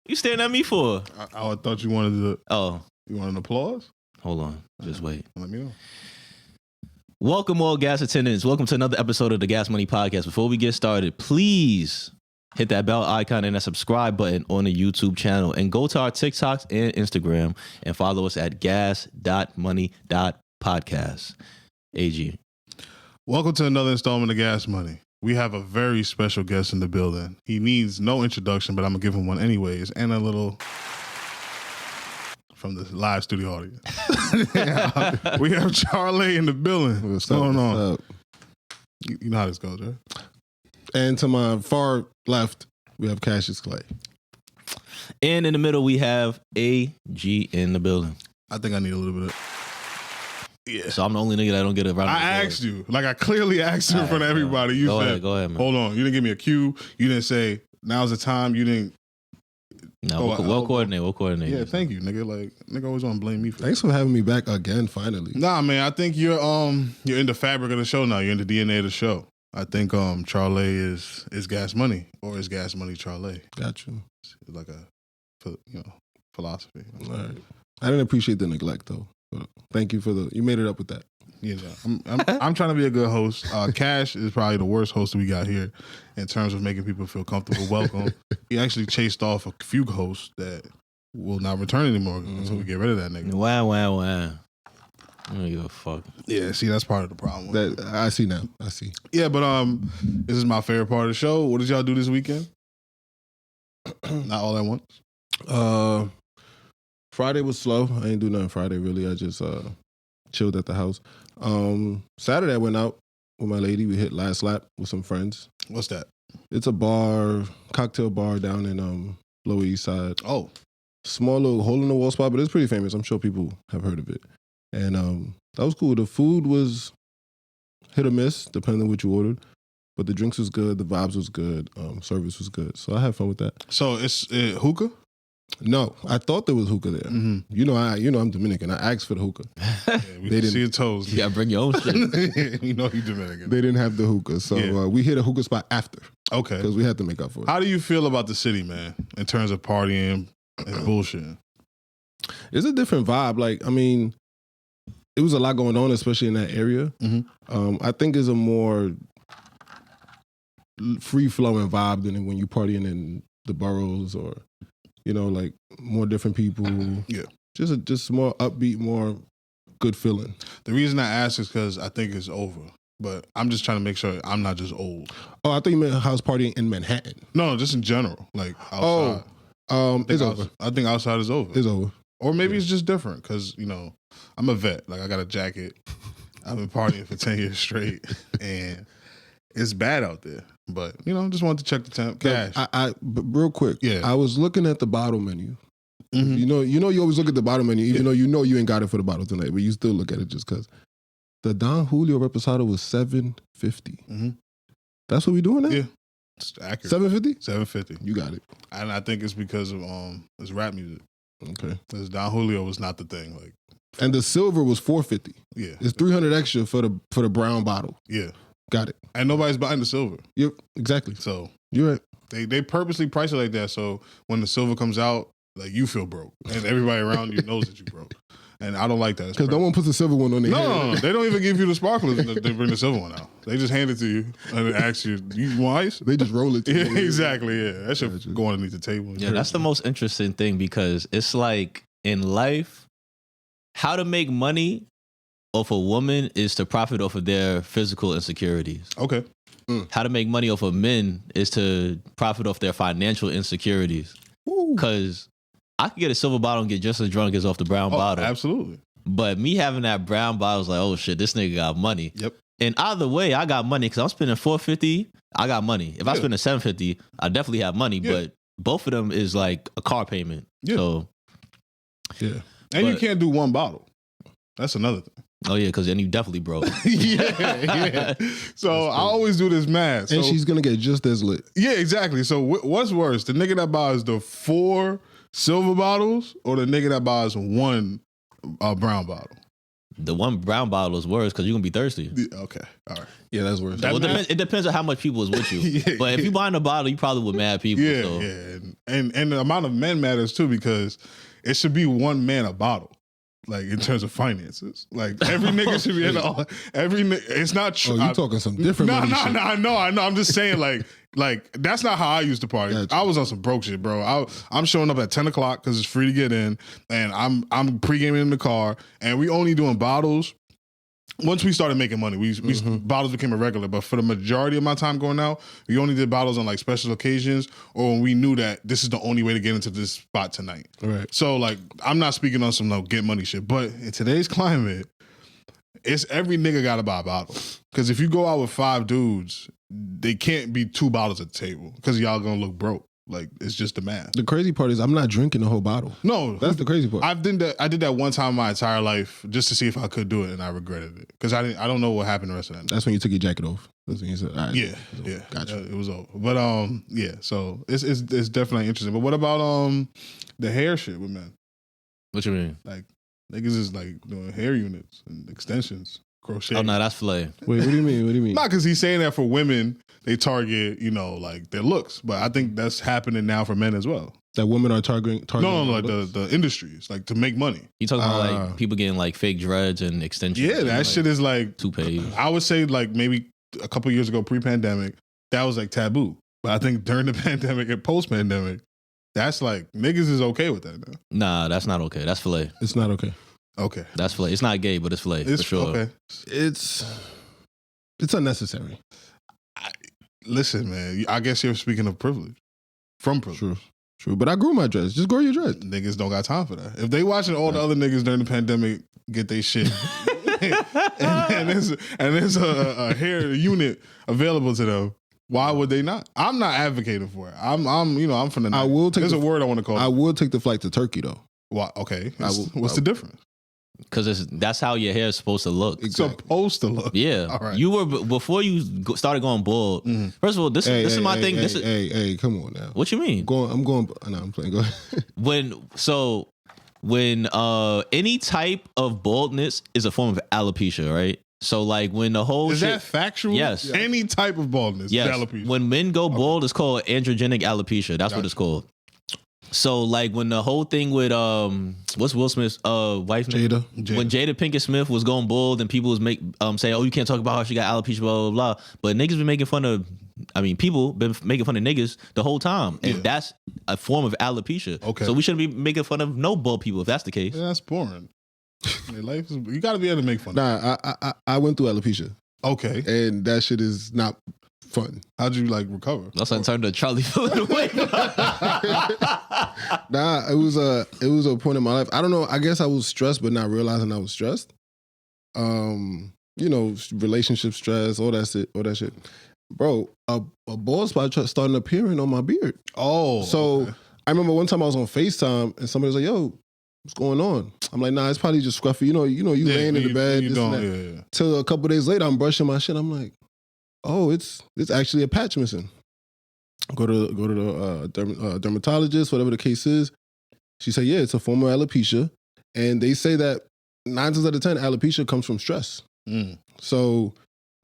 You staring at me for? I thought you wanted to. Oh. You want an applause? Hold on. Just wait. Let me know. Welcome, all gas attendants. Welcome to another episode of the Gas Money Podcast. Before we get started, please hit that bell icon and that subscribe button on the YouTube channel. And go to our TikToks and Instagram and follow us at gas.money.podcast. AG. Welcome to another installment of Gas Money. We have a very special guest in the building. He needs no introduction, but I'm going to give him one anyways. And a little from the live studio audience. We have Charlie in the building. What's going on? You know how this goes, right? And to my far left, we have Cassius Clay. And in the middle, we have AG in the building. I think I need a little bit of... Yeah. So I'm the only nigga that don't get a round of applause. I asked you. Like, I clearly asked you in front of everybody. You said, go ahead, man. Hold on. You didn't give me a cue. You didn't say, now's the time. You didn't... No, we'll coordinate. We'll coordinate. Yeah, thank you, nigga. Like, nigga always want to blame me for Thanks for having me back again, finally. Nah, man. I think you're in the fabric of the show now. You're in the DNA of the show. I think Charlie is Gas Money, or is Gas Money Charlie? Got you. It's like a philosophy. All right. I didn't appreciate the neglect though. But thank you for you made it up with that. Yeah, I'm trying to be a good host. Cash is probably the worst host we got here in terms of making people feel comfortable, welcome. He actually chased off a few hosts that will not return anymore until we get rid of that nigga. Wow. I don't give a fuck. Yeah, see, that's part of the problem. That I see now. I see. Yeah, but this is my favorite part of the show. What did y'all do this weekend? Not all at once. Friday was slow. I ain't do nothing Friday really. I just chilled at the house. Saturday I went out with my lady. We hit Last Lap with some friends. What's that? It's a cocktail bar down in Lower East Side. Oh. Small little hole in the wall spot, but it's pretty famous. I'm sure people have heard of it. And that was cool. The food was hit or miss, depending on what you ordered. But the drinks was good. The vibes was good. Service was good. So I had fun with that. So it's hookah? No, I thought there was hookah there. Mm-hmm. You know I'm Dominican. I asked for the hookah. Yeah, we didn't see your toes. You gotta bring your own shit. You know you Dominican. They didn't have the hookah. So we hit a hookah spot after. Okay. Because we had to make up for it. How do you feel about the city, man, in terms of partying and bullshit? It's a different vibe. Like, I mean, it was a lot going on, especially in that area. Mm-hmm. I think it's a more free-flowing vibe than when you partying in the boroughs or, like more different people. Yeah. Just more upbeat, more good feeling. The reason I ask is because I think it's over. But I'm just trying to make sure I'm not just old. Oh, I thought you meant house partying in Manhattan. No, just in general. Like outside. It's over. I think outside is over. It's over. Or maybe it's just different because, I'm a vet. Like, I got a jacket. I've been partying for 10 years straight. And it's bad out there. But, just wanted to check the temp. Cash. But real quick. Yeah. I was looking at the bottle menu. Mm-hmm. You always look at the bottle menu, even though you ain't got it for the bottle tonight, but you still look at it just because. The Don Julio Reposado was $7.50. Mm-hmm. That's what we doing now? Yeah. It's accurate. $7.50? $7.50. You got it. And I think it's because of it's rap music. Okay. Because Don Julio was not the thing. Like, and the silver was $4.50. Yeah. It's $300 extra for the brown bottle. Yeah. Got it. And nobody's buying the silver. Yep, exactly. So you're right. They purposely price it like that so when the silver comes out, like you feel broke. And everybody around you knows that you broke. And I don't like that. Because no one puts the silver one on their head. No, they don't even give you the sparklers. They bring the silver one out. They just hand it to you and they ask you want ice? They just roll it to you. Yeah, exactly, yeah. That should go underneath the table. Yeah, that's the most interesting thing because it's like in life, how to make money off a woman is to profit off of their physical insecurities. Okay. How to make money off of men is to profit off their financial insecurities. Because I could get a silver bottle and get just as drunk as off the brown bottle. Absolutely. But me having that brown bottle is like, oh shit, this nigga got money. Yep. And either way, I got money because I'm spending $450. I got money. If I spend $750, I definitely have money. Yeah. But both of them is like a car payment. Yeah. So yeah. And you can't do one bottle. That's another thing. Oh yeah, because then you definitely broke. yeah. So I always do this math. And she's gonna get just as lit. Yeah, exactly. So what's worse, the nigga that buys the 4 silver bottles or the nigga that buys 1 brown bottle? The one brown bottle is worse because you're gonna be thirsty. Okay, all right. Yeah, that's worse. Well, it depends on how much people is with you. Yeah, but if you buying a bottle, you probably with mad people. Yeah, so. yeah, and the amount of men matters too because it should be one man a bottle. Like in terms of finances, like every nigga should be in all. It's not true. Oh, you talking some different? No, money no, shit. no. I know. I'm just saying, like that's not how I used to party. Gotcha. I was on some broke shit, bro. I'm showing up at 10 o'clock because it's free to get in, and I'm pre-gaming in the car, and we only doing bottles. Once we started making money, we bottles became a regular. But for the majority of my time going out, we only did bottles on like special occasions or when we knew that this is the only way to get into this spot tonight. Right. So like, I'm not speaking on some get money shit, but in today's climate, it's every nigga got to buy a bottle. Because if you go out with 5 dudes, they can't be 2 bottles at the table because y'all gonna look broke. Like it's just the math. The crazy part is I'm not drinking the whole bottle. No, That's the crazy part. I did that one time in my entire life just to see if I could do it, and I regretted it because I don't know what happened the rest of that night. That's when you took your jacket off. That's when you said, all right, Yeah, gotcha. It was over. But yeah. So it's definitely interesting. But what about the hair shit with men? What you mean? Like niggas is like doing hair units and extensions, crochet. Oh no, that's filet. Wait, what do you mean? What do you mean? Not because he's saying that for women, they target like their looks, but I think that's happening now for men as well. That women are targeting No, like the industries, like to make money. You talking about like people getting like fake dreads and extensions? Yeah, and, that like, shit is like toupee. I would say like maybe a couple years ago, pre-pandemic, that was like taboo. But I think during the pandemic and post-pandemic, that's like niggas is okay with that now. Nah, that's not okay. That's filet. It's not okay. Okay, That's filet. It's not gay, but it's filet for sure. Okay. It's unnecessary. Listen, man. I guess you're speaking of privilege. From privilege. True. But I grew my dreads. Just grow your dreads. Niggas don't got time for that. If they watching all the other niggas during the pandemic get they shit, and there's a hair unit available to them, why would they not? I'm not advocating for it. I'm from the night. I will take There's a word I want to call it. I will take the flight to Turkey though. Why? Okay. I What's the difference? Because that's how your hair is supposed to look. It's supposed to look. Yeah. All right. You were before you started going bald. First of all, this is my thing. Hey, come on now. What you mean? I'm playing. Go ahead. When any type of baldness is a form of alopecia, right? So like when the whole is that factual? Yes. Any type of baldness. Yes. Is alopecia. When men go bald, it's called androgenic alopecia. That's what it's called. So like when the whole thing with what's Will Smith's wife name? Jada. When Jada Pinkett Smith was going bald and people was saying, oh, you can't talk about how she got alopecia, blah blah blah. But niggas been making fun of. People been making fun of niggas the whole time, and that's a form of alopecia. Okay. So we shouldn't be making fun of no bald people if that's the case. Yeah, that's boring. Life is, you got to be able to make fun. Nah, I went through alopecia. Okay. And that shit is not fun. How'd you like recover? That's how I turned to Charlie feeling away. Nah, it was a point in my life. I don't know. I guess I was stressed, but not realizing I was stressed. Relationship stress, all that shit. Bro, a bald spot started appearing on my beard. Oh. So okay. I remember one time I was on FaceTime and somebody was like, yo, what's going on? I'm like, nah, it's probably just scruffy. You laying in the bed. Yeah. Till a couple days later, I'm brushing my shit. I'm like, oh, it's actually a patch missing. Go to the dermatologist, whatever the case is. She said, yeah, it's a form of alopecia. And they say that 9 times out of 10, alopecia comes from stress. So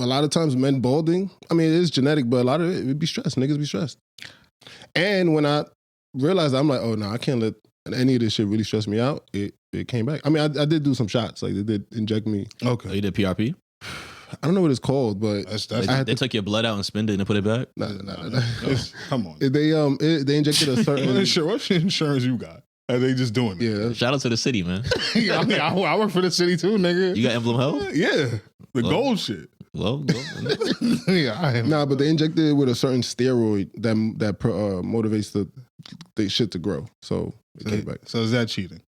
a lot of times men balding, it is genetic, but a lot of it would be stress. Niggas be stressed. And when I realized that, I'm like, oh, no, I can't let any of this shit really stress me out. It came back. I did do some shots. Like, they did inject me. Okay. Oh, you did PRP? I don't know what it's called, but they took your blood out and spent it and put it back? Nah. Come on. They injected a certain... What insurance you got? Are they just doing it? Yeah. Shout out to the city, man. I work for the city too, nigga. You got Emblem Health? Yeah. The gold shit. Well, yeah, Nah, but they injected it with a certain steroid that motivates the shit to grow. So it came back. So is that cheating?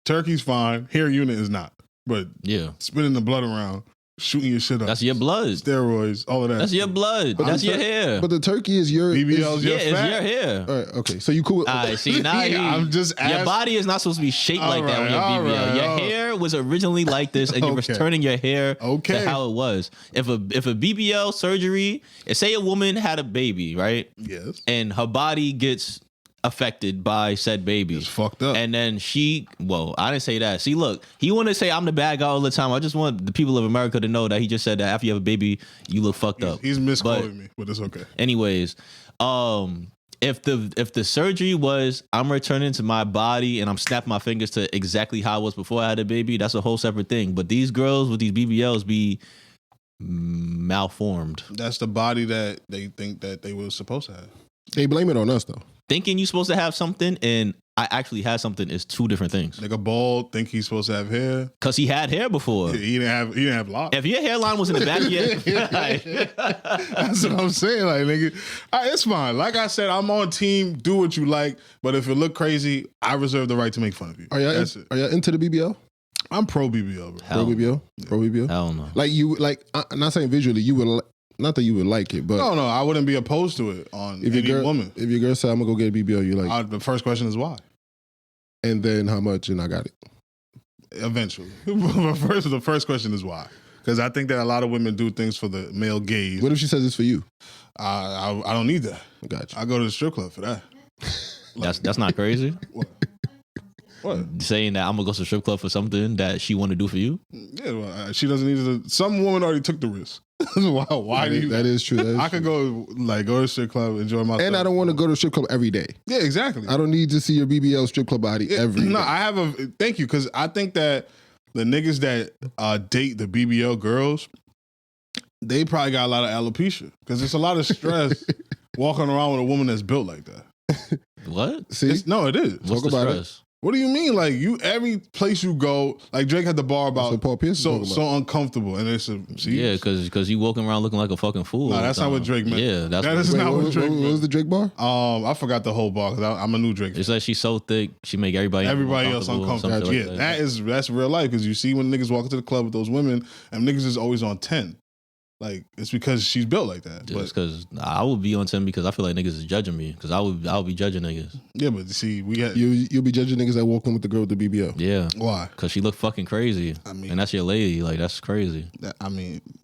Turkey's fine. Hair unit is not. But yeah, spinning the blood around, shooting your shit up. That's your blood. Steroids, all of that. That's your blood. But that's your hair. But the turkey is your... BBL's your it's your hair. All right, okay. So you cool with... All right, see, now I'm just asking. Your body is not supposed to be shaped like that when you're all BBL. right, Your all hair was originally like this, and you're returning your hair to how it was. If a BBL surgery, say a woman had a baby, right? Yes. And her body gets affected by said baby. It's fucked up. And then I didn't say that. See, look, he wanted to say I'm the bad guy all the time. I just want the people of America to know that he just said that after you have a baby, you look fucked up. He's misquoting me, but it's okay. Anyways, if the surgery was I'm returning to my body and I'm snapping my fingers to exactly how I was before I had a baby, that's a whole separate thing. But these girls with these BBLs be malformed. That's the body that they think that they were supposed to have. They blame it on us though. Thinking you're supposed to have something and I actually had something is two different things. Nigga bald, think he's supposed to have hair. Cause he had hair before. He didn't have locks. If your hairline was in the back of your That's what I'm saying. Like, nigga, it's fine. Like I said, I'm on team. Do what you like. But if it look crazy, I reserve the right to make fun of you. Are y'all into the BBL? I'm pro BBL, bro. Pro BBL? Pro BBL? I don't know. Like I'm not saying visually, you would not that you would like it, but no, I wouldn't be opposed to it on if any woman. If your girl said I'm gonna go get a BBL, you like the first question is why? And then how much, and I got it. Eventually. The first question is why. Because I think that a lot of women do things for the male gaze. What if she says it's for you? I don't need that. Gotcha. I go to the strip club for that. That's not crazy. What? Saying that I'm gonna go to the strip club for something that she want to do for you? Yeah, well, she doesn't need to. Some woman already took the risk. Why do you? That is true. I could go to the strip club, enjoy myself. And I don't want to go to the strip club every day. Yeah, exactly. I don't need to see your BBL strip club body every day. No, I have thank you, because I think that the niggas that date the BBL girls, they probably got a lot of alopecia because it's a lot of stress walking around with a woman that's built like that. What? See? It is. What's the stress? What do you mean? Like every place you go, like Drake had the bar about That's what Paul Pierce so uncomfortable, and it's because you walking around looking like a fucking fool. No, that's not what Drake meant. Yeah, that is not what Drake meant. What was the Drake bar? I forgot the whole bar because I'm a new Drake. It's like she's so thick, she make everybody else uncomfortable. Like that's real life, because you see when niggas walk into the club with those women, and niggas is always on 10. Like, it's because she's built like that. Just because I would be on 10 because I feel like niggas is judging me, because I would be judging niggas. Yeah, but see, you'll be judging niggas that walk in with the girl with the BBL. Yeah. Why? Because she look fucking crazy. And that's your lady. Like, that's crazy.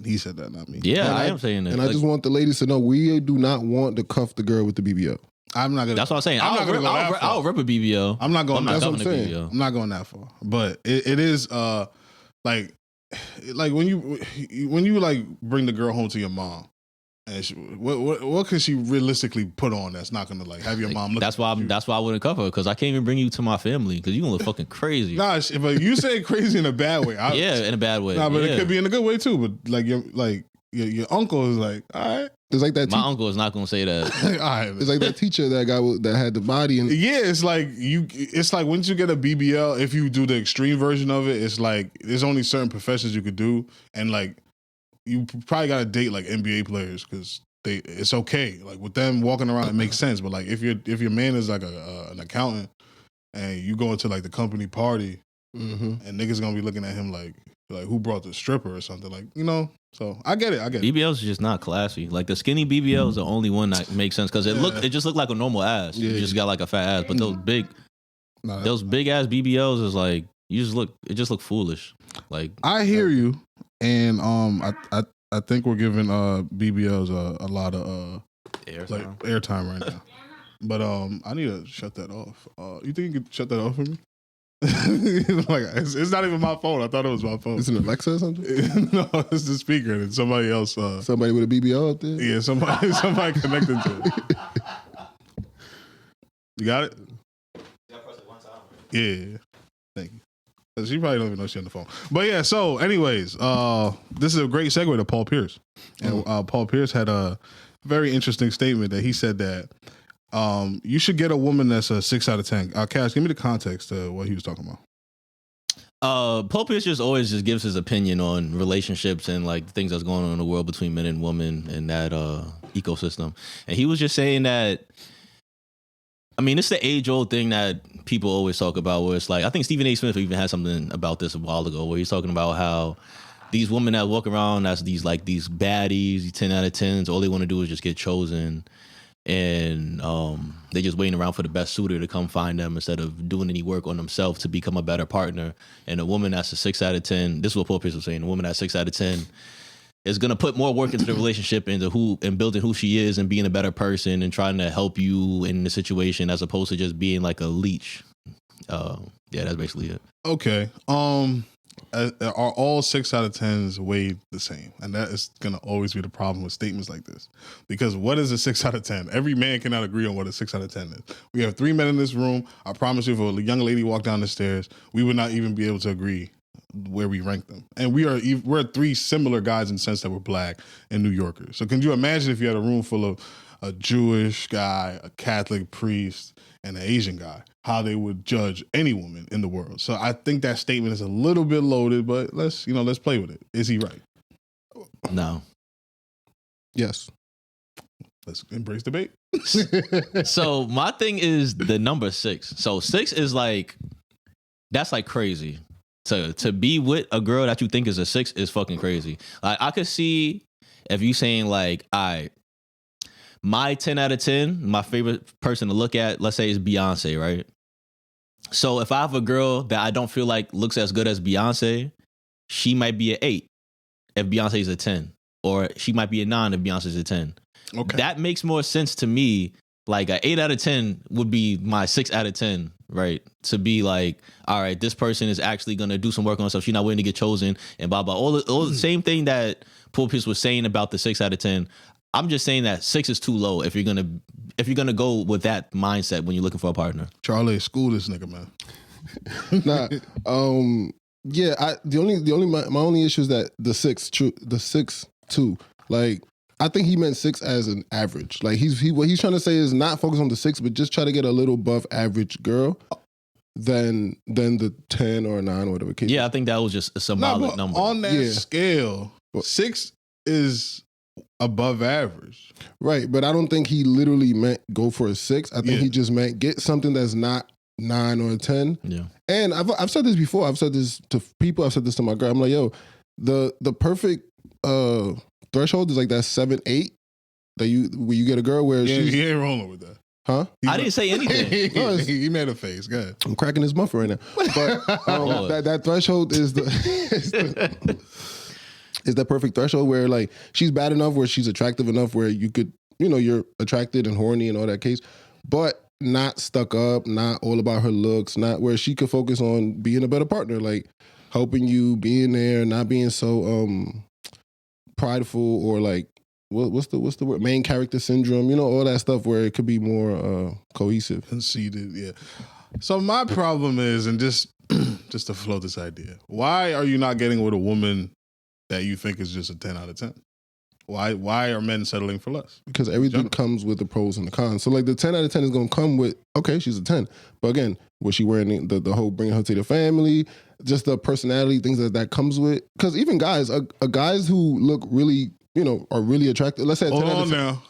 He said that, not me. Yeah, I am saying that. And I just want the ladies to know we do not want to cuff the girl with the BBL. I'm not gonna. That's what I'm saying. I'll rip a BBL. I'm not going. That's what I'm saying. BBL. I'm not going that far. But it is like when you like bring the girl home to your mom, and what can she realistically put on that's not gonna like have your mom look? That's why I wouldn't cover her, because I can't even bring you to my family because you gonna look fucking crazy. Nah, but you say crazy in a bad way. Yeah, in a bad way. Nah, but it could be in a good way too. But like your uncle is like, all right. It's like that. My uncle is not gonna say that. All right. It's like that teacher that had the body and it's like It's like once you get a BBL, if you do the extreme version of it, it's like there's only certain professions you could do, and like you probably gotta date like NBA players because it's okay. Like with them walking around, it makes sense. But like if your man is like an accountant and you go into like the company party, and niggas gonna be looking at him like who brought the stripper or something, like, you know. So I get it. BBLs is just not classy. Like the skinny BBL is the only one that makes sense because it just looked like a normal ass. Yeah. You just got like a fat ass, but those big ass BBLs is like it just look foolish. Like I hear you, and I think we're giving BBLs a lot of airtime right now. But I need to shut that off. You think you could shut that off for me? Like it's not even my phone. I thought it was my phone. It's an Alexa or something? No, it's the speaker and somebody else. Somebody with a BBL out there? Yeah, somebody connected to it. You got it? Yeah, I pressed it one time. Yeah. Thank you. She probably don't even know she's on the phone. But yeah, so anyways, this is a great segue to Paul Pierce. And Paul Pierce had a very interesting statement that he said that you should get a woman that's a 6 out of 10. Cash, give me the context to what he was talking about. Paul Pierce always gives his opinion on relationships and like things that's going on in the world between men and women and that ecosystem. And he was just saying that, I mean, it's the age-old thing that people always talk about where it's like, I think Stephen A. Smith even had something about this a while ago where he's talking about how these women that walk around as these baddies, these 10 out of 10s, all they want to do is just get chosen. And they just waiting around for the best suitor to come find them instead of doing any work on themselves to become a better partner. And a woman that's a 6 out of 10, this is what Paul Pierce was saying, a woman that's 6 out of 10 is gonna put more work into the relationship and building who she is and being a better person and trying to help you in the situation as opposed to just being like a leech. Yeah, that's basically it. Okay. Are all 6 out of 10s weighed the same? And that is going to always be the problem with statements like this. Because what is a 6 out of 10? Every man cannot agree on what a 6 out of 10 is. We have 3 men in this room. I promise you, if a young lady walked down the stairs, we would not even be able to agree where we rank them. And we're 3 similar guys in the sense that we're black and New Yorkers. So can you imagine if you had a room full of a Jewish guy, a Catholic priest, and an Asian guy, how they would judge any woman in the world? So I think that statement is a little bit loaded, but let's play with it. Is he right? No. Yes. Let's embrace debate. So my thing is the number 6. So 6 is like, that's like crazy. To be with a girl that you think is a 6 is fucking crazy. Like I could see if you saying like, all right, my 10 out of 10, my favorite person to look at, let's say, is Beyonce, right? So if I have a girl that I don't feel like looks as good as Beyonce, she might be an 8 if Beyonce's a 10. Or she might be a 9 if Beyonce's a 10. Okay. That makes more sense to me. Like an 8 out of 10 would be my 6 out of 10, right? To be like, all right, this person is actually going to do some work on herself. She's not waiting to get chosen and blah, blah. All the same thing that Pulpis was saying about the 6 out of 10. I'm just saying that 6 is too low if you're gonna go with that mindset when you're looking for a partner. Charlie, school this nigga, man. Nah. Yeah. My only issue is that the 6 too. Like I think he meant 6 as an average. Like what he's trying to say is not focus on the 6, but just try to get a little above average girl than the 10 or 9 or whatever case. Yeah, I think that was just a symbolic number. On that scale, 6 is above average. Right, but I don't think he literally meant go for a 6. I think he just meant get something that's not 9 or 10. Yeah. And I've said this before. I've said this to people. I've said this to my girl. I'm like, yo, the perfect threshold is like that 7, 8 that where you get a girl where she's... he ain't rolling with that. Huh? I didn't say anything. He made a face. Go ahead. I'm cracking his muffler right now. But that threshold is is that perfect threshold where like she's bad enough where she's attractive enough where you could, you're attracted and horny and all that case, but not stuck up, not all about her looks, not where she could focus on being a better partner, like helping you, being there, not being so prideful or like what's the word, main character syndrome, all that stuff where it could be more cohesive, conceited. Yeah. So my problem is, and just to float this idea, why are you not getting with a woman that you think is just a 10 out of 10? Why are men settling for less? Because everything comes with the pros and the cons. So like the 10 out of 10 is going to come with, okay, she's a 10. But again, was she wearing the whole bringing her to the family, just the personality, things that comes with. Because even guys, guys who look really, are really attractive. Let's say a 10 out of 10. Now.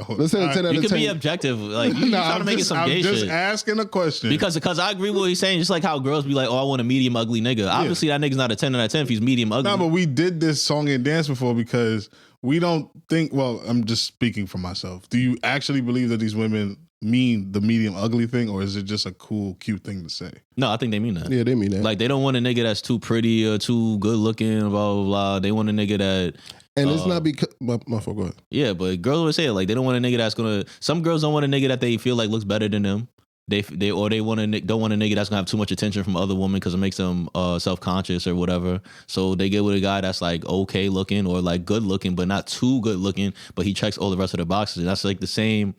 Let's say a 10 out of 10. You can be objective. Like, you trying to make it some gay shit. I'm just asking a question. Because I agree with what he's saying. Just like how girls be like, oh, I want a medium ugly nigga. Obviously, that nigga's not a 10 out of 10 if he's medium ugly. No, but we did this song and dance before because we don't think, well, I'm just speaking for myself. Do you actually believe that these women mean the medium ugly thing, or is it just a cool, cute thing to say? No, I think they mean that. Yeah, they mean that. Like, they don't want a nigga that's too pretty or too good looking, blah, blah, blah. They want a nigga that... And it's not because... My fault, go ahead. Yeah, but girls always say it. Like, they don't want a nigga that's gonna... Some girls don't want a nigga that they feel like looks better than them. They don't want a nigga that's gonna have too much attention from other women because it makes them self-conscious or whatever. So they get with a guy that's like okay looking or like good looking, but not too good looking, but he checks all the rest of the boxes. And that's like the same...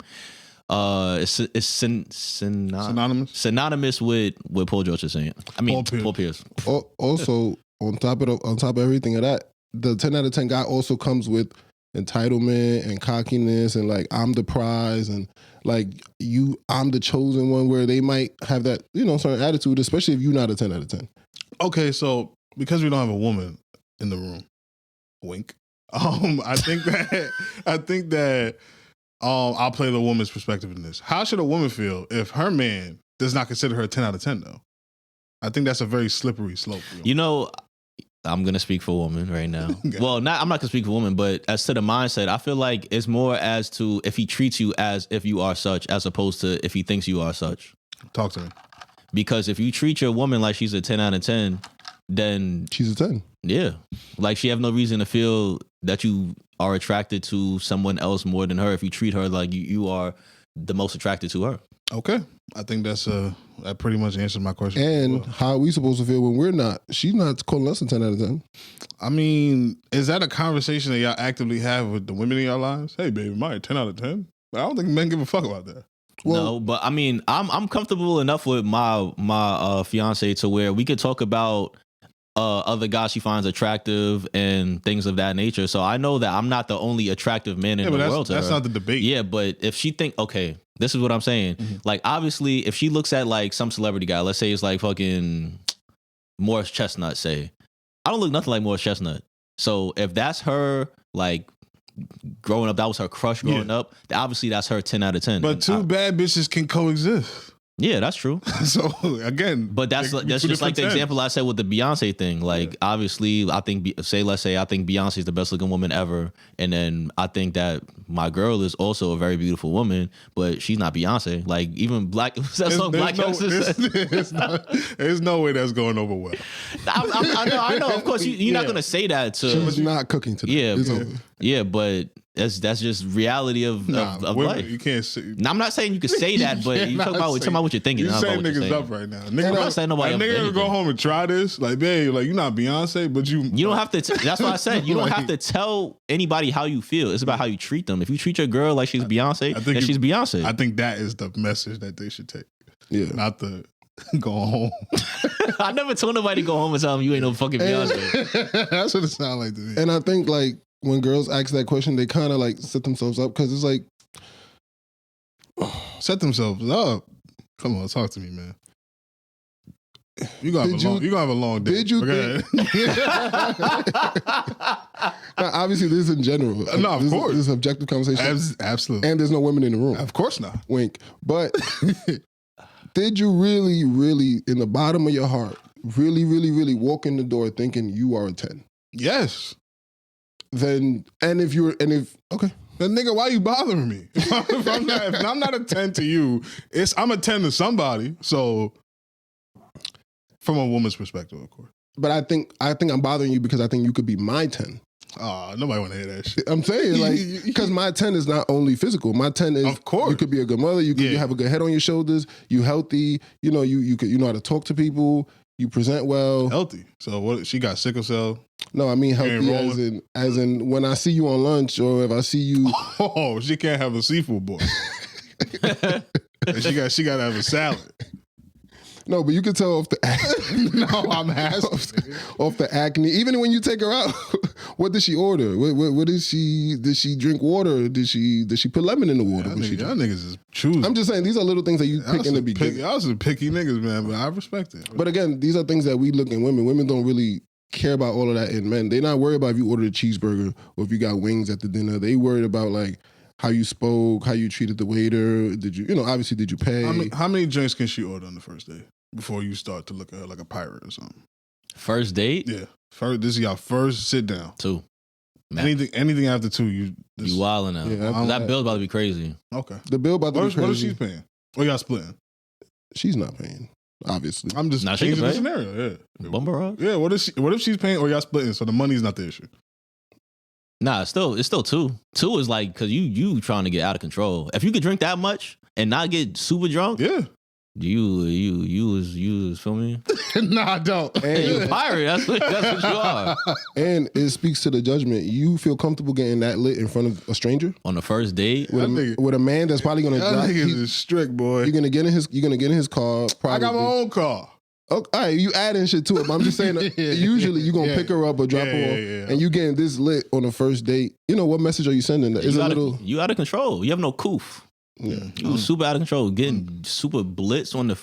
It's synonymous with what Paul George is saying. I mean, Paul Pierce. Also, on top of everything of that, the 10 out of 10 guy also comes with entitlement and cockiness and like I'm the prize and like I'm the chosen one, where they might have that certain attitude, especially if you're not a 10 out of 10. Okay, so because we don't have a woman in the room, wink. I think that I'll play the woman's perspective in this. How should a woman feel if her man does not consider her a 10 out of 10 though? I think that's a very slippery slope. I'm going to speak for a woman right now. Well, I'm not going to speak for a woman, but as to the mindset, I feel like it's more as to if he treats you as if you are such, as opposed to if he thinks you are such. Talk to me. Because if you treat your woman like she's a 10 out of 10, then... She's a 10. Yeah. Like she have no reason to feel that you are attracted to someone else more than her if you treat her like you are the most attracted to her. Okay. I think that pretty much answers my question. And how are we supposed to feel when we're not? She's not calling us a 10 out of 10. I mean, is that a conversation that y'all actively have with the women in your lives? Hey, baby, my 10 out of 10? I don't think men give a fuck about that. Well, no, but I mean, I'm comfortable enough with my fiance to where we could talk about other guys she finds attractive and things of that nature. So I know that I'm not the only attractive man in the world to her. That's not the debate. Yeah, but if she think, okay, this is what I'm saying. Mm-hmm. Like, obviously, if she looks at like some celebrity guy, let's say it's like fucking Morris Chestnut, say, I don't look nothing like Morris Chestnut. So if that's her, like, growing up, that was her crush growing up, obviously that's her 10 out of 10. But two bad bitches can coexist. Yeah, that's true. So again, but that's just like the example I said with the Beyonce thing. Like, obviously, I think let's say I think Beyonce is the best looking woman ever, and then I think that my girl is also a very beautiful woman, but she's not Beyonce. Like, even there's no way that's going over well. I know. Of course, you're not gonna say that to. She's not cooking today. Yeah, but that's just reality of life. You can't say. Now, I'm not saying you can say that, but you're talking about what you're thinking. You're saying niggas up right now. Nigga, I'm not saying nobody up. Nigga go home and try this. Like, babe, like, you're not Beyonce, but you don't have to. That's what I said. You don't have to tell anybody how you feel. It's about how you treat them. If you treat your girl like she's Beyonce, then she's Beyonce. I think that is the message that they should take. Yeah, not the go home. I never told nobody to go home and tell them you ain't no fucking Beyonce. That's what it sounds like to me. And I think like when girls ask that question, they kind of like set themselves up because it's like set themselves up. Come on, talk to me, man. You gonna have a long day. Did you think? Now, obviously, this is in general. No, of course. This is objective conversation. Absolutely. And there's no women in the room. Of course not. Wink. But did you really, really, in the bottom of your heart, really, really, really walk in the door thinking you are a 10? Yes. Then, okay. Then nigga, why you bothering me? If I'm not a 10 to you, I'm a 10 to somebody. So from a woman's perspective, of course. But I think I'm bothering you because I think you could be my 10. Nobody want to hear that shit. I'm saying, like, because my 10 is not only physical. My 10 is, of course, you could be a good mother. You could you have a good head on your shoulders. You healthy. You know, you know how to talk to people. You present well. Healthy. So what? She got sickle cell. No, I mean healthy as in when I see you on lunch or if I see you. Oh, she can't have a seafood boy. she got to have a salad. No, but you can tell off the acne. No, I'm asking. off the acne. Even when you take her out, what did she order? What did she drink water? Did she put lemon in the water? Y'all niggas is choosing. I'm just saying, these are little things that you pick in the beginning. Y'all some picky niggas, man, but I respect it. But again, these are things that we look in women. Women don't really care about all of that in men. They're not worried about if you ordered a cheeseburger or if you got wings at the dinner. They worried about like how you spoke, how you treated the waiter. Did you obviously did you pay? How many drinks can she order on the first day before you start to look at her like a pirate or something? First date? Yeah. This is your first sit down. 2. Anything after 2, you wilding out. Yeah, that bill's about to be crazy. Okay. The bill about to be crazy. What if she's paying? Or y'all splitting? She's not paying. Obviously, I'm just changing the scenario. Yeah, bumper up. Yeah, what if she's paying or y'all splitting? So the money's not the issue. Nah, it's still 2. 2 is like because you trying to get out of control. If you could drink that much and not get super drunk, yeah. You was filming? Nah, I don't. You a pirate. That's what you are. And it speaks to the judgment. You feel comfortable getting that lit in front of a stranger on the first date with a man that's probably gonna. That nigga is strict, boy. You're gonna get in his car. Probably. I got my own car. Okay, all right, you adding shit to it, but I'm just saying. Usually, you're gonna pick her up or drop her off, and you getting this lit on the first date. You know what message are you sending? You out of control. You have no coof. Yeah, you was super out of control, getting super blitz on a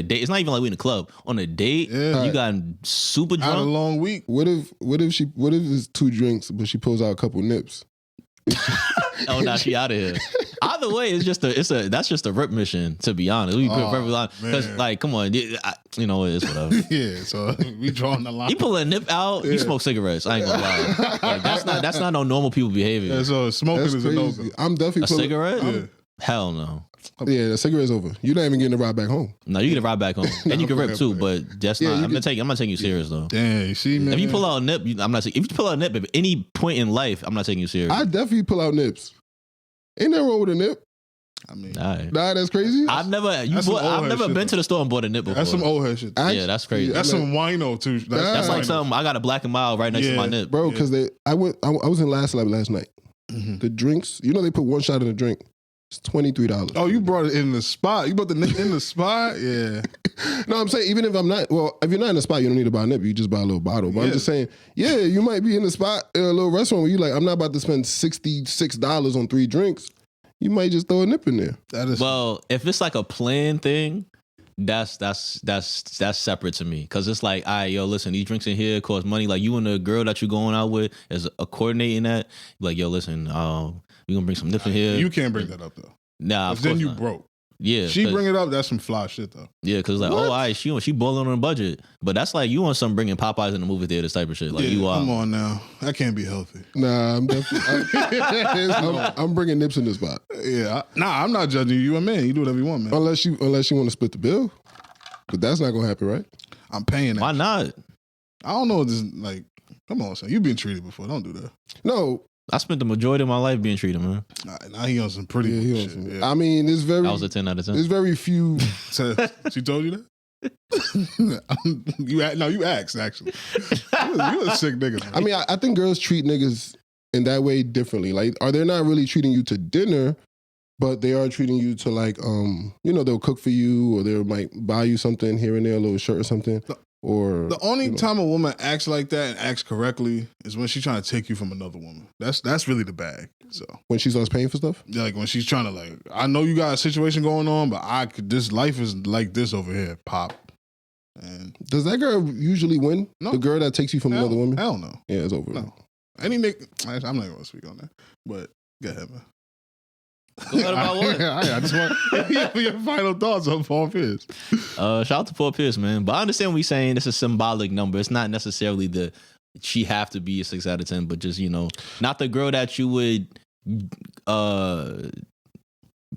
date. It's not even like we in the club on a date. Yeah. You got super drunk. Out a long week. What if it's 2 drinks, but she pulls out a couple nips? Oh, now she out of here. Either way, that's just a rip mission. To be honest, we put perfectly line because like, come on, it's whatever. Yeah, so we drawing the line. You pull a nip out, you smoke cigarettes. I ain't gonna lie. Like, that's not no normal people behavior. Yeah, so smoking is a no-go. I'm definitely a cigarette. Yeah. Hell no. Yeah, the cigarette's over. You're not even getting a ride back home. No, you get a ride back home, and you can rip too. But that's Yeah, not. you I'm not taking you serious though. Damn, you see, man. If you pull out a nip, I'm not. If you pull out a nip at any point in life, I'm not taking you serious. I definitely pull out nips. Ain't nothing wrong with a nip. I mean, All right. Nah, that's crazy. I've never shit, been to the store and bought a nip before. that's some old head shit. Yeah, that's crazy. That's some wino too. That's like something. I got a Black and Mild right next to my nip, bro. Because I was in Last Lab last night. Mm-hmm. The drinks, they put one shot in a drink. It's $23. Oh, you brought it in the spot. You bought the nip in the spot. Yeah. No, I'm saying even if I'm not, if you're not in the spot, you don't need to buy a nip. You just buy a little bottle. But I'm just saying, you might be in the spot in a little restaurant where you like, I'm not about to spend $66 on 3 drinks. You might just throw a nip in there. That is if it's like a planned thing, that's separate to me. Cause it's like, all right, yo, listen, these drinks in here cost money. Like you and the girl that you're going out with is coordinating that. Like, yo, listen, we gonna bring some nips in here. You can't bring that up though. Nah, of then course you not. broke. Yeah, she bring it up. That's some fly shit though. Yeah, because like, all right, she balling on a budget, but that's like you want some bringing Popeyes in the movie theater type of shit. Like you are. Come on now, that can't be healthy. Nah, I'm definitely. I'm bringing nips in this spot. Yeah, I'm not judging you. You a man. You do whatever you want, man. Unless you want to split the bill, but that's not gonna happen, right? I'm paying that. Why not? I don't know. This like, come on, son. You've been treated before. Don't do that. No. I spent the majority of my life being treated, man. Now he on some pretty shit. Yeah. I mean, it's very. I was a 10 out of 10. There's very few. She told you that? You asked actually. You a sick nigga. Man. I mean, I think girls treat niggas in that way differently. Like, are they not really treating you to dinner, but they are treating you to like, they'll cook for you or they might buy you something here and there, a little shirt or something. Or the only time a woman acts like that and acts correctly is when she's trying to take you from another woman. That's really the bag. So when she starts paying for stuff, like when she's trying to like, I know you got a situation going on, but this life is like this over here, pop. And does that girl usually win? No. The girl that takes you from another woman? Hell no. Yeah, it's over. No. Any nigga, I'm not gonna speak on that. But go ahead, man. Go ahead about what? I just want your final thoughts on Paul Pierce. Shout out to Paul Pierce, man. But I understand what you're saying. It's a symbolic number. It's not necessarily she have to be a 6 out of 10, but just, not the girl that you would,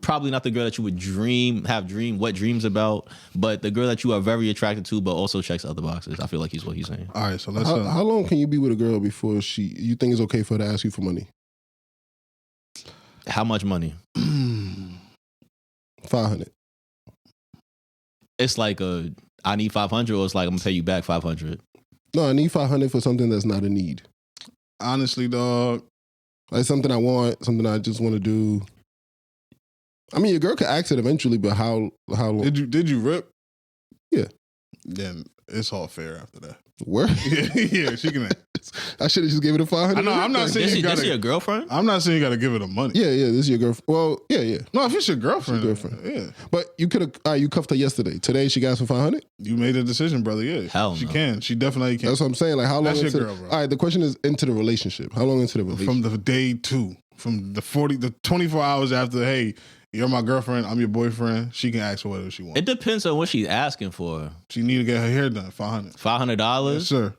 probably not the girl that you would wet dreams about, but the girl that you are very attracted to, but also checks other boxes. I feel like he's what he's saying. All right, so let's. How long can you be with a girl before you think it's okay for her to ask you for money? How much money? 500. It's like I need 500, or it's like I'm gonna pay you back 500. No, I need 500 for something that's not a need. Honestly, dog, like something I want, something I just want to do. I mean, your girl could ask it eventually, but how long? Did you rip? Yeah. Then it's all fair after that. Where? Yeah, she can. I should have just gave it a 500. I know. I'm not saying This your girlfriend? I'm not saying you got to give her the money. Yeah, this is your girlfriend. Well, yeah. No, if it's your girlfriend, yeah. But you could have. You cuffed her yesterday. Today she got for 500. You made a decision, brother. Yeah, hell she no. can. She definitely can. That's what I'm saying. Like how long? That's into your girl, bro. All right. The question is into the relationship. How long into the relationship? From the day 2, from the 24 hours after. Hey, you're my girlfriend. I'm your boyfriend. She can ask for whatever she wants. It depends on what she's asking for. She need to get her hair done. $500. $500? Yes, sir.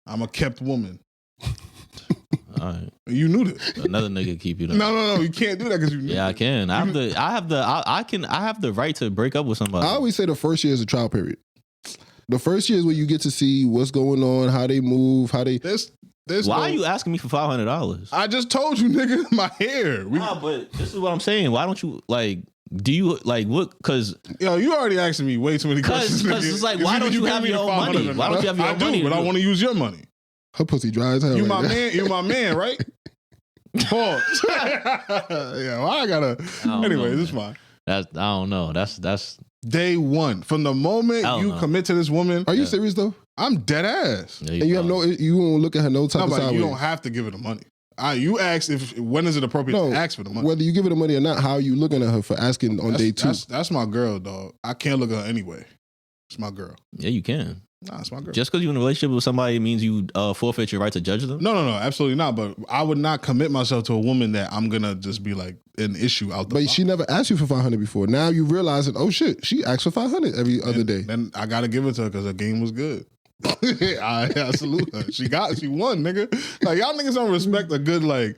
I'm a kept woman. All right. You knew this. Another nigga keep you there. No. You can't do that because you knew. Yeah, I can. I have the right to break up with somebody. I always say the first year is a trial period. The first year is where you get to see what's going on, how they move, how they. Why are you asking me for $500? I just told you, nigga, my hair. But this is what I'm saying. Why don't you like? Do you like what? Because you already asking me way too many questions. Because it's like, why don't you have your own money? Why don't you have your own money? But I want to use your money. Her pussy dry as hell. You right my man. You my man, right? Pause. Yeah, well, I gotta. Anyway, this is fine. I don't know. That's day 1 from the moment you commit to this woman. Are you serious though? I'm dead ass. Yeah, and you won't look at her no type of sideways. You don't have to give her the money. You ask when is it appropriate to ask for the money. Whether you give her the money or not, how are you looking at her for asking on day 2? That's my girl, dog. I can't look at her anyway. It's my girl. Yeah, you can. Nah, it's my girl. Just because you're in a relationship with somebody means you forfeit your right to judge them? No, absolutely not. But I would not commit myself to a woman that I'm gonna just be like an issue out the box. But she never asked you for 500 before. Now you realize that, oh shit, she asked for 500 every other day. Then I gotta give it to her because her game was good. I salute her. She won, nigga. Like y'all niggas don't respect a good like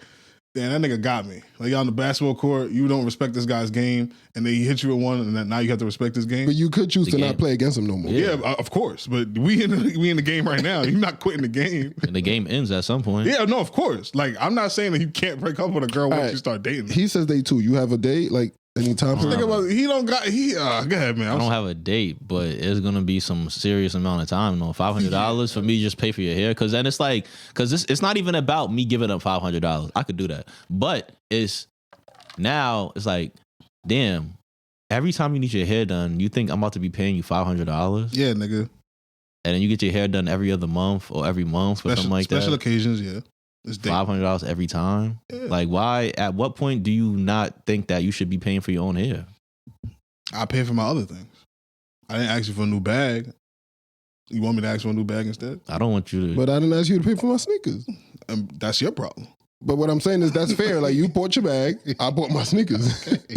damn, that nigga got me. Like, y'all on the basketball court, you don't respect this guy's game, and then he hit you with one, and then now you have to respect his game. But you could choose to not play against him no more. Yeah, of course. But we in the game right now. You're not quitting the game. And the game ends at some point. Yeah, no, of course. Like, I'm not saying that you can't break up with a girl once you start dating. He says day 2. You have a date, like any time. Think about it. Go ahead, man. I don't have a date, but it's gonna be some serious amount of time. No, $500 for me to just pay for your hair, because then it's like, it's not even about me giving up $500. I could do that, but it's like, damn. Every time you need your hair done, you think I'm about to be paying you $500? Yeah, nigga. And then you get your hair done every other month or every month or something like that. Special occasions, yeah. It's $500 every time. Yeah. Like, why? At what point do you not think that you should be paying for your own hair? I pay for my other things. I didn't ask you for a new bag. You want me to ask for a new bag instead? I don't want you to. But I didn't ask you to pay for my sneakers. That's your problem. But what I'm saying is that's fair. Like, you bought your bag, I bought my sneakers. Okay.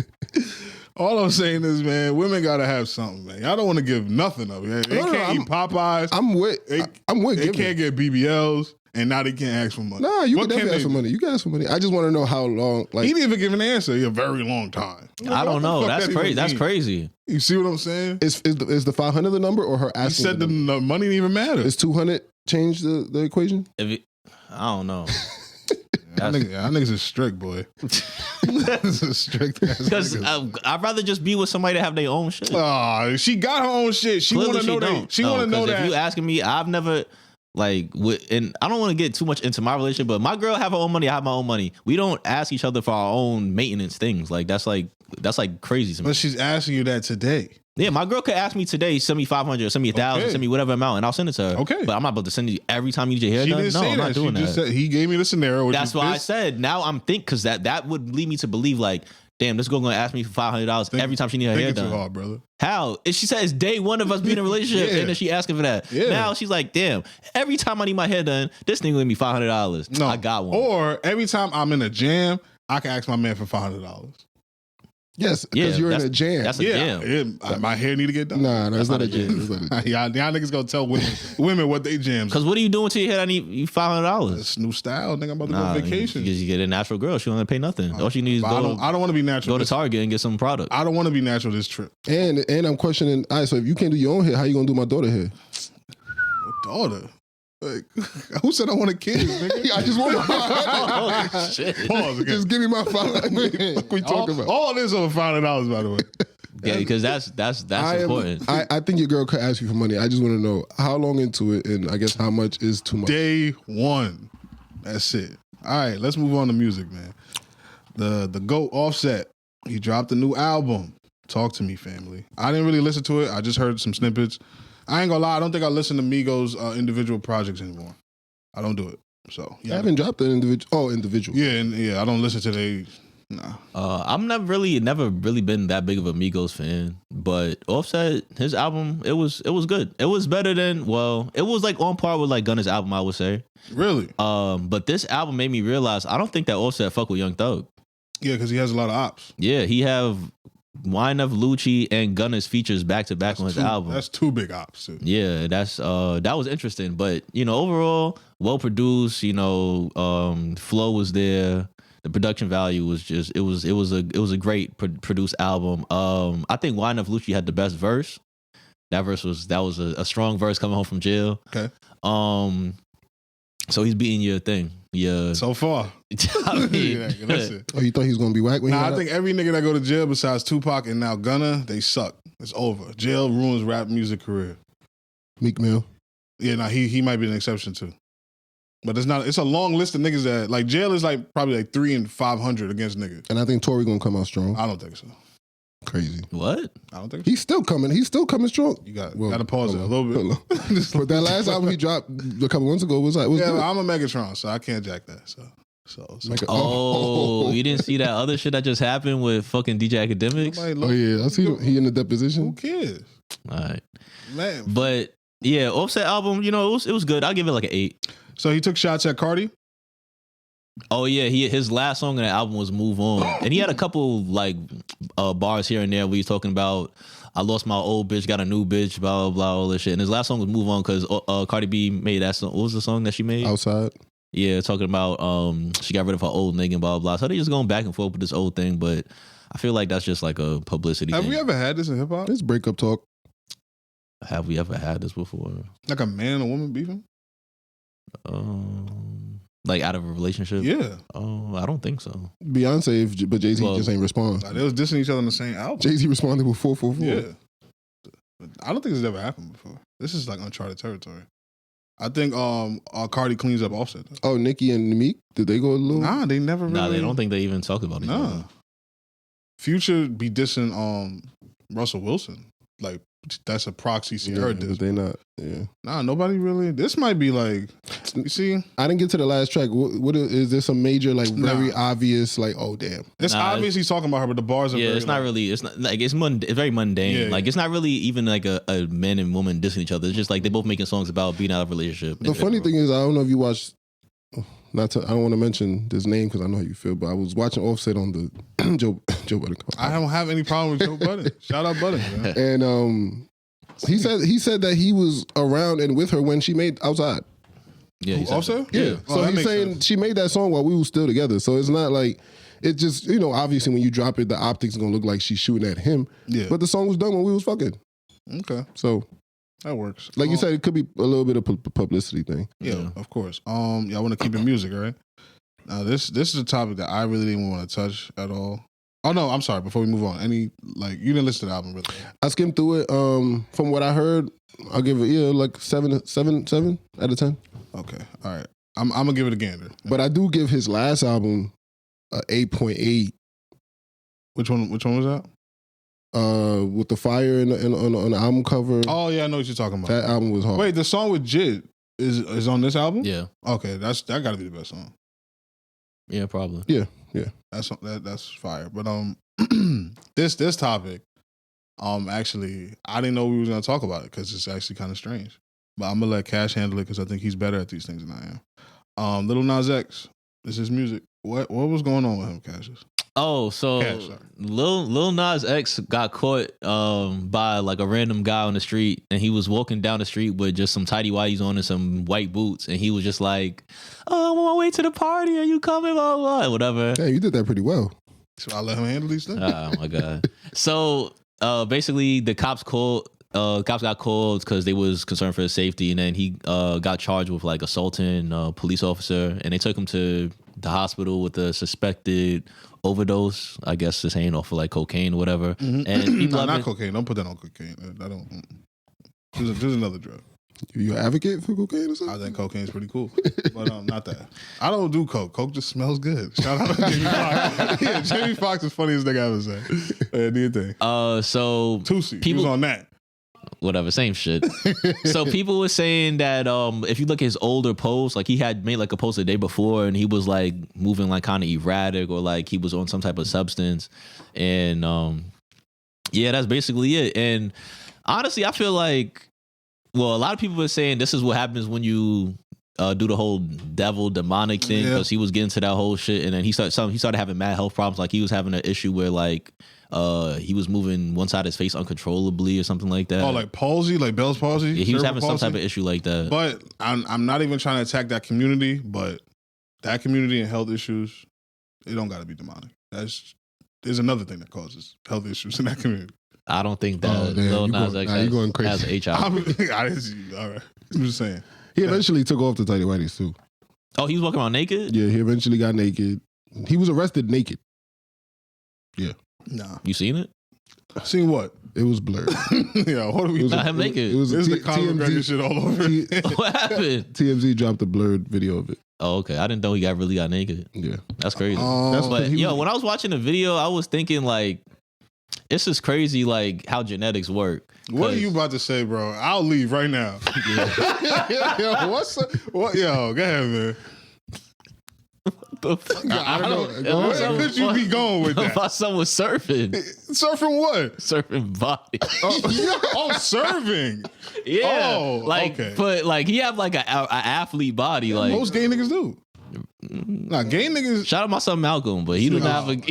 All I'm saying is, man, women gotta have something, man. Y'all don't want to give nothing up. They can't eat Popeyes. I'm with. They can't get BBLs, and now they can't ask for money. Nah, you can definitely ask for money. You can ask for money. I just want to know how long. Like, he didn't even give an answer. A very long time. I don't know. That's crazy. That's crazy. You see what I'm saying? Is the 500 the number, or her asking? He said the money didn't even matter. Is 200 change the equation? I don't know. Y'all niggas is strict, boy. That's a strict ass. Because I'd rather just be with somebody that have their own shit. She got her own shit. She want to know that. She want to know that. If you asking me, I've never and I don't want to get too much into my relationship, but my girl have her own money. I have my own money. We don't ask each other for our own maintenance things. Like that's like crazy to me. But she's asking you that today. Yeah, my girl could ask me today, send me 500, send me 1,000, send me whatever amount, and I'll send it to her. Okay. But I'm not about to send you every time you need your hair done. No, I'm not doing that. Said, he gave me the scenario. That's why I said, now I'm thinking, because that would lead me to believe, like, damn, this girl going to ask me for $500 every time she need her hair done. Too hard, brother. How? She said it's day one of us being in a relationship, and then she asking for that. Yeah. Now she's like, damn, every time I need my hair done, this nigga give me $500. No, I got one. Or every time I'm in a jam, I can ask my man for $500. Yes, because you're in a jam. That's a jam. My hair need to get done. Nah, it's not a jam. Y'all niggas gonna tell women what they jams. Because what are you doing to your head? I need you $500. It's new style, nigga. I'm about to go on vacation. You get a natural girl. She don't have to pay nothing. All she needs is go. I don't want to be natural. Go to Target and get some product. I don't want to be natural this trip. And I'm questioning. All right, so if you can't do your own hair, how you gonna do my daughter hair? Daughter. Like, who said I want a kid? Nigga? I just want my oh, shit. Pause again. Just give me my $500. What we talking about? All this over $500, by the way. Yeah, because that's important. I think your girl could ask you for money. I just want to know how long into it, and I guess how much is too much. Day one. That's it. All right, let's move on to music, man. The GOAT Offset. He dropped a new album. Talk to me, family. I didn't really listen to it. I just heard some snippets. I ain't gonna lie, I don't think I listen to Migos' individual projects anymore. I don't do it. So yeah. I haven't dropped an individual. Yeah, I don't listen to they. Nah. I'm never really been that big of a Migos fan, but Offset, his album, it was good. It was better than it was like on par with like Gunna's album, I would say. Really? But this album made me realize I don't think that Offset fuck with Young Thug. Yeah, because he has a lot of ops. Yeah, he have Wine of Lucci and Gunna's features back to back on his album. That's two big ops. Too. Yeah, that was interesting. But overall, well produced. Flow was there. The production value was just it was a great produced album. I think Wine of Lucci had the best verse. That was a strong verse coming home from jail. Okay. So he's beating your thing. Yeah. So far. I mean, that's it. Oh, you thought he was gonna be whack? I think every nigga that go to jail besides Tupac and now Gunna, they suck. It's over. Jail ruins rap music career. Meek Mill. Yeah, he might be an exception too. But it's a long list of niggas that like jail is like probably like 3 and 500 against niggas. And I think Tory gonna come out strong. I don't think so. Crazy. What? I don't think so. He's still coming strong. You got to pause it a little bit. But that last album he dropped a couple months ago was good. I'm a Megatron, so I can't jack that. So. You didn't see that other shit that just happened with fucking DJ Academics? I see he in the deposition. Who cares? All right, man. But yeah, Offset album, it was good. I'll give it like an 8. So he took shots at Cardi. Oh yeah, his last song on the album was "Move On," and he had a couple like bars here and there where he's talking about I lost my old bitch, got a new bitch, blah blah blah, all this shit. And his last song was "Move On" because Cardi B made that song. What was the song that she made? Outside. Yeah, talking about she got rid of her old nigga and blah, blah, blah. So they just going back and forth with this old thing, but I feel like that's just like a publicity Have thing. we ever had this in hip hop? It's breakup talk. Have we ever had this before? Like a man and a woman beefing? Like out of a relationship? Yeah. Oh, I don't think so. Beyonce, but Jay-Z just ain't respond. Like, they was dissing each other on the same album. Jay-Z responded with 444. Yeah. But I don't think this ever happened before. This is like uncharted territory. I think Cardi cleans up Offset. Oh, Nicki and Meek, did they go a little? Nah, they never really. Nah, they don't think they even talk about it. Nah. Future be dissing Russell Wilson. Like, that's a proxy Sierra diss. But they not, yeah. Nah, nobody really. This might be like, you see? I didn't get to the last track. What is there some major, like, very obvious, like, oh, damn. It's obvious he's talking about her, but the bars are very, it's not really, it's not, like, it's very mundane. Yeah, like, yeah. it's not really even like a man and woman dissing each other. It's just like they both making songs about being out of a relationship. The funny thing is, I don't know if you watched, I don't want to mention this name because I know how you feel, but I was watching Offset on the Joe Budden. I don't have any problem with Joe Budden. Shout out Budden, man. And he said that he was around and with her when she made Outside. Yeah, he said Offset? that. Yeah. Oh, So that he's makes saying sense. she made that song while we were still together. So it's not like, it just, obviously when you drop it, the optics is going to look like she's shooting at him. Yeah. But the song was done when we was fucking. Okay. So, That works. like you said, it could be a little bit of publicity thing. Yeah, of course. Y'all want to keep it music, right? Now, this is a topic that I really didn't want to touch at all. Oh no, I'm sorry. Before we move on, you didn't listen to the album really? I skimmed through it. From what I heard, I'll give it like 7 out of 10. Okay, all right. I'm gonna give it a gander. But I do give his last album a 8.8. Which one was that? With the fire on the album cover. Oh yeah, I know what you're talking about. That album was hard. Wait, the song with Jid is on this album? Yeah. Okay, that got to be the best song. Yeah, probably. Yeah. That's fire. But this topic, actually, I didn't know we was gonna talk about it because it's actually kind of strange. But I'm gonna let Cash handle it because I think he's better at these things than I am. Lil Nas X, this is music. What was going on with him, Cassius? Oh, so Cash, sorry. Lil Nas X got caught by like a random guy on the street, and he was walking down the street with just some tidy whities on and some white boots, and he was just like, "Oh, I'm on my way to the party. Are you coming?" Blah, blah, blah, whatever. Yeah, you did that pretty well. So I let him handle these things. Oh my god. So basically, the cops got called because they was concerned for his safety, and then he got charged with like assaulting a police officer, and they took him to the hospital with a suspected overdose. I guess this ain't off of like cocaine or whatever. Mm-hmm. And people have not been- cocaine. Don't put that on cocaine. I don't. There's another drug. You an advocate for cocaine or something? I think cocaine's pretty cool, but not that. I don't do coke. Coke just smells good. Shout out to Jamie Foxx. Yeah, Jamie Foxx is funniest thing I ever said. Do your thing. So Tusi, he people- was on that. whatever, same shit. So people were saying that if you look at his older posts, like he had made like a post the day before, and he was like moving like kind of erratic, or like he was on some type of substance, and yeah, that's basically it. And honestly, I feel like, well, a lot of people are saying this is what happens when you do the whole devil demonic thing, because he was getting to that whole shit, and then he started having mad health problems. Like he was having an issue where like he was moving one side of his face uncontrollably or something like that. Oh, like palsy, like Bell's palsy. Yeah, he was having cerebral some type palsy? of issue like that. But I'm not even trying to attack that community, but that community and health issues, it don't got to be demonic. There's another thing that causes health issues in that community. I don't think that Oh, damn, Lil you Nas going- X nah, you going crazy. has HIV. All right. I'm just saying. He eventually took off the tidy whities too. Oh, he was walking around naked? Yeah, he eventually got naked. He was arrested naked. Yeah, Nah. You seen it? Seen what? it was blurred. Yeah, what are we It was Not him naked. It was This a is the Conor McGregor shit all over. What happened? TMZ dropped a blurred video of it. Oh, okay. I didn't know he really got naked. Yeah, That's crazy. That's But he yo, was- when I was watching the video, I was thinking like, it's just crazy like how genetics work. What are you about to say, bro? I'll leave right now. Yo, what? Yo, go ahead, man. The fuck? I don't know. Where could you be going with that? My son was surfing. Surfing what? Surfing body. Oh, serving. Yeah. Oh, like, okay. but like he have like a athlete body. Like Most gay niggas do. Nah, gay niggas. Shout out my son Malcolm, but he didn't have an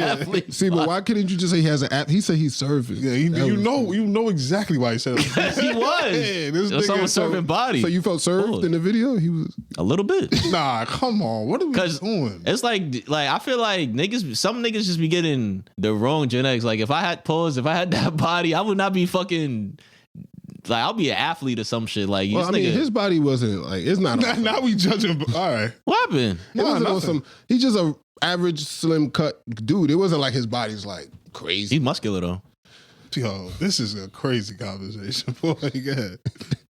athlete. See, but why couldn't you just say he has an app? He said he's serving. Yeah, you know exactly why he said it. He was. Yeah, this nigga Someone serving body. So you felt served in the video? He was a little bit. Nah, come on. What are we doing? It's like I feel like some niggas just be getting the wrong genetics. Like if I had that body, I would not be fucking. Like I'll be an athlete or some shit. Like well, I mean, his body wasn't like it's not. Now we judging. All right, what happened? It wasn't on some. He's just a average slim cut dude. It wasn't like his body's like crazy. He's muscular though. Yo, this is a crazy conversation. Boy, go ahead.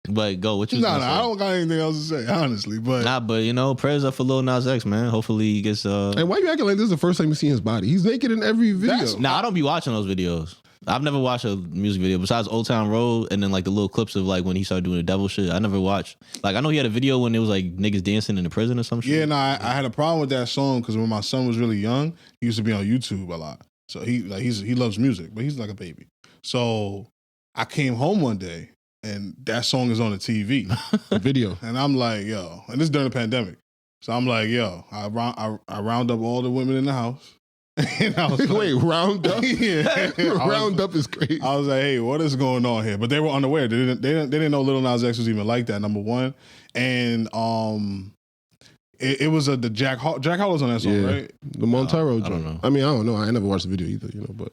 But go, what you? Nah, I don't got anything else to say, honestly. But you know, prayers up for Lil Nas X, man. Hopefully he gets. And why you acting like this is the first time you see his body? He's naked in every video. I don't be watching those videos. I've never watched a music video besides Old Town Road and then like the little clips of like when he started doing the devil shit. I never watched. Like I know he had a video when it was like niggas dancing in the prison or some shit. Yeah, no, I had a problem with that song because when my son was really young, he used to be on YouTube a lot. So he loves music, but he's like a baby. So I came home one day and that song is on the TV, the video, and I'm like, yo, and this is during the pandemic. So I'm like, yo, I round up all the women in the house. And I was wait, like, round up? Yeah. Round up is crazy. I was like, hey, what is going on here? But they were unaware. They didn't know Lil Nas X was even like that, number one. And it was the Jack Harlow's on that song, right? The Montero joint. I don't know. I mean, I don't know. I never watched the video either, you know, but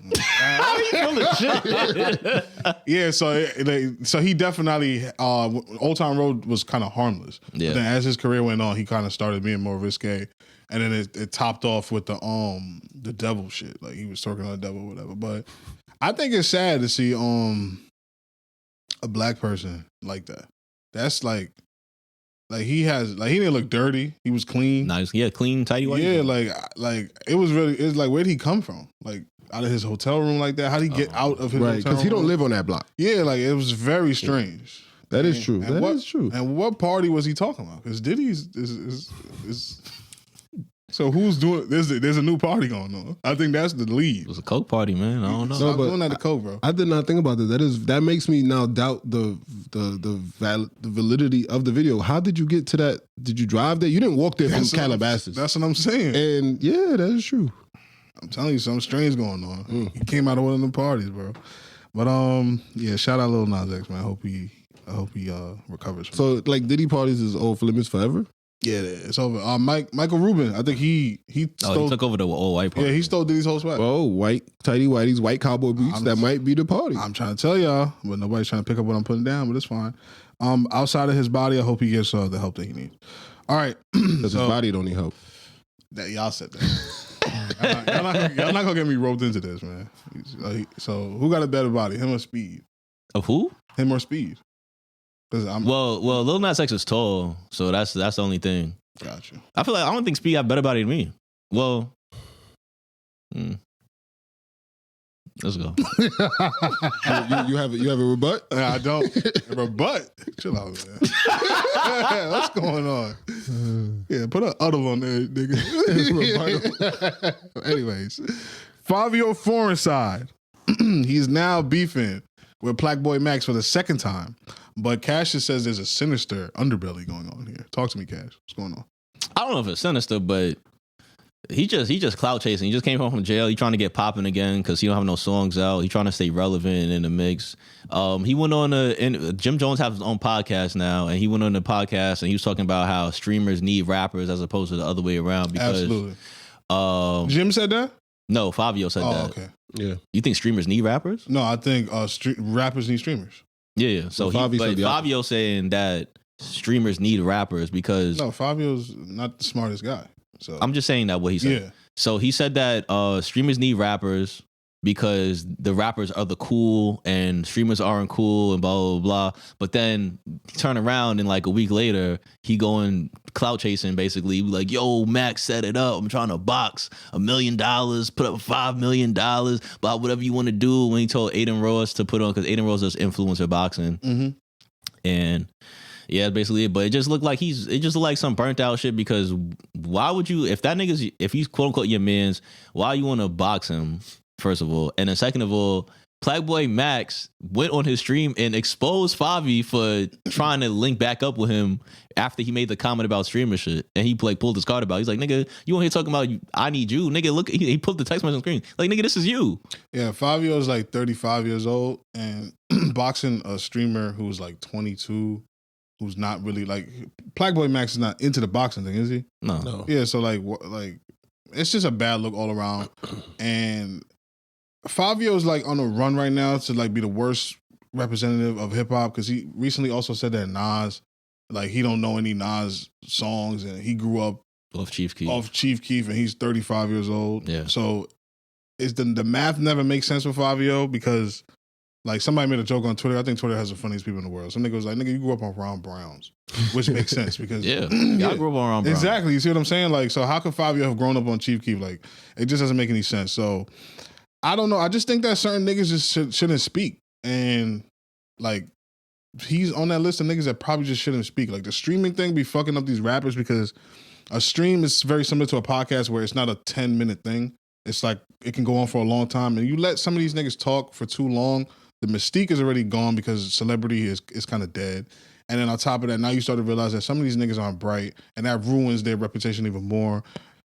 yeah, so he definitely Old Town Road was kind of harmless. Yeah. But then as his career went on, he kind of started being more risque. And then it topped off with the devil shit. Like he was talking on the devil or whatever. But I think it's sad to see a black person like that. That's like he didn't look dirty. He was clean. Nice. Yeah, clean, tidy white. Yeah, like it was like where'd he come from? Like out of his hotel room like that? How'd he get out of his hotel room? Because he don't live on that block. Yeah, like it was very strange. That is true. That is true. And what party was he talking about? Because Diddy's is so who's doing? There's a new party going on. I think that's the lead. It was a coke party, man. I don't know. Stop doing that to coke, bro. I did not think about that. That makes me now doubt the validity of the video. How did you get to that? Did you drive there? You didn't walk there from Calabasas. That's what I'm saying. And yeah, that is true. I'm telling you, something strange going on. He came out of one of them parties, bro. But yeah, shout out Lil Nas X, man. I hope he recovers. So like Diddy parties is off limits forever. Yeah, it's over. Michael Rubin, I think he stole. He took over the all white party. Yeah, he stole Diddy's whole swag. Oh, white tighty whities, white cowboy boots. That might be the party. I'm trying to tell y'all, but nobody's trying to pick up what I'm putting down. But it's fine. Outside of his body, I hope he gets the help that he needs. All right, because his body don't need help. That y'all said that. y'all not gonna get me roped into this, man. So who got a better body, him or Speed? Of who? Him or Speed? Well, Lil Nas X is tall, so that's the only thing. Gotcha. I feel like I don't think Speed got better body than me. Well, let's go. you have a rebut? I don't. Rebut? Chill out, man. What's going on? Yeah, put an udder on there, nigga. Anyways, Fivio Foreign Side. He's now beefing with PlaqueBoy Max for the second time. But Cash just says there's a sinister underbelly going on here. Talk to me, Cash. What's going on? I don't know if it's sinister, but he just clout chasing. He just came home from jail. He trying to get popping again because he don't have no songs out. He trying to stay relevant in the mix. He went on Jim Jones has his own podcast now, and he went on the podcast and he was talking about how streamers need rappers as opposed to the other way around. Because, absolutely. Jim said that? No, Fivio said that. Okay. Yeah. You think streamers need rappers? No, I think rappers need streamers. Yeah. So Fivio saying that streamers need rappers because Fabio's not the smartest guy. So I'm just saying that what he said. Yeah. So he said that streamers need rappers because the rappers are the cool and streamers aren't cool and blah, blah, blah. But then turn around and like a week later, he going clout chasing basically like, yo, Max set it up. I'm trying to box $1 million, put up $5 million, blah, whatever you want to do. When he told Aiden Ross to put on, because Aiden Ross does influencer boxing. Mm-hmm. And yeah, basically it. But it just looked like some burnt out shit because why would you, if he's quote unquote your man's, why you want to box him? First of all, and then second of all, PlaqueBoy Max went on his stream and exposed Fivio for trying to link back up with him after he made the comment about streamer shit. And he pulled his card about. He's like, nigga, you on here talking about I need you, nigga. Look, he put the text message on screen. Like, nigga, this is you. Yeah, Fivio is like 35 years old and boxing a streamer who's like 22, who's not really like PlaqueBoy Max is not into the boxing thing, is he? No. Yeah, so like it's just a bad look all around. And Fivio is like on a run right now to like be the worst representative of hip hop because he recently also said that Nas, like he don't know any Nas songs and he grew up off Chief Keef and he's 35 years old. Yeah. So it's the math never makes sense with Fivio because like somebody made a joke on Twitter. I think Twitter has the funniest people in the world. Some nigga was like, nigga, you grew up on Ron Browns, which makes sense because yeah, I grew up on Ron Browns. Exactly. You see what I'm saying? Like, so how could Fivio have grown up on Chief Keef? Like, it just doesn't make any sense. So I don't know. I just think that certain niggas just shouldn't speak. And like, he's on that list of niggas that probably just shouldn't speak. Like the streaming thing be fucking up these rappers because a stream is very similar to a podcast where it's not a 10-minute thing. It's like, it can go on for a long time. And you let some of these niggas talk for too long, the mystique is already gone because celebrity is kind of dead. And then on top of that, now you start to realize that some of these niggas aren't bright and that ruins their reputation even more.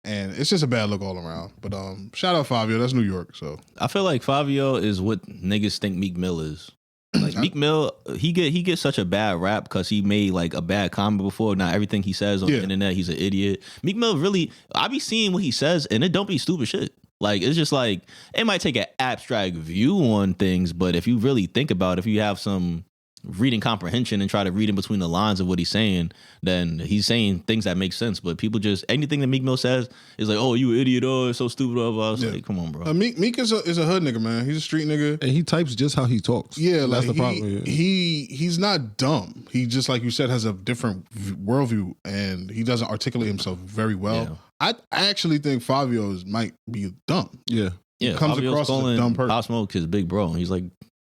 And it's just a bad look all around. But shout out Fivio, that's New York. So I feel like Fivio is what niggas think Meek Mill is. Like Meek Mill, he gets such a bad rap because he made like a bad comment before. Now everything he says on the internet, he's an idiot. Meek Mill really, I be seeing what he says and it don't be stupid shit. Like it's just like it might take an abstract view on things, but if you really think about it, if you have some reading comprehension and try to read in between the lines of what he's saying, then he's saying things that make sense. But people just anything that Meek Mill says is like, "Oh, you idiot! Oh, it's so stupid." I was like, "Come on, bro." Meek is a hood nigga, man. He's a street nigga, and he types just how he talks. Yeah, that's like the problem. He's not dumb. He just like you said has a different worldview, and he doesn't articulate himself very well. Yeah. I actually think Fivio might be dumb. Yeah. Yeah, comes Fabio's across as a dumb person. Pop Smoke his big bro. He's like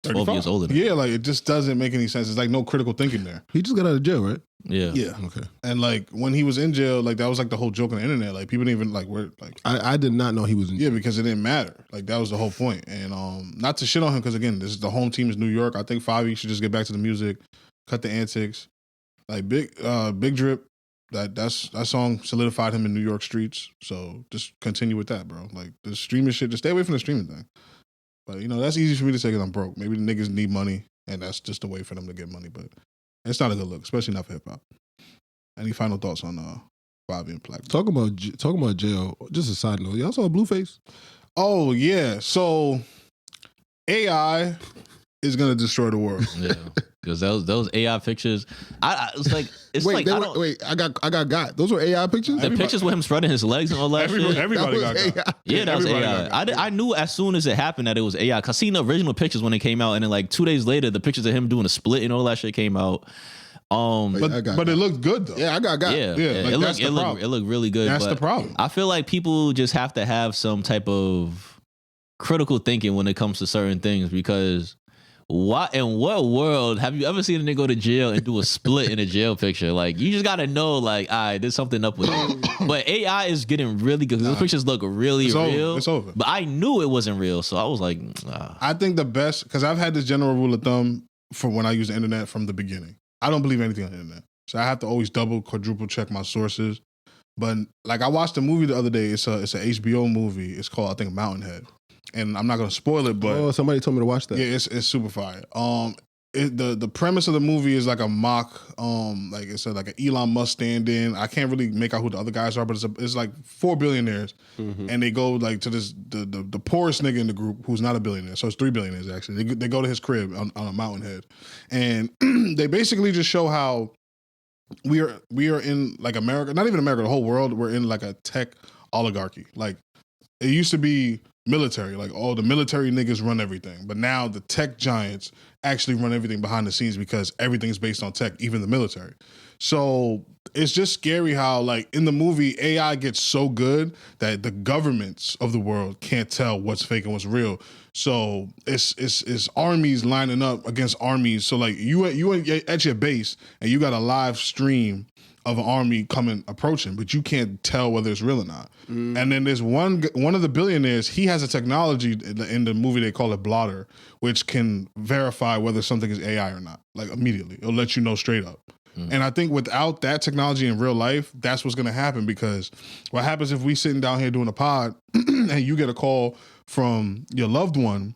12 years older than him. Yeah, like it just doesn't make any sense. It's like no critical thinking there. He just got out of jail, right? Yeah. Yeah. Okay. And like when he was in jail, like that was like the whole joke on the internet. Like people didn't even like where like I did not know he was in jail. Yeah, because it didn't matter. Like that was the whole point. And not to shit on him because again, this is the home team is New York. I think Fivio should just get back to the music, cut the antics. Like Big Drip, that song solidified him in New York streets. So just continue with that, bro. Like the streaming shit, just stay away from the streaming thing. But you know, that's easy for me to say because I'm broke. Maybe the niggas need money and that's just a way for them to get money. But it's not a good look, especially not for hip hop. Any final thoughts on Fivio and Plaque? Talking about jail, just a side note. Y'all saw Blueface? Oh yeah. So AI is gonna destroy the world. Yeah. Because those AI pictures, it's like wait, I got those were AI pictures. The pictures with him spreading his legs and all that shit. Everybody got AI. Yeah, that was AI. I knew as soon as it happened that it was AI. Cause I seen the original pictures when they came out, and then like 2 days later, the pictures of him doing a split and all that shit came out. But it looked good though. Yeah, I got. Yeah, like, it looked really good. That's the problem. I feel like people just have to have some type of critical thinking when it comes to certain things because. In what world have you ever seen a nigga go to jail and do a split in a jail picture? Like, you just gotta know, like, all right, there's something up with it. But AI is getting really good. Those pictures look really real. It's over. But I knew it wasn't real, so I was like, I think the best, because I've had this general rule of thumb for when I use the internet from the beginning. I don't believe anything on the internet. So I have to always double, quadruple check my sources. But like I watched a movie the other day. It's a HBO movie. It's called, I think, Mountainhead. And I'm not gonna spoil it, but somebody told me to watch that. Yeah, it's super fire. The premise of the movie is like a mock, like it's like an Elon Musk stand-in. I can't really make out who the other guys are, but it's like 4 billionaires, and they go like to this the poorest nigga in the group who's not a billionaire. So it's 3 billionaires actually. They go to his crib on a mountainhead, and they basically just show how we are in like America, not even America, the whole world. We're in like a tech oligarchy. Like it used to be military, like all the military niggas run everything, but now the tech giants actually run everything behind the scenes because everything's based on tech, even the military. So it's just scary how, like, in the movie, AI gets so good that the governments of the world can't tell what's fake and what's real. So it's armies lining up against armies. So, like, you at your base and you got a live stream of an army approaching, but you can't tell whether it's real or not. And then there's one of the billionaires, he has a technology in the movie, they call it Blotter, which can verify whether something is AI or not, like immediately. It'll let you know straight up. And I think without that technology in real life, that's what's going to happen, because what happens if we sitting down here doing a pod and you get a call from your loved one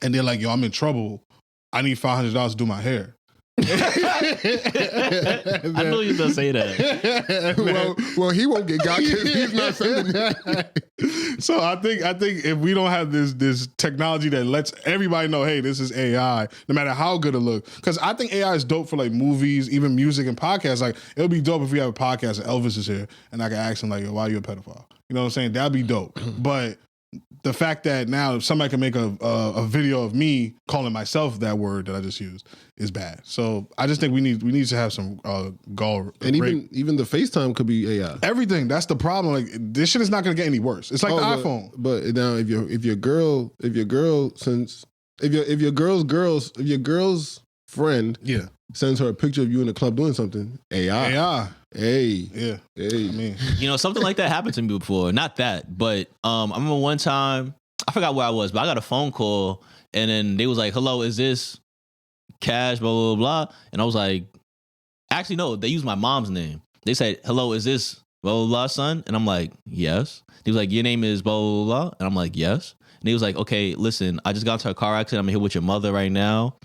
and they're like, yo, I'm in trouble. I need $500 to do my hair. I knew you was gonna say that. well, he won't get got because he's not sending that. So I think if we don't have this technology that lets everybody know, hey, this is AI, no matter how good it looks. Because I think AI is dope for like movies, even music and podcasts. Like, it'll be dope if we have a podcast and Elvis is here and I can ask him like, yo, why are you a pedophile? You know what I'm saying? That'd be dope. But the fact that now somebody can make a video of me calling myself that word that I just used is bad. So I just think we need to have some gall. And even the FaceTime could be AI. Everything. That's the problem. Like, this shit is not going to get any worse. It's like the iPhone. But now if your girl's friend sends her a picture of you in the club doing something, AI. Hey. Yeah. Hey. I mean, Something like that happened to me before. Not that, but I remember one time, I forgot where I was, but I got a phone call and then they was like, hello, is this Cash, blah, blah, blah. And I was like, actually, no, they used my mom's name. They said, hello, is this blah, blah, blah, son? And I'm like, yes. He was like, your name is blah, blah, blah. And I'm like, yes. And he was like, okay, listen, I just got into a car accident. I'm here with your mother right now.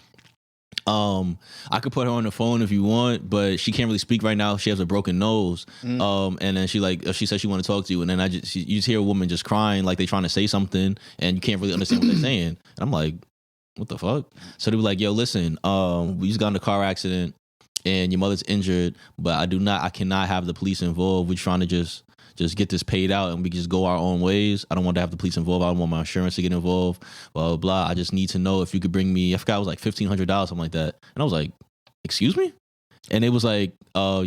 I could put her on the phone if you want, but she can't really speak right now. She has a broken nose. And then she said she want to talk to you, and then you just hear a woman just crying like they trying to say something, and you can't really understand what they're saying. And I'm like, what the fuck? So they were like, yo, listen, we just got in a car accident, and your mother's injured, but I cannot have the police involved. We're trying to just get this paid out and we can just go our own ways. I don't want to have the police involved. I don't want my insurance to get involved. Blah, blah, blah. I just need to know if you could bring me, I forgot, it was like $1,500, something like that. And I was like, excuse me? And it was like, I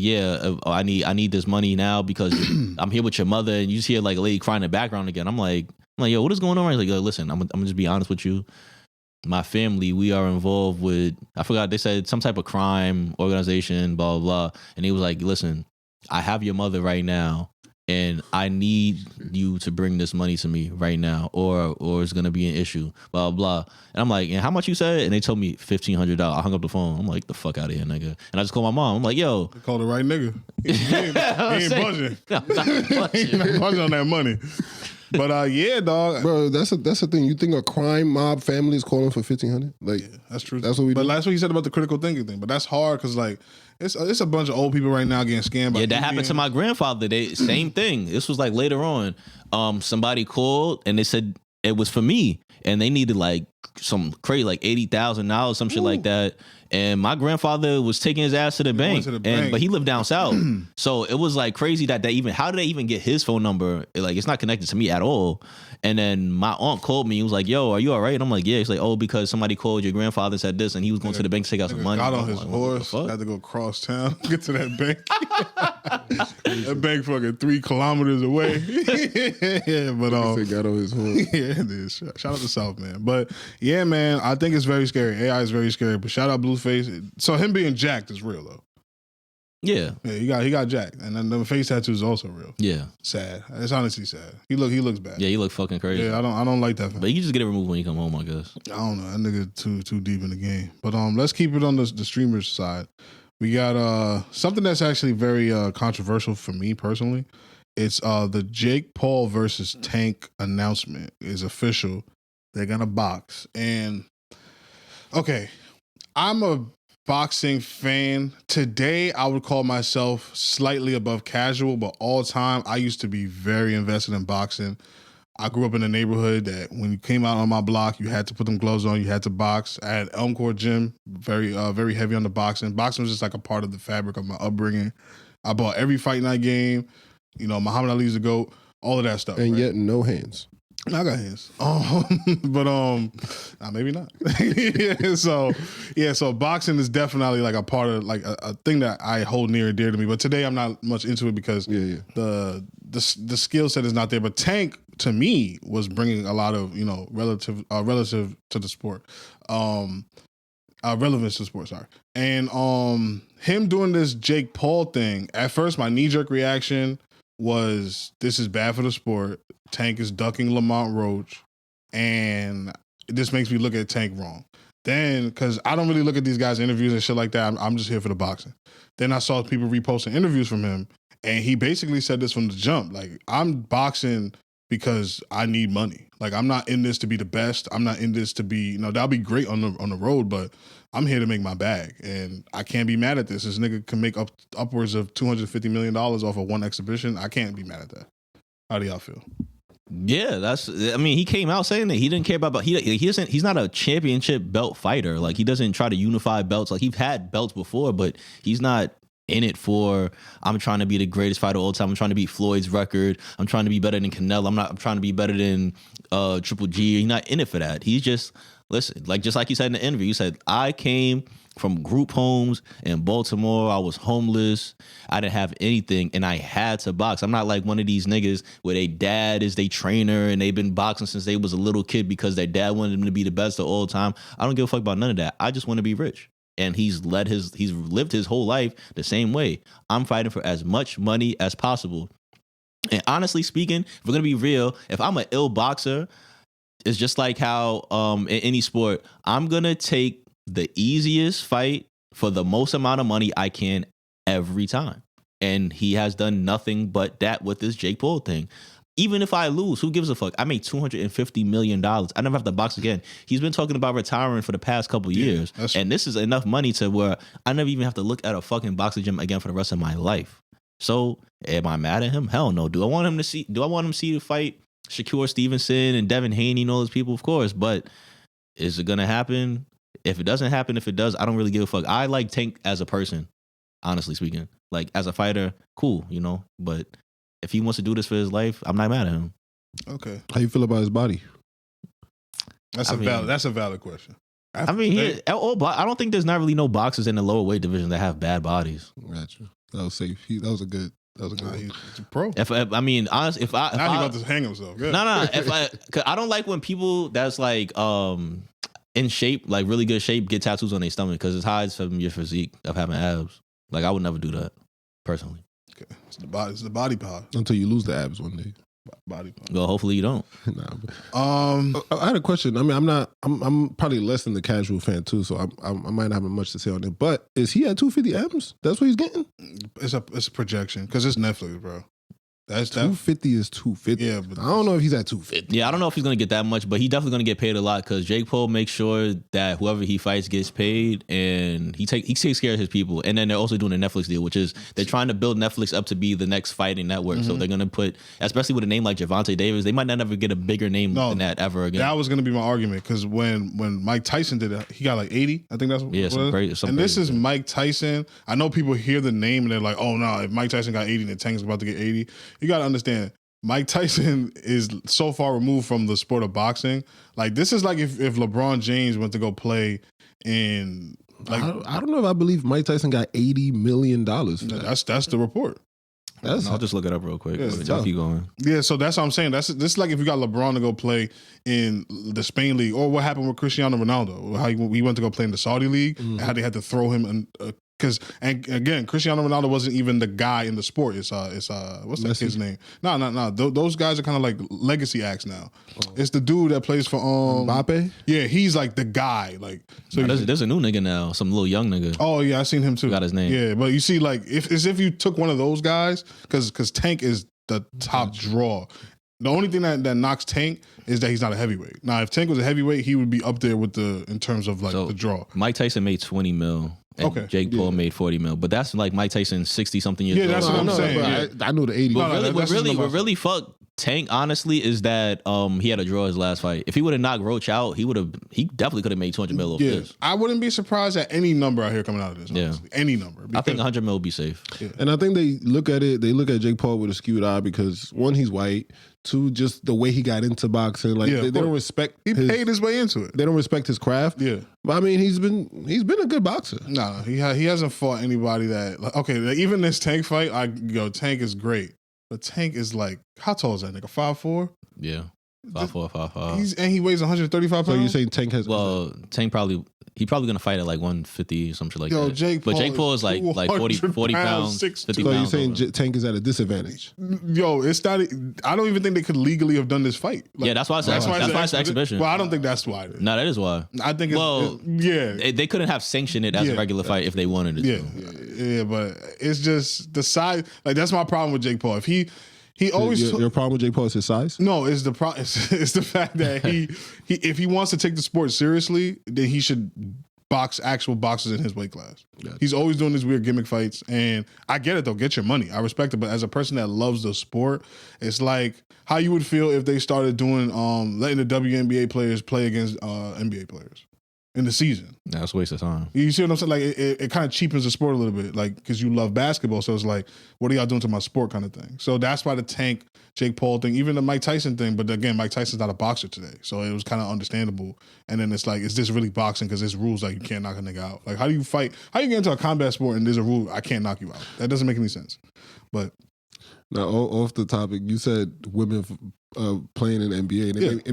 need this money now because I'm here with your mother. And you just hear like a lady crying in the background again. I'm like, yo, what is going on? He's like, listen, I'm gonna just be honest with you. My family, we are involved with, I forgot, they said some type of crime organization, blah, blah, blah. And he was like, listen, I have your mother right now. And I need you to bring this money to me right now, or it's gonna be an issue. Blah blah. And I'm like, and how much you said? And they told me $1,500. I hung up the phone. I'm like, the fuck out of here, nigga. And I just called my mom. I'm like, yo, they called the right nigga. He ain't budging. He ain't budging on that money. But yeah, dog. Bro, that's the thing. You think a crime mob family is calling for $1,500? Like, yeah, that's true. That's what we do. But that's what you said about the critical thinking thing. But that's hard because like it's a bunch of old people right now getting scammed. By that happened to my grandfather. Same thing. This was like later on. Somebody called and they said it was for me, and they needed like some crazy like $80,000, some shit like that. And my grandfather was taking his ass to the bank, but he lived down south. So it was like crazy that how did they even get his phone number? Like, it's not connected to me at all. And then my aunt called me. He was like, yo, are you all right? And I'm like, yeah. He's like, oh, because somebody called your grandfather, said this, and he was going to the bank to take out some money. Got on his horse, had to go cross town, get to that bank. That bank fucking 3 kilometers away. Yeah, but got on his horse. Yeah, it is. Shout out to South, man. But yeah, man, I think it's very scary. AI is very scary. But shout out Blueface. So him being jacked is real though. Yeah, he got jacked, and then the face tattoo is also real. Yeah, sad. It's honestly sad. He looks bad. Yeah, he look fucking crazy. Yeah, I don't like that. But you can just get it removed when you come home, I guess. I don't know. That nigga too deep in the game. But let's keep it on the streamers side. We got something that's actually very controversial for me personally. It's the Jake Paul versus Tank announcement is official. They're gonna box, and okay, I'm a boxing fan. Today, I would call myself slightly above casual, but all time, I used to be very invested in boxing. I grew up in a neighborhood that when you came out on my block, you had to put them gloves on, you had to box. I had Elm Court Gym, very heavy on the boxing. Boxing was just like a part of the fabric of my upbringing. I bought every fight night game, Muhammad Ali's the GOAT, all of that stuff. And yet no hands. I got hands. But maybe not. So boxing is definitely like a part of like a thing that I hold near and dear to me. But today I'm not much into it because the skill set is not there. But Tank to me was bringing a lot of relative to the sport, relevance to the sport. Sorry, and him doing this Jake Paul thing. At first, my knee jerk reaction was this is bad for the sport. Tank is ducking Lamont Roach, and this makes me look at Tank wrong. Then, because I don't really look at these guys' interviews and shit like that, I'm just here for the boxing. Then I saw people reposting interviews from him, and he basically said this from the jump. Like, I'm boxing because I need money. Like, I'm not in this to be the best. I'm not in this to be, that'll be great on the road, but I'm here to make my bag, and I can't be mad at this. This nigga can make upwards of $250 million off of one exhibition. I can't be mad at that. How do y'all feel? Yeah, he came out saying that he didn't care about he's not a championship belt fighter. Like, he doesn't try to unify belts. Like, he's had belts before, but he's not in it for I'm trying to be the greatest fighter of all time. I'm trying to beat Floyd's record. I'm trying to be better than Canelo. I'm trying to be better than Triple G. He's not in it for that. He's just just like you said in the interview, you said, I came from group homes in Baltimore. I was homeless. I didn't have anything, and I had to box. I'm not like one of these niggas where their dad is their trainer and they've been boxing since they was a little kid because their dad wanted them to be the best of all time. I don't give a fuck about none of that. I just want to be rich. And he's lived his whole life the same way. I'm fighting for as much money as possible. And honestly speaking, if we're gonna be real, if I'm an ill boxer, it's just like how in any sport, I'm gonna take the easiest fight for the most amount of money I can every time. And he has done nothing but that with this Jake Paul thing. Even if I lose, who gives a fuck? I made $250 million. I never have to box again. He's been talking about retiring for the past couple years. And this is enough money to where I never even have to look at a fucking boxing gym again for the rest of my life. So am I mad at him? Hell no. Do I want him to see the fight Shakur Stevenson and Devin Haney and all those people? Of course. But is it going to happen? If it doesn't happen, if it does, I don't really give a fuck. I like Tank as a person, honestly speaking. Like, as a fighter, cool, but if he wants to do this for his life, I'm not mad at him. Okay. How you feel about his body? That's a valid question. I don't think there's not really no boxers in the lower weight division that have bad bodies. Gotcha. That was safe. That was a good He's a pro. Honestly, if I now he about to hang himself. Good. No. Cause I don't like when people that's like in shape, like really good shape, get tattoos on their stomach because it hides from your physique of having abs. Like, I would never do that personally. Okay. It's the body power. Until you lose the abs one day. Body power. Well, hopefully you don't. I had a question. I mean, I'm probably less than the casual fan too, so I might not have much to say on it. But is he at 250 M's? That's what he's getting? It's a projection because it's Netflix, bro. That's 250 is 250. Yeah, but I don't know if he's at 250. Yeah, I don't know if he's gonna get that much, but he definitely gonna get paid a lot because Jake Paul makes sure that whoever he fights gets paid, and he takes care of his people. And then they're also doing a Netflix deal, which is they're trying to build Netflix up to be the next fighting network. So they're gonna put, especially with a name like Gervonta Davis, they might not ever get a bigger name than that ever again. That was gonna be my argument because when Mike Tyson did it, he got like 80. I think that's what it is. And this is Mike Tyson. I know people hear the name and they're like, oh no, if Mike Tyson got 80, then Tank's about to get 80. You gotta understand. Mike Tyson is so far removed from the sport of boxing. Like, this is like if LeBron James went to go play in like I don't know if I believe Mike Tyson got $80 million. That's the report. I'll just look it up real quick. Yeah, keep going. Yeah, so that's what I'm saying. This is like if you got LeBron to go play in the Spain league, or what happened with Cristiano Ronaldo, how he went to go play in the Saudi league, and how they had to throw him in. Because, and again, Cristiano Ronaldo wasn't even the guy in the sport. It's what's that kid's name? No. Those guys are kind of like legacy acts now. Oh. It's the dude that plays for Mbappe. Yeah, he's like the guy. Like, so there's a new nigga now, some little young nigga. Oh yeah, I seen him too. Got his name. Yeah, but you see, like, if you took one of those guys, because Tank is the top draw. The only thing that knocks Tank is that he's not a heavyweight. Now, if Tank was a heavyweight, he would be up there with in terms of like the draw. Mike Tyson made 20 mil. And Jake Paul made 40 mil, but that's like Mike Tyson 60 something years old. Yeah, that's what I'm saying. I knew the 80. What really fucked Tank, honestly, is that he had to draw his last fight. If he would have knocked Roach out, he definitely could have made 200 mil off this. I wouldn't be surprised at any number out here coming out of this. Honestly. Any number. I think 100 mil would be safe. Yeah. And I think they look at Jake Paul with a skewed eye because one, he's white. Two, just the way he got into boxing. Like they don't respect. He paid his way into it. They don't respect his craft. Yeah, but I mean, he's been a good boxer. No, he hasn't fought anybody that. Like, okay, even this Tank fight, Tank is great, but Tank is like, how tall is that nigga? 5'4"? Yeah, 5'4", 5'5". And he weighs 135 pounds. So you saying Tank has? Well, Tank he's probably gonna fight at like 150, some shit like that. Jake Paul is like 40 pounds, 50 so pounds. So you're saying Tank is at a disadvantage? It's not. I don't even think they could legally have done this fight. Like, that's why it's an exhibition. Well, I don't think that's why. No, that is why. I think they couldn't have sanctioned it as a regular fight if they wanted it. Yeah, but it's just the size. Like that's my problem with Jake Paul. If he always your problem with Jake Paul is his size? No, it's the it's the fact that he if he wants to take the sport seriously, then he should box actual boxers in his weight class. Yeah. He's always doing these weird gimmick fights, and I get it though. Get your money. I respect it, but as a person that loves the sport, it's like how you would feel if they started doing letting the WNBA players play against NBA players in the season. That's a waste of time. You see what I'm saying? Like it kind of cheapens the sport a little bit, like because you love basketball. So it's like, what are y'all doing to my sport, kind of thing. So that's why the Tank Jake Paul thing, even the Mike Tyson thing. But again, Mike Tyson's not a boxer today, so it was kind of understandable. And then it's like, is this really boxing? Because there's rules like you can't knock a nigga out. Like how do you fight? How do you get into a combat sport and there's a rule I can't knock you out? That doesn't make any sense. But now, off the topic, you said women playing in the NBA, and it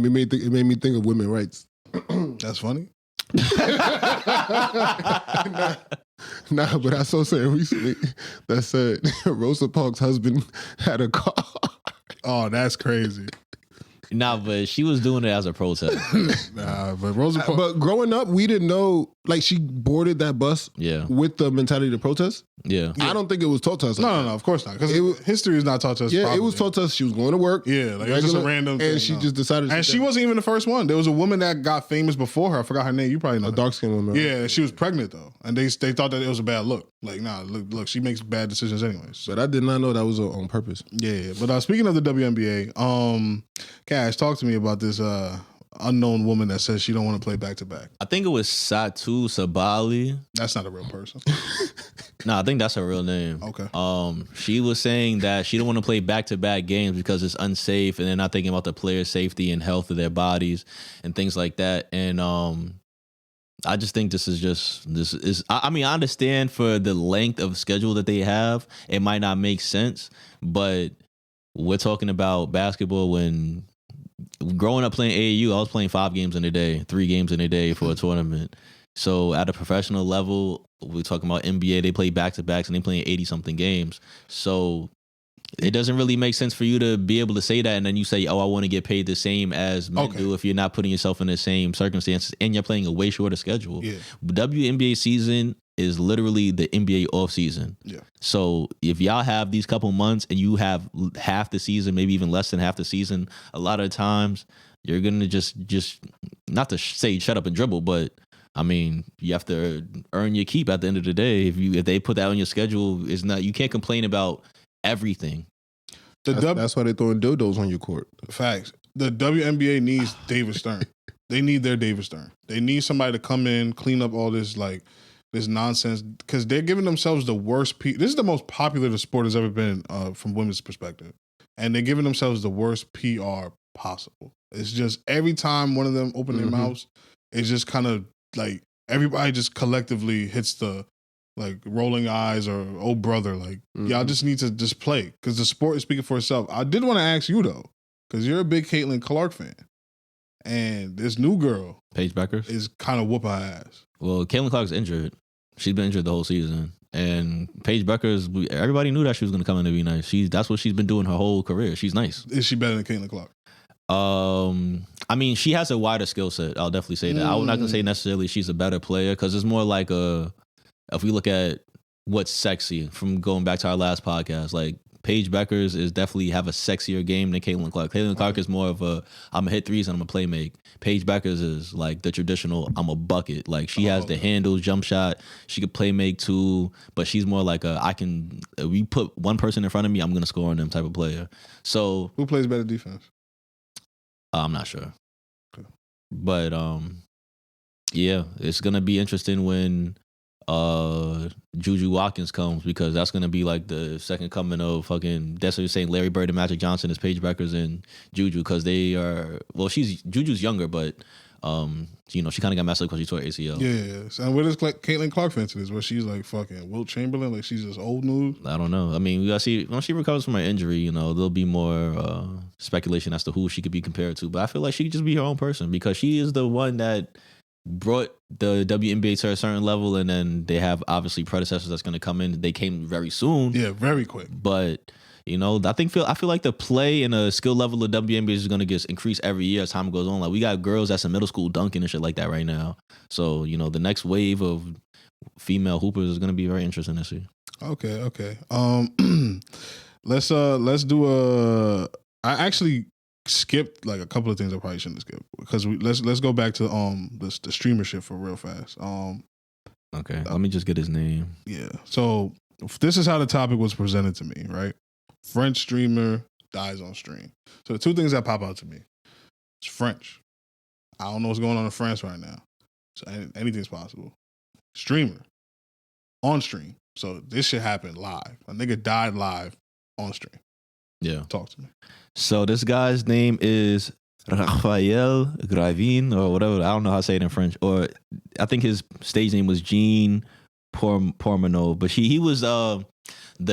made me think of women's rights. That's funny. Nah, but I saw something recently that said Rosa Parks' husband had a car. Oh, that's crazy. Nah, but she was doing it as a protest. But Rosa Parks. But growing up, we didn't know. Like she boarded that bus with the mentality to protest. Yeah. I don't think it was taught to us. No, of course not. Because history is not taught to us. Yeah, it was taught to us. She was going to work. Yeah, like it was just a random thing. And she just decided. And she wasn't even the first one. There was a woman that got famous before her. I forgot her name. You probably know. A dark-skinned woman. Yeah, she was pregnant though, and they thought that it was a bad look. Like, nah, look, she makes bad decisions anyways. But I did not know that was on purpose. Yeah, but speaking of the WNBA, Cash, talk to me about this unknown woman that says she don't want to play back-to-back. I think it was Satu Sabali. That's not a real person. No, I think that's her real name. Okay. She was saying that she don't want to play back-to-back games because it's unsafe, and they're not thinking about the players' safety and health of their bodies and things like that. And I just think this is. I mean, I understand for the length of schedule that they have, it might not make sense, but we're talking about basketball when. Growing up playing AAU, I was playing 5 games in a day, 3 games in a day for a tournament. So at a professional level, we're talking about NBA, they play back-to-backs and they playing 80-something games. So it doesn't really make sense for you to be able to say that and then you say, oh, I want to get paid the same as men do if you're not putting yourself in the same circumstances and you're playing a way shorter schedule. Yeah. WNBA season is literally the NBA off season. Yeah. So if y'all have these couple months and you have half the season, maybe even less than half the season, a lot of times you're gonna just not to say shut up and dribble, but I mean you have to earn your keep at the end of the day. If they put that on your schedule, it's not, you can't complain about everything. That's why they're throwing dildos on your court. Facts. The WNBA needs David Stern. They need their David Stern. They need somebody to come in, clean up all this this nonsense, because they're giving themselves the worst. This is the most popular the sport has ever been from women's perspective, and they're giving themselves the worst PR possible. It's just every time one of them open their mouths, it's just kind of like everybody just collectively hits the like rolling eyes or oh brother, like y'all just need to just play because the sport is speaking for itself. I did want to ask you though, because you're a big Caitlin Clark fan, and this new girl Paige Becker is kind of whoop her ass. Well, Caitlin Clark's injured. She's been injured the whole season. And Paige Beckers, everybody knew that she was going to come in and be nice. That's what she's been doing her whole career. She's nice. Is she better than Caitlin Clark? I mean, she has a wider skill set. I'll definitely say that. I'm not going to say necessarily she's a better player because it's more like if we look at what's sexy from going back to our last podcast, like Paige Beckers is definitely have a sexier game than Caitlin Clark. Caitlin Clark is more of a I'm gonna hit threes and I'm gonna play make. Paige Beckers is like the traditional I'm a bucket. Like she has the handles, jump shot. She could play make too, but she's more like a I can. If we put one person in front of me, I'm gonna score on them type of player. So who plays better defense? I'm not sure, okay. But yeah, it's gonna be interesting when Juju Watkins comes, because that's gonna be like the second coming of fucking. That's what you're saying. Larry Bird and Magic Johnson is Paige Beckers and Juju, because they are. Well, Juju's younger, but she kind of got messed up because she tore ACL. Yeah. And where does Caitlin Clark fit into this? Where she's like fucking Wilt Chamberlain, like she's just old news. I don't know. I mean, we gotta see when she recovers from her injury. There'll be more speculation as to who she could be compared to. But I feel like she could just be her own person, because she is the one that brought the WNBA to a certain level, and then they have obviously predecessors that's going to come in. They came very soon. Yeah, very quick. But I feel like the play and the skill level of WNBA is going to get increased every year as time goes on. Like we got girls that's in middle school dunking and shit like that right now. So the next wave of female hoopers is going to be very interesting to see. Okay. Let's do I actually skipped like a couple of things I probably shouldn't have skipped, because let's go back to the streamer shit for real fast. Okay, let me just get his name. Yeah. So this is how the topic was presented to me, right? French streamer dies on stream. So the two things that pop out to me is French. I don't know what's going on in France right now, so anything's possible. Streamer on stream. So this shit happened live. A nigga died live on stream. Yeah. Talk to me. So this guy's name is Raphael Gravin or whatever. I don't know how to say it in French. Or I think his stage name was Jean Pormano. But he was the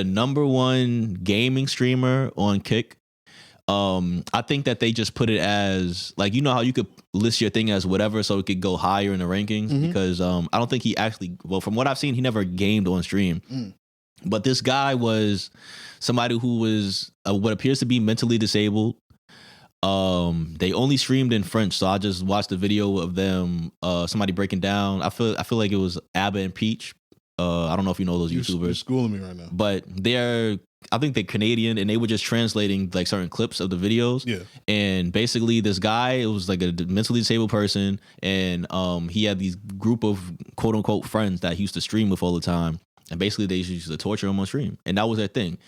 number one gaming streamer on Kick. I think that they just put it as like, how you could list your thing as whatever so it could go higher in the rankings. Mm-hmm. Because I don't think he actually, from what I've seen, he never gamed on stream. But this guy was somebody who was what appears to be mentally disabled. They only streamed in French, so I just watched the video of them. Somebody breaking down. I feel like it was Abba and Peach. I don't know if you know those YouTubers. You're schooling me right now. But I think they're Canadian, and they were just translating like certain clips of the videos. Yeah. And basically, this guy, it was like a mentally disabled person, and he had these group of quote unquote friends that he used to stream with all the time. And basically, they used to torture him on stream, and that was their thing.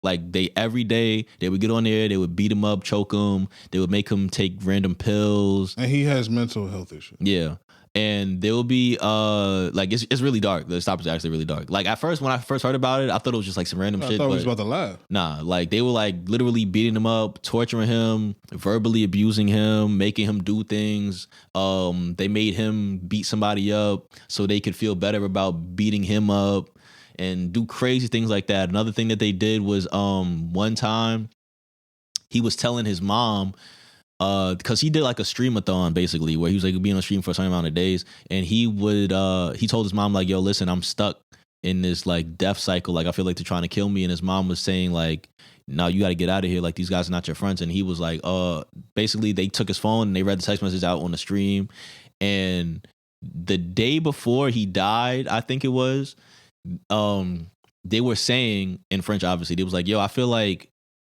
Like they every day they would get on there, they would beat him up, choke him, they would make him take random pills. And he has mental health issues. Yeah, and there will be like it's really dark. The stop is actually really dark. Like at first, when I first heard about it, I thought it was just like some random shit. I thought it was about to laugh. Nah, like they were like literally beating him up, torturing him, verbally abusing him, making him do things. They made him beat somebody up so they could feel better about beating him up and do crazy things like that. Another thing that they did was one time he was telling his mom, because he did like a streamathon basically, where he was like being on stream for a certain amount of days, and he told his mom like, yo, listen, I'm stuck in this like death cycle, like I feel like they're trying to kill me. And his mom was saying like, no, you got to get out of here, like these guys are not your friends. And he was like, basically they took his phone and they read the text message out on the stream. And the day before he died, I think it was, they were saying in French, obviously, they was like, yo, I feel like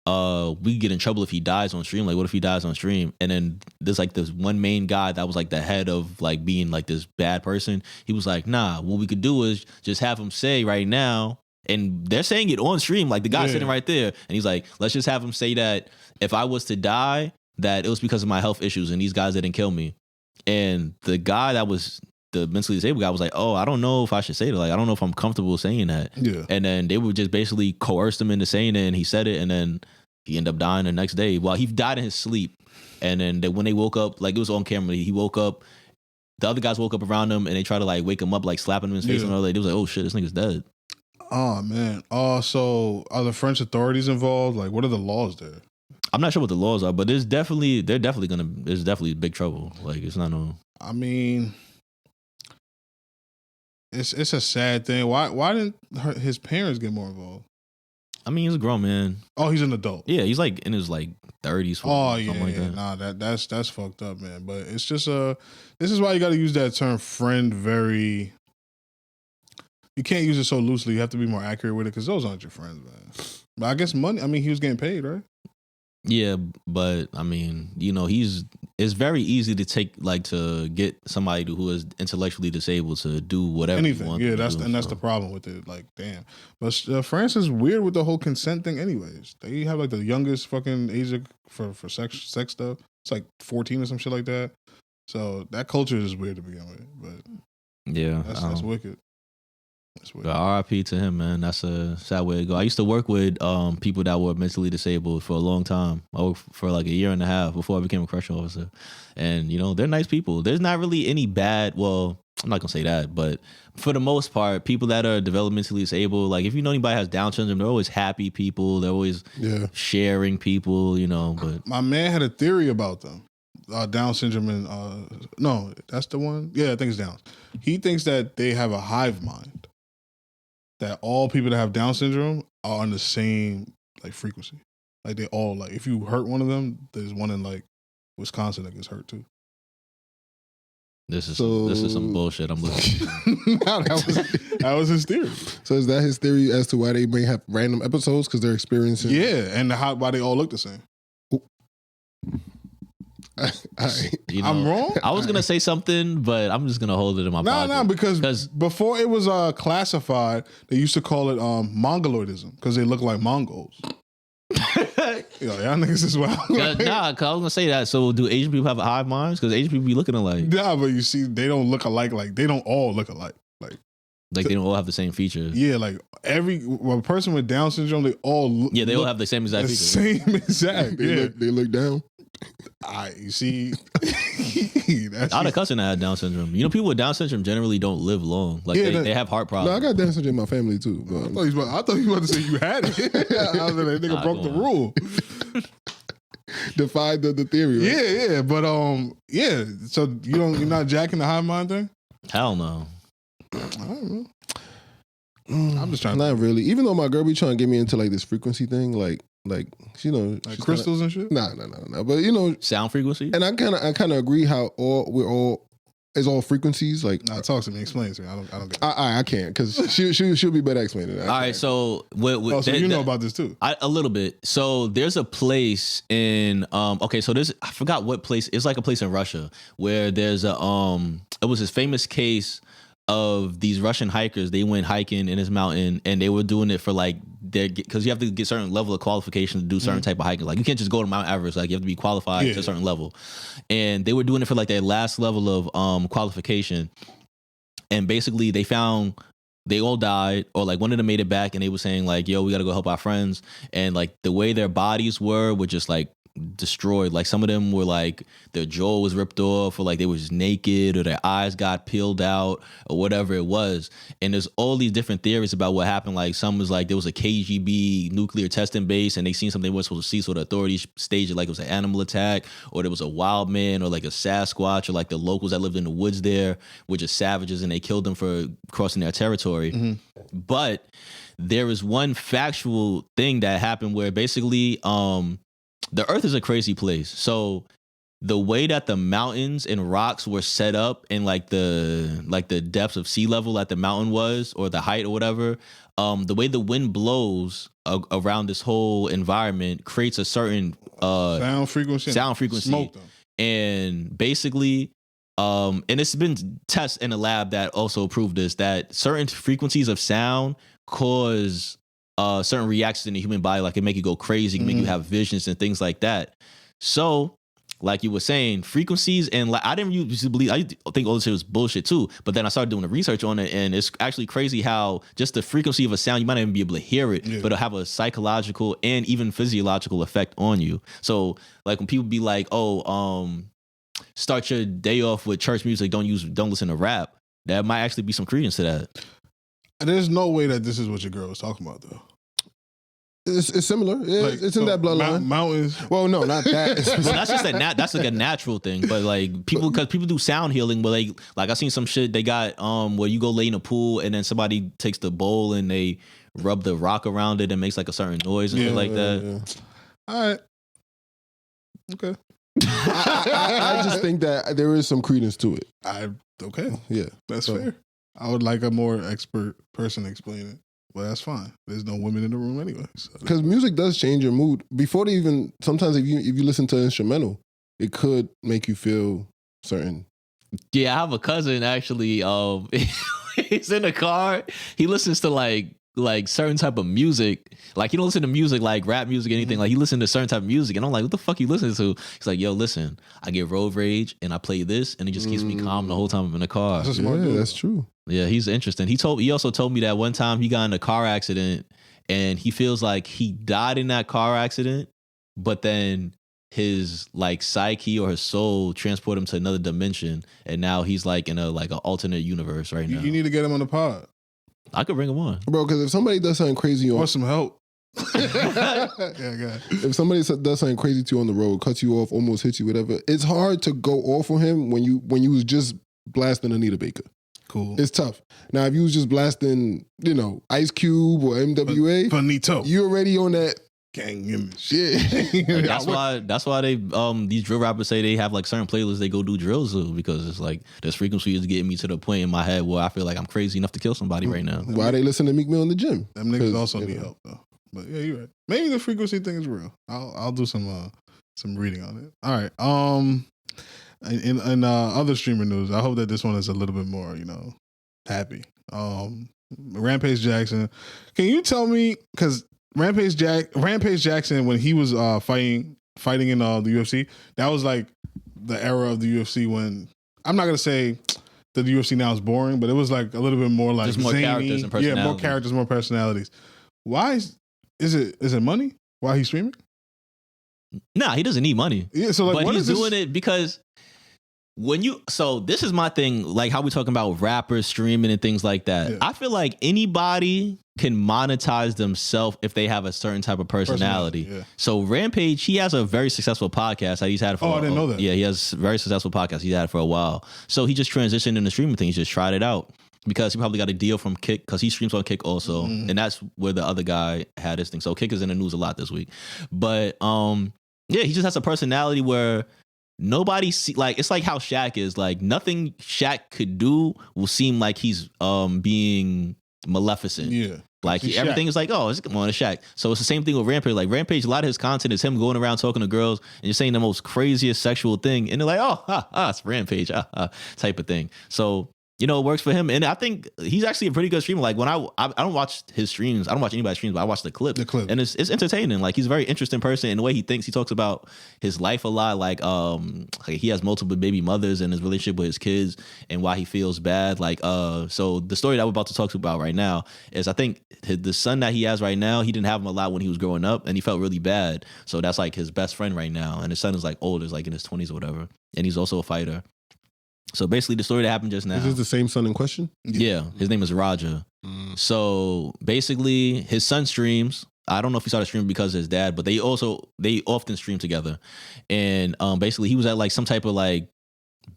we get in trouble if he dies on stream. Like, what if he dies on stream? And then there's like this one main guy that was like the head of like being like this bad person. He was like, nah, what we could do is just have him say right now, and they're saying it on stream, like the guy's sitting right there, and he's like, let's just have him say that if I was to die, that it was because of my health issues and these guys didn't kill me. And the guy that was the mentally disabled guy was like, oh, I don't know if I should say that. Like, I don't know if I'm comfortable saying that. Yeah. And then they would just basically coerce him into saying it, and he said it, and then he ended up dying the next day. Well, he died in his sleep. And then when they woke up, like it was on camera, he woke up, the other guys woke up around him, and they tried to like wake him up, like slapping him in his face, and all that. They was like, oh shit, this nigga's dead. Oh man. So are the French authorities involved? Like, what are the laws there? I'm not sure what the laws are, but there's definitely big trouble. Like, it's not no. I mean, it's a sad thing. Why didn't his parents get more involved? I mean, he's a grown man. Oh, he's an adult. Yeah, he's like in his like 30s. Oh yeah, something like that. Nah, that's fucked up, man. But it's just this is why you got to use that term friend very. You can't use it so loosely. You have to be more accurate with it because those aren't your friends, man. But I guess money. I mean, he was getting paid, right? Yeah, but I mean, you know, it's very easy to to get somebody who is intellectually disabled to do whatever Anything. He wants Yeah, to do, that's the problem with it. Like, damn. But France is weird with the whole consent thing. Anyways, they have like the youngest fucking age for sex stuff. It's like 14 or some shit like that. So that culture is weird to begin with. But yeah, that's wicked. RIP to him, man. That's a sad way to go. I used to work with people that were mentally disabled for a long time. I worked for like a year and a half before I became a correctional officer. And, you know, they're nice people. There's not really any bad, well, I'm not going to say that, but for the most part, people that are developmentally disabled, like if you know anybody has Down syndrome, they're always happy people. They're always sharing people, you know. But my man had a theory about them. Down syndrome and, no, that's the one? Yeah, I think it's Down. He thinks that they have a hive mind. That all people that have Down syndrome are on the same like frequency. Like they all like if you hurt one of them, there's one in like Wisconsin that gets hurt too. This is some bullshit I'm looking at. No, that was his theory. So is that his theory as to why they may have random episodes because they're experiencing? Yeah, and why they all look the same. You know, I'm wrong. I was gonna say something, but I'm just gonna hold it in my pocket. No, because before it was classified, they used to call it Mongoloidism because they look like Mongols. Y'all niggas is wild. Cause I was gonna say that. So do Asian people have hive minds? Because Asian people be looking alike. Nah, but you see, they don't look alike. Like they don't all look alike. Like they don't all have the same features. Yeah, like a person with Down syndrome, they all look. Yeah, they all have the same exact features. Same exact. They look down. You see, I had a cousin that had Down syndrome. You know, people with Down syndrome generally don't live long. Like they have heart problems. No, I got Down syndrome in my family too. But I thought he was about to say you had it. I was like, that nigga broke the rule. Defied the theory. Right? Yeah, but yeah. So you're not jacking the hive mind thing? Hell no. I don't know. I'm just trying. Not really. Even though my girl be trying to get me into like this frequency thing, like you know, like crystals and shit. Nah. But you know, sound frequency. And I kind of agree how it's all frequencies. Like, nah, talk to me. Explain to me. I don't get it. I can't because she'll be better explaining it. All right, so so you know about this too? A little bit. So there's a place in so there's I forgot what place. It's like a place in Russia where there's a it was this famous case of these Russian hikers. They went hiking in this mountain and they were doing it for like because you have to get certain level of qualification to do certain type of hiking. Like you can't just go to Mount Everest. Like you have to be qualified to a certain level. And they were doing it for like their last level of qualification. And basically they found they all died, or like one of them made it back, and they were saying like, "Yo, we got to go help our friends." And like the way their bodies were just like destroyed. Like some of them were like their jaw was ripped off, or like they were just naked, or their eyes got peeled out, or whatever it was. And there's all these different theories about what happened. Like some was like there was a KGB nuclear testing base and they seen something they weren't supposed to see, so the authorities staged it like it was an animal attack, or there was a wild man or like a Sasquatch, or like the locals that lived in the woods there were just savages and they killed them for crossing their territory. But there is one factual thing that happened where basically the earth is a crazy place. So the way that the mountains and rocks were set up and like the depths of sea level that the mountain was, or the height or whatever, the way the wind blows around this whole environment creates a certain sound frequency. Smoke them. And basically, and it's been tests in the lab that also prove this, that certain frequencies of sound cause certain reactions in the human body. Like it make you go crazy, it can make you have visions and things like that. So like you were saying, frequencies, and like I didn't used to believe, I think all this shit was bullshit too, but then I started doing the research on it, and it's actually crazy how just the frequency of a sound, you might not even be able to hear it, but it'll have a psychological and even physiological effect on you. So like when people be like, start your day off with church music, don't listen to rap, that might actually be some credence to that. There's no way that this is what your girl was talking about though. It's similar. It's in that bloodline. Mountains. Well, no, not that. Well, that's just that's like a natural thing. But like people do sound healing. But like I seen some shit they got where you go lay in a pool and then somebody takes the bowl and they rub the rock around it and makes like a certain noise and shit like that. Yeah. All right. Okay. I just think that there is some credence to it. Okay. Yeah. That's fair. I would like a more expert person to explain it. Well, that's fine. There's no women in the room anyway. Because music does change your mood. Before they even, sometimes if you listen to an instrumental, it could make you feel certain. Yeah, I have a cousin actually. He's in the car. He listens to like certain type of music. Like he don't listen to music like rap music or anything. Like he listens to certain type of music, and I'm like, what the fuck you listening to? He's like, yo, listen, I get road rage and I play this, and it just keeps me calm the whole time I'm in the car. That's true. Yeah, he's interesting. He also told me that one time he got in a car accident, and he feels like he died in that car accident, but then his like psyche or his soul transport him to another dimension, and now he's like in a like an alternate universe right now. You need to get him on the pod. I could bring him on, bro. Because if somebody does something crazy, want some help? If somebody does something crazy to you on the road, cuts you off, almost hits you, whatever, it's hard to go off on him when you was just blasting Anita Baker. Cool. It's tough. Now, if you was just blasting, Ice Cube or MWA, Finito, you already on that gang image. Yeah. That's why they these drill rappers say they have like certain playlists they go do drills to, because it's like this frequency is getting me to the point in my head where I feel like I'm crazy enough to kill somebody right now. Why they listen to Meek Mill in the gym? Them niggas also need help though. But yeah, you're right. Maybe the frequency thing is real. I'll do some reading on it. All right. In other streamer news, I hope that this one is a little bit more, happy. Rampage Jackson. Can you tell me, because Rampage Jackson, when he was fighting in the UFC, that was like the era of the UFC when, I'm not gonna say that the UFC now is boring, but it was like a little bit more like just more zany. characters and personalities. Yeah, more characters, more personalities. Why is it money? Why he's streaming? Nah, he doesn't need money. Yeah, so like, but he's doing it because so this is my thing, like how we talking about rappers streaming and things like that. Yeah. I feel like anybody can monetize themselves if they have a certain type of personality. Yeah. So Rampage, he has a very successful podcast that he's had for I didn't know that. Yeah, he has a very successful podcast he's had for a while. So he just transitioned into streaming things, just tried it out. Because he probably got a deal from Kick, because he streams on Kick also. Mm-hmm. And that's where the other guy had his thing. So Kick is in the news a lot this week. But yeah, he just has a personality where nobody it's like how Shaq is. Like nothing Shaq could do will seem like he's being maleficent. Yeah. Like everything is like, oh, it's on a Shaq. So it's the same thing with Rampage. Like Rampage, a lot of his content is him going around talking to girls and just saying the most craziest sexual thing. And they're like, oh, it's Rampage, type of thing. So it works for him. And I think he's actually a pretty good streamer. Like when I don't watch his streams. I don't watch anybody's streams, but I watch the clip. And it's entertaining. Like he's a very interesting person in the way he thinks. He talks about his life a lot. Like he has multiple baby mothers and his relationship with his kids and why he feels bad. Like so the story that we're about to talk about right now is, I think the son that he has right now, he didn't have him a lot when he was growing up and he felt really bad. So that's like his best friend right now. And his son is like older, is like in his 20s or whatever. And he's also a fighter. So basically the story that happened just now. Is this the same son in question? Yeah. His name is Raja. So basically his son streams. I don't know if he started streaming because of his dad, but they often stream together. And basically he was at like some type of like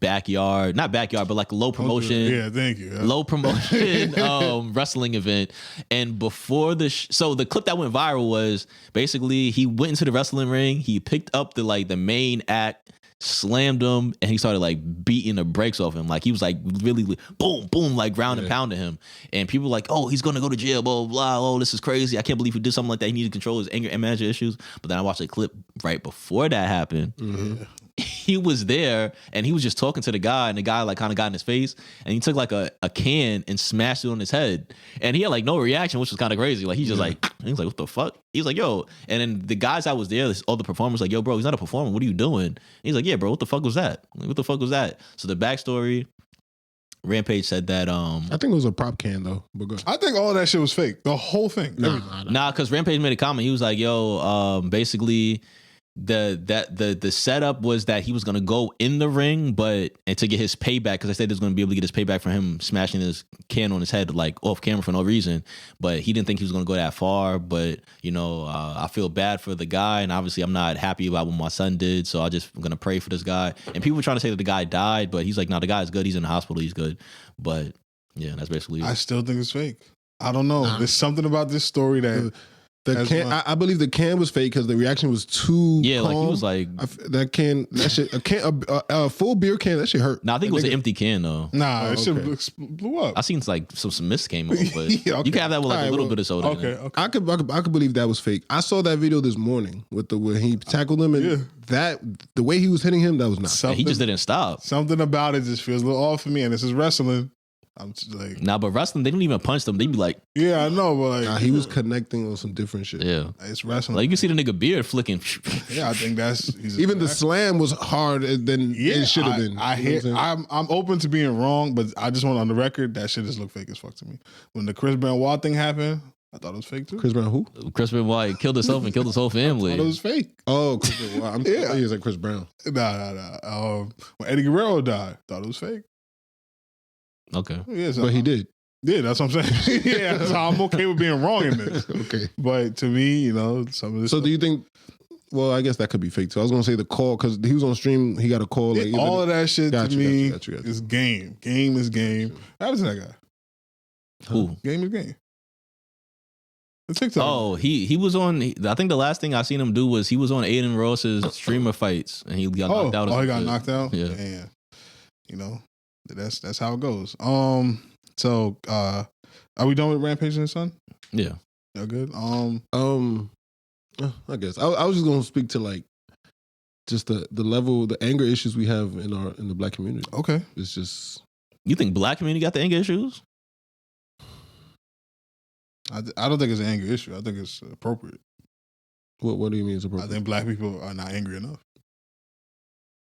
not backyard, but like a low promotion. Yeah, thank you. Low promotion wrestling event. And before so the clip that went viral was basically he went into the wrestling ring, he picked up the main act, slammed him, and he started like beating the brakes off him. Like he was like really boom, boom, like ground and pounding him. And people were like, oh, he's gonna go to jail, blah, blah, blah. Oh, this is crazy. I can't believe he did something like that. He needed to control his anger and manage issues. But then I watched a clip right before that happened. Mm-hmm. He was there and he was just talking to the guy, and the guy like kind of got in his face, and he took like a can and smashed it on his head, and he had like no reaction, which was kind of crazy. Like he just like, he was like, what the fuck? He was like, yo. And then the guys that was there, all the performers, like, yo, bro, he's not a performer, what are you doing? And he's like, yeah, bro, what the fuck was that? Like, what the fuck was that? So the backstory, Rampage said that I think it was a prop can though, but good. I think all that shit was fake, the whole thing. Nah, because Rampage made a comment. He was like, yo, basically the setup was that he was gonna go in the ring, and to get his payback, because I said he's gonna be able to get his payback for him smashing his can on his head like off camera for no reason. But he didn't think he was gonna go that far. But I feel bad for the guy, and obviously I'm not happy about what my son did. So I'm gonna pray for this guy. And people were trying to say that the guy died, but he's like, no, the guy's good. He's in the hospital. He's good. But yeah, that's basically it. I still think it's fake. I don't know. There's something about this story that The can, I believe the can was fake because the reaction was too. Yeah, calm. like he was like that shit. A full beer can. That shit hurt. I think it was an empty can though. Nah, it shit blew up. I seen like some mist came up, but Yeah, okay. you can have that with like a little bit of soda. Okay. I could believe that was fake. I saw that video this morning with when he tackled him and that the way he was hitting him, that was not. And he just didn't stop. Something about it just feels a little off for me, and this is wrestling. I'm just like, but wrestling, they don't even punch them. They be like, yeah, I know, but like, he was connecting on some different shit. yeah, it's wrestling. Like you can see the nigga beard flicking. Yeah, I think that's even the slam was hard than it should have been. I'm open to being wrong, but I just want on the record that shit just looked fake as fuck to me. When the Chris Benoit thing happened, I thought it was fake too. Chris Brown who? Chris Benoit killed himself and killed his whole family. I thought it was fake. Oh, Chris Benoit. I thought he was like Chris Brown. Nah. When Eddie Guerrero died, thought it was fake. Okay. Yeah, but he did. Yeah, that's what I'm saying. Yeah, so I'm okay with being wrong in this. Okay. But to me, some of this. So do you think? Well, I guess that could be fake too. I was gonna say the call because he was on stream. He got a call. Like, all of that shit to me is game. Game is game. What happened to that guy? Who? Game is game. The TikTok. Oh, he was on. I think the last thing I seen him do was he was on Aiden Ross's streamer fights and he got knocked out. Oh, he got knocked out. Yeah. Man. That's how it goes. So are we done with Rampage and his son? Yeah. Y'all good? I guess I was just gonna speak to like just the level, the anger issues we have in the black community. Okay. It's just. You think black community got the anger issues? I don't think it's an anger issue. I think it's appropriate. What do you mean it's appropriate? I think black people are not angry enough.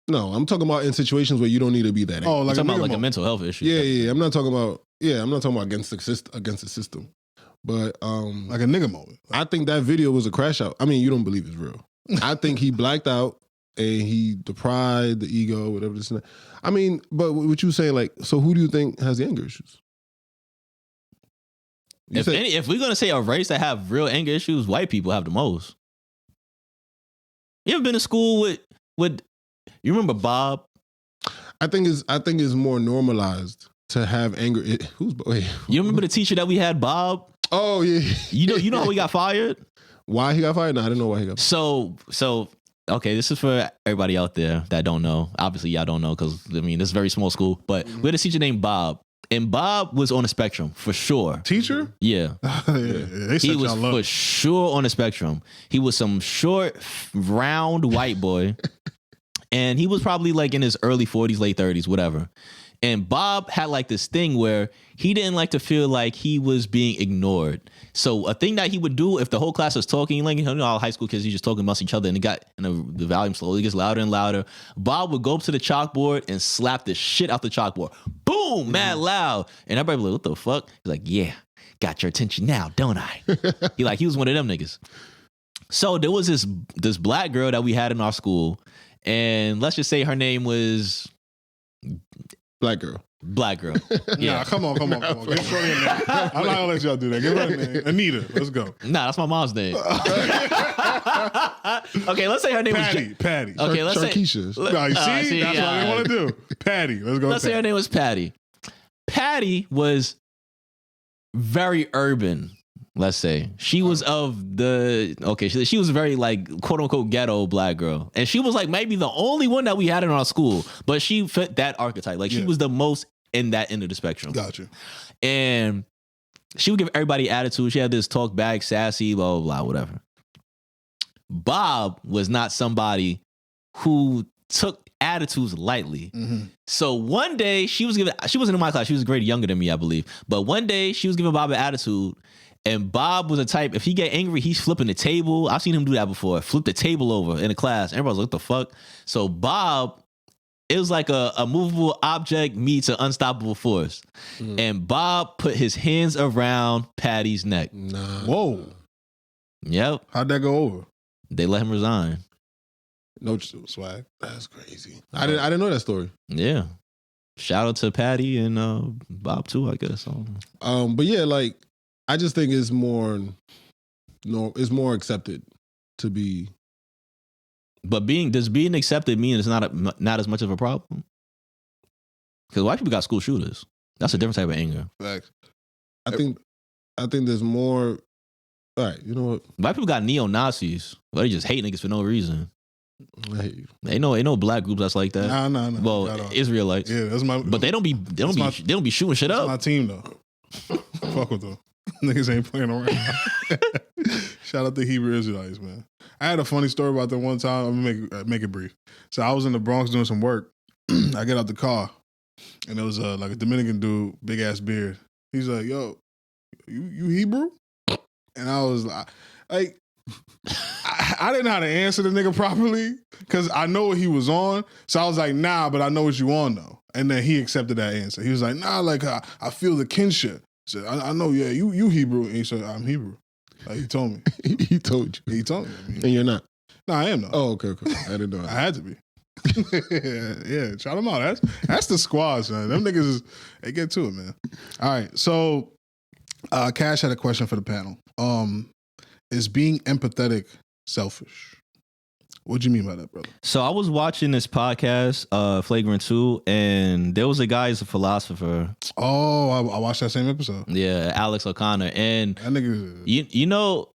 No, I'm talking about in situations where you don't need to be that angry. Oh, like I'm talking about like a mental health issue. Yeah. I'm not talking about against the system. But like a nigga moment. I think that video was a crash out. I mean, you don't believe it's real. I think he blacked out and the pride, the ego, whatever this and that. I mean, but what you saying, like, so who do you think has the anger issues? If we're gonna say a race that have real anger issues, white people have the most. You ever been to school with you remember Bob? I think it's more normalized to have anger. You remember the teacher that we had, Bob? Oh yeah. You know how he got fired? Why he got fired? No, I didn't know why he got fired. So okay, this is for everybody out there that don't know. Obviously, y'all don't know because I mean this is a very small school. But we had a teacher named Bob. And Bob was on the spectrum for sure. Teacher? Yeah. He was for sure on the spectrum. He was some short, round white boy. And he was probably like in his early 40s, late 30s, whatever. And Bob had like this thing where he didn't like to feel like he was being ignored. So a thing that he would do if the whole class was talking, like, all high school kids, he's just talking amongst each other and the volume slowly gets louder and louder. Bob would go up to the chalkboard and slap the shit out the chalkboard. Boom, mad loud. And everybody was like, what the fuck? He's like, yeah, got your attention now, don't I? He was one of them niggas. So there was this black girl that we had in our school. And let's just say her name was... Black girl. Yeah. Nah, come on. Get Shorty in there. I'm not gonna let y'all do that. Give her a name. Anita. Let's go. Nah, that's my mom's name. Okay, let's say her name was Patty. Okay, let's say Sharkeisha. No, you see? That's what I want to do. Patty. Let's go. Let's say her name was Patty. Patty was very urban. Let's say she was she was very like quote unquote ghetto black girl, and she was like maybe the only one that we had in our school, but she fit that archetype. Like she was the most in that end of the spectrum. Gotcha. And she would give everybody attitude. She had this talk back, sassy, blah blah blah, whatever. Bob was not somebody who took attitudes lightly. Mm-hmm. So one day she wasn't in my class. She was a grade younger than me, I believe. But one day she was giving Bob an attitude. And Bob was a type, if he get angry, he's flipping the table. I've seen him do that before. Flip the table over in the class. Everybody was like, what the fuck? So Bob, it was like a movable object meets an unstoppable force. And Bob put his hands around Patty's neck. Nah. Whoa. Yep. How'd that go over? They let him resign. No swag. That's crazy. I didn't know that story. Yeah. Shout out to Patty and Bob too, I guess. But yeah, like, I just think it's more accepted to be. But does being accepted mean it's not as much of a problem? Because white people got school shooters. That's a different type of anger. Facts. I think there's more. All right, you know what? Black people got neo-Nazis. Well, they just hate niggas for no reason. I hate you. Ain't no black groups that's like that. Nah. Well, Israelites. Yeah, that's my. But they don't be shooting shit That's up. my team though. Fuck with them. Niggas ain't playing around. Shout out to Hebrew Israelites, man. I had a funny story about that one time. I'm gonna make it brief. So I was in the Bronx doing some work. I get out the car, and there was like a Dominican dude, big ass beard. He's like, "Yo, you Hebrew?" And I was like, I didn't know how to answer the nigga properly because I know what he was on. So I was like, nah, but I know what you on though. And then he accepted that answer. He was like, nah, like I feel the kinship. I said, I know, yeah, you Hebrew. And he said, I'm Hebrew. Like he told me. He told you. He told me. And you're not? No, I am though. Oh, okay. I didn't know that. I had to be. yeah, shout them out. That's the squad, man. Them niggas, they get to it, man. All right, so Cash had a question for the panel. Is being empathetic selfish? What do you mean by that, brother? So I was watching this podcast, Flagrant 2, and there was a guy who's a philosopher. Oh, I watched that same episode. Yeah, Alex O'Connor. And that nigga, you know,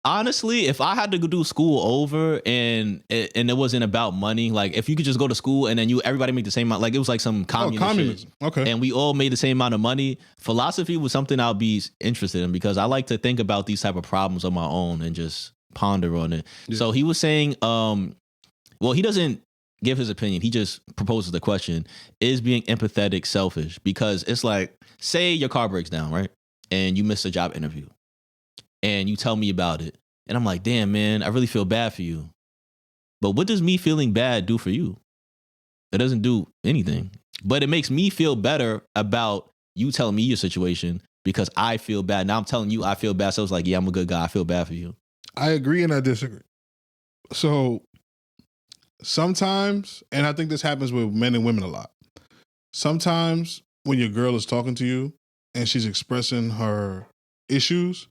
honestly, if I had to go do school over and it wasn't about money, like if you could just go to school and then everybody make the same amount, like it was like some communism. Shit, okay, and we all made the same amount of money. Philosophy was something I'll be interested in because I like to think about these type of problems on my own and just ponder on it. Yeah. So he was saying, well, he doesn't give his opinion. He just proposes the question: is being empathetic selfish? Because it's like, say your car breaks down, right, and you miss a job interview. And you tell me about it. And I'm like, damn, man, I really feel bad for you. But what does me feeling bad do for you? It doesn't do anything. But it makes me feel better about you telling me your situation because I feel bad. Now I'm telling you I feel bad. So it's like, yeah, I'm a good guy. I feel bad for you. I agree and I disagree. So sometimes, and I think this happens with men and women a lot. Sometimes when your girl is talking to you and she's expressing her issues,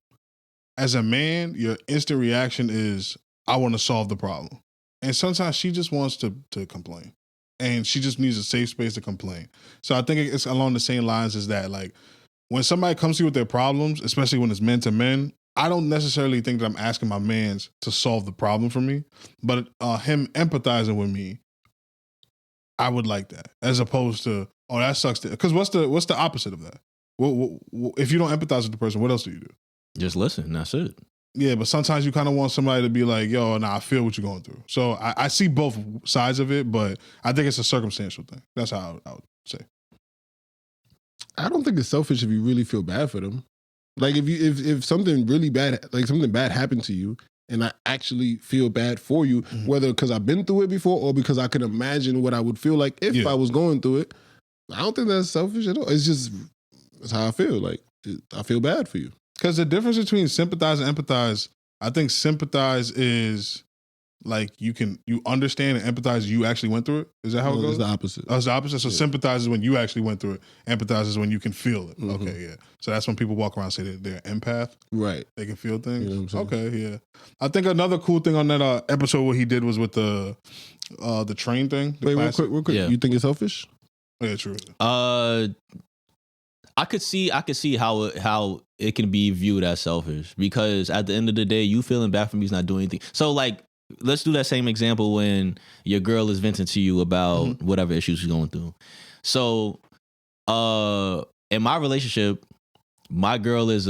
as a man, your instant reaction is, I want to solve the problem. And sometimes she just wants to complain. And she just needs a safe space to complain. So I think it's along the same lines as that. Like, when somebody comes to you with their problems, especially when it's men to men, I don't necessarily think that I'm asking my mans to solve the problem for me. But him empathizing with me, I would like that. As opposed to, oh, that sucks. Because what's the opposite of that? If you don't empathize with the person, what else do you do? Just listen. That's it. Yeah, but sometimes you kind of want somebody to be like, yo, nah, I feel what you're going through. So I see both sides of it, but I think it's a circumstantial thing. That's how I would say. I don't think it's selfish if you really feel bad for them. Like if something really bad, like something bad happened to you, and I actually feel bad for you, whether because I've been through it before or because I can imagine what I would feel like if I was going through it, I don't think that's selfish at all. It's how I feel. Like I feel bad for you. Because the difference between sympathize and empathize, I think sympathize is like you understand and empathize. You actually went through it. Is that how it goes? It's the opposite. Oh, it's the opposite. So sympathize is when you actually went through it. Empathize is when you can feel it. Mm-hmm. Okay, yeah. So that's when people walk around and say that they're empath. Right. They can feel things. You know what I'm saying? Okay, yeah. I think another cool thing on that episode what he did was with the train thing. Wait, real quick. Yeah. You think it's selfish? Yeah, true. I could see how it can be viewed as selfish because at the end of the day, you feeling bad for me is not doing anything. So like, let's do that same example when your girl is venting to you about whatever issues she's going through. So, in my relationship, my girl she's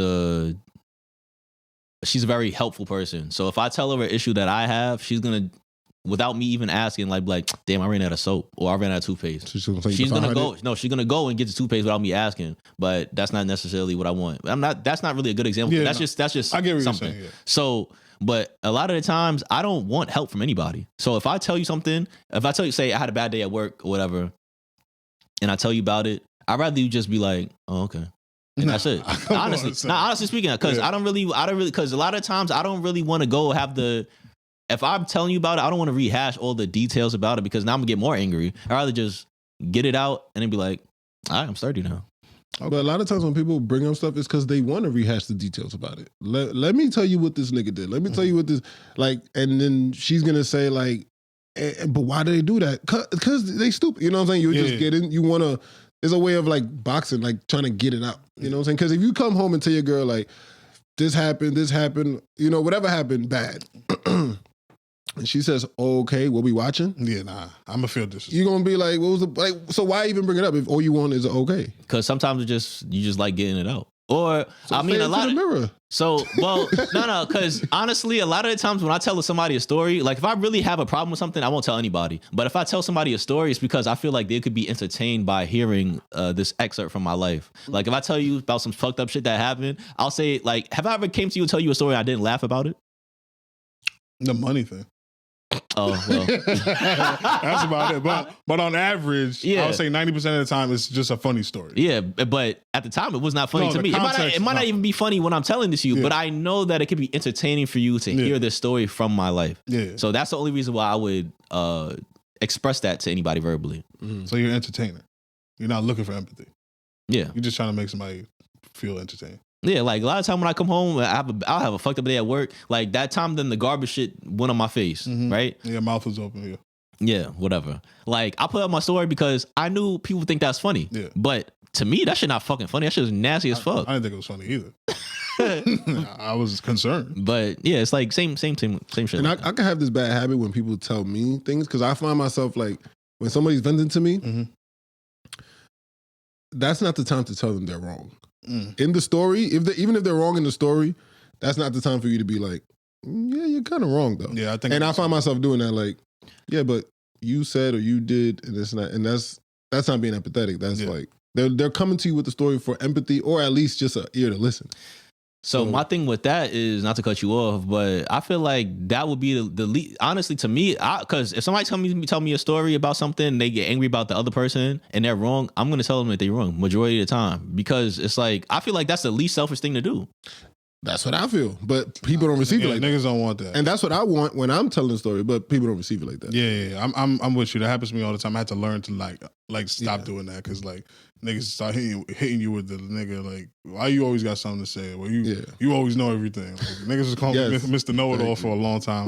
a very helpful person. So if I tell her an issue that I have, she's gonna, without me even asking, like, damn, I ran out of soap or I ran out of toothpaste. She's gonna go. No, she's gonna go and get the toothpaste without me asking. But that's not necessarily what I want. That's not really a good example. Yeah, that's just I get what something. You're saying, yeah. So, but a lot of the times I don't want help from anybody. So if I tell you something, say I had a bad day at work or whatever, and I tell you about it, I'd rather you just be like, oh, okay. And that's it. Honestly speaking, because I don't really, because a lot of times I don't really want to go have if I'm telling you about it, I don't want to rehash all the details about it because now I'm gonna get more angry. I'd rather just get it out and then be like, all right, I'm sturdy now. Okay. But a lot of times when people bring up stuff, it's because they want to rehash the details about it. Let me tell you what this nigga did. Let me tell you what this, like, and then she's gonna say like, but why do they do that? Because they stupid. You know what I'm saying? You're just getting, you want to, it's a way of like boxing, like trying to get it out. You know what I'm saying? Because if you come home and tell your girl like, this happened, you know, whatever happened, bad. And she says, oh, okay, what we watching? Yeah, nah. I'm gonna feel this. You're gonna be like, what was the like? So why even bring it up if all you want is okay? Because sometimes you just like getting it out. Or So I mean, a lot of of mirror. so no, because honestly, a lot of the times when I tell somebody a story, like if I really have a problem with something, I won't tell anybody. But if I tell somebody a story, it's because I feel like they could be entertained by hearing this excerpt from my life. Like if I tell you about some fucked up shit that happened, I'll say like, have I ever came to you and tell you a story and I didn't laugh about it? The money thing. Oh well, That's about it. But on average, I would say 90% of the time it's just a funny story. yeah. But at the time, it was not funny No, to the me. It context might is not not even be funny when I'm telling this to you, Yeah. but I know that it could be entertaining for you to hear this story from my life. Yeah. So that's the only reason why I would express that to anybody verbally. So you're an entertainer. You're not looking for empathy. Yeah. You're just trying to make somebody feel entertained. Yeah, like a lot of time when I come home, I'll have a fucked up day at work. Like that time, then the garbage shit went on my face, right? Yeah, mouth was open here. Yeah, whatever. Like I put up my story because I knew people think that's funny. Yeah. But to me, that shit not fucking funny. That shit was nasty as fuck. I didn't think it was funny either. I was concerned. But yeah, it's like same shit. And like I can have this bad habit when people tell me things because I find myself like when somebody's venting to me, that's not the time to tell them they're wrong. In the story, even if they're wrong in the story, that's not the time for you to be like, yeah, you're kind of wrong though. Yeah, I think. And I find myself doing that, like, yeah, but you said or you did, and it's not, and that's not being empathetic. That's like they're coming to you with the story for empathy or at least just an ear to listen. So my thing with that is not to cut you off, but I feel like that would be the least, honestly to me, because if somebody tell me a story about something and they get angry about the other person and they're wrong, I'm going to tell them that they're wrong majority of the time because it's like, I feel like that's the least selfish thing to do. That's what I feel, but people don't receive it like niggas don't want that. And that's what I want when I'm telling the story, but people don't receive it like that. Yeah. I'm with you. That happens to me all the time. I had to learn to like stop doing that because like niggas start hitting you with the nigga like, why you always got something to say? Well, you always know everything. Like, niggas was calling me Mr. Know-It-All for a long time.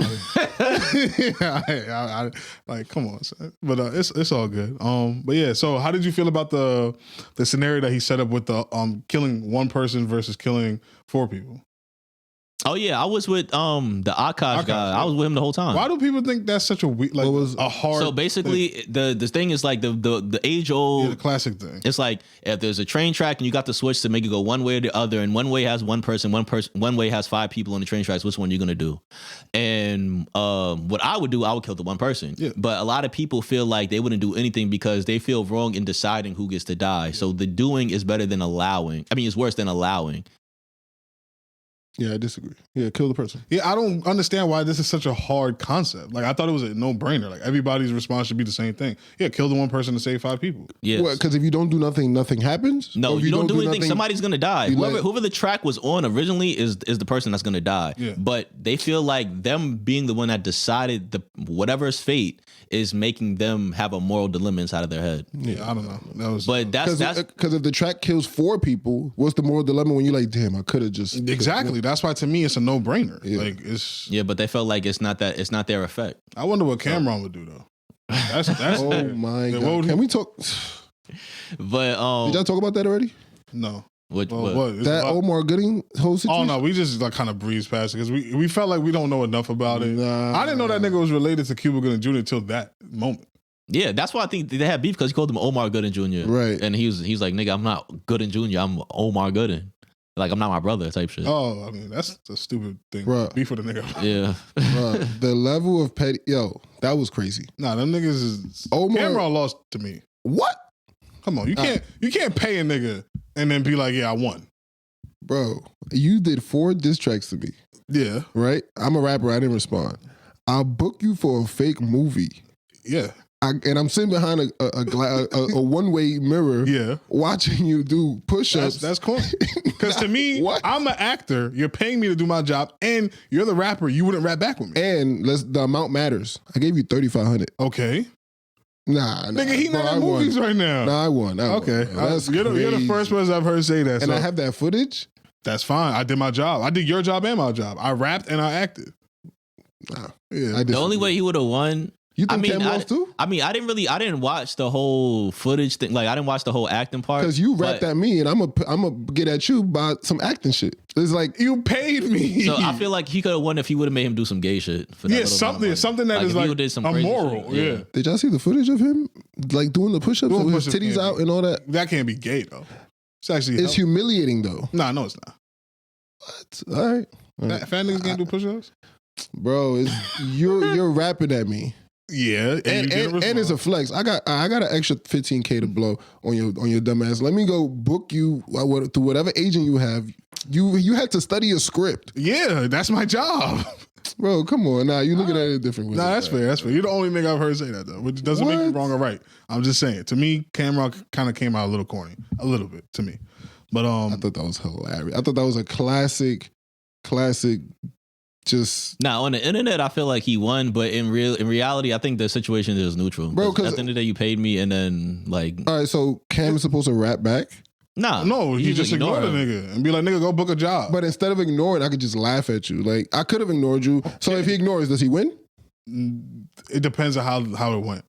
I like, come on, son. But it's all good. But yeah. So how did you feel about the scenario that he set up with the killing one person versus killing 4 people? Oh yeah, I was with the Akash guy. I was with him the whole time. Why do people think that's such a a hard? So basically, the thing is like the age old the classic thing. It's like if there's a train track and you got the switch to make it go one way or the other, and one way has one way has 5 people on the train tracks. Which one you gonna do? And what I would do, I would kill the one person. Yeah. But a lot of people feel like they wouldn't do anything because they feel wrong in deciding who gets to die. So the doing is better than allowing. I mean, it's worse than allowing. Yeah, I disagree. Yeah, kill the person. Yeah, I don't understand why this is such a hard concept. Like, I thought it was a no-brainer. Like, everybody's response should be the same thing. Yeah, kill the one person to save 5 people. Yeah. Because if you don't do nothing, nothing happens? No, if you don't do anything, somebody's going to die. Like, Whoever the track was on originally is the person that's going to die. Yeah. But they feel like them being the one that decided whatever's fate is making them have a moral dilemma inside of their head. Yeah, I don't know. That was, but that's because if the track kills 4 people, what's the moral dilemma when you're like, damn, I could have just exactly. That's why to me it's a no-brainer. Yeah. Like it's but they felt like it's not their effect. I wonder what Cameron would do though. That's oh my god. Can we talk? But did y'all talk about that already? No. What? That Omar Gooding whole situation? Oh no, we just like kind of breezed past it because we felt like we don't know enough about it. Nah. I didn't know that nigga was related to Cuba Gooding Jr. until that moment. Yeah, that's why I think they had beef because he called him Omar Gooding Jr. Right. And he was like, nigga, I'm not Gooding Jr. I'm Omar Gooding. Like, I'm not my brother type shit. Oh, I mean, that's a stupid thing. Bruh. Beef with a nigga. Yeah. Bruh, the level of petty, that was crazy. Nah, them niggas is Omar, Cameron lost to me. What? Come on, you can't pay a nigga and then be like, yeah, I won. Bro, you did 4 diss tracks to me. Yeah. Right? I'm a rapper, I didn't respond. I'll book you for a fake movie. Yeah. And I'm sitting behind a one-way mirror, watching you do push-ups. That's cool. Because to me, I'm an actor. You're paying me to do my job, and you're the rapper. You wouldn't rap back with me. And the amount matters. I gave you $3,500. Okay. Nah. Nigga, he not in movies right now. Nah, I won. Okay. You're the first person I've heard say that. And I have that footage? That's fine. I did my job. I did your job and my job. I rapped and I acted. Nah. Yeah. The only way he would have won You think Cam lost too? I didn't watch the whole footage thing. Like, I didn't watch the whole acting part. Because you rapped at me, and I'm a get at you by some acting shit. It's like, you paid me. So I feel like he could have won if he would have made him do some gay shit. For that something that is like immoral. Yeah. Did y'all see the footage of him like doing the push-ups with his titties out and all that? That can't be gay though. It's humiliating though. No, it's not. What? All right. Fat niggas can't do push-ups? Bro, you're rapping at me. Yeah, and it's a flex. I got an extra $15K to blow on your dumb ass. Let me go book you through whatever agent you have. You had to study a script. Yeah, that's my job. Bro, come on. Nah, you looking at it different way. Nah, that's fair. That's fair. You're the only nigga I've heard say that though, which doesn't make you wrong or right. I'm just saying. To me, Cam Rock kind of came out a little corny, a little bit to me. But I thought that was hilarious. I thought that was a classic. Just now on the internet, I feel like he won, but in reality, I think the situation is neutral. Bro, because at the end of the day, you paid me, and then like, all right, so Cam is supposed to rap back. Nah, no, you just ignore the nigga and be like, nigga, go book a job. But instead of ignoring, I could just laugh at you. Like, I could have ignored you. So if he ignores, does he win? It depends on how it went.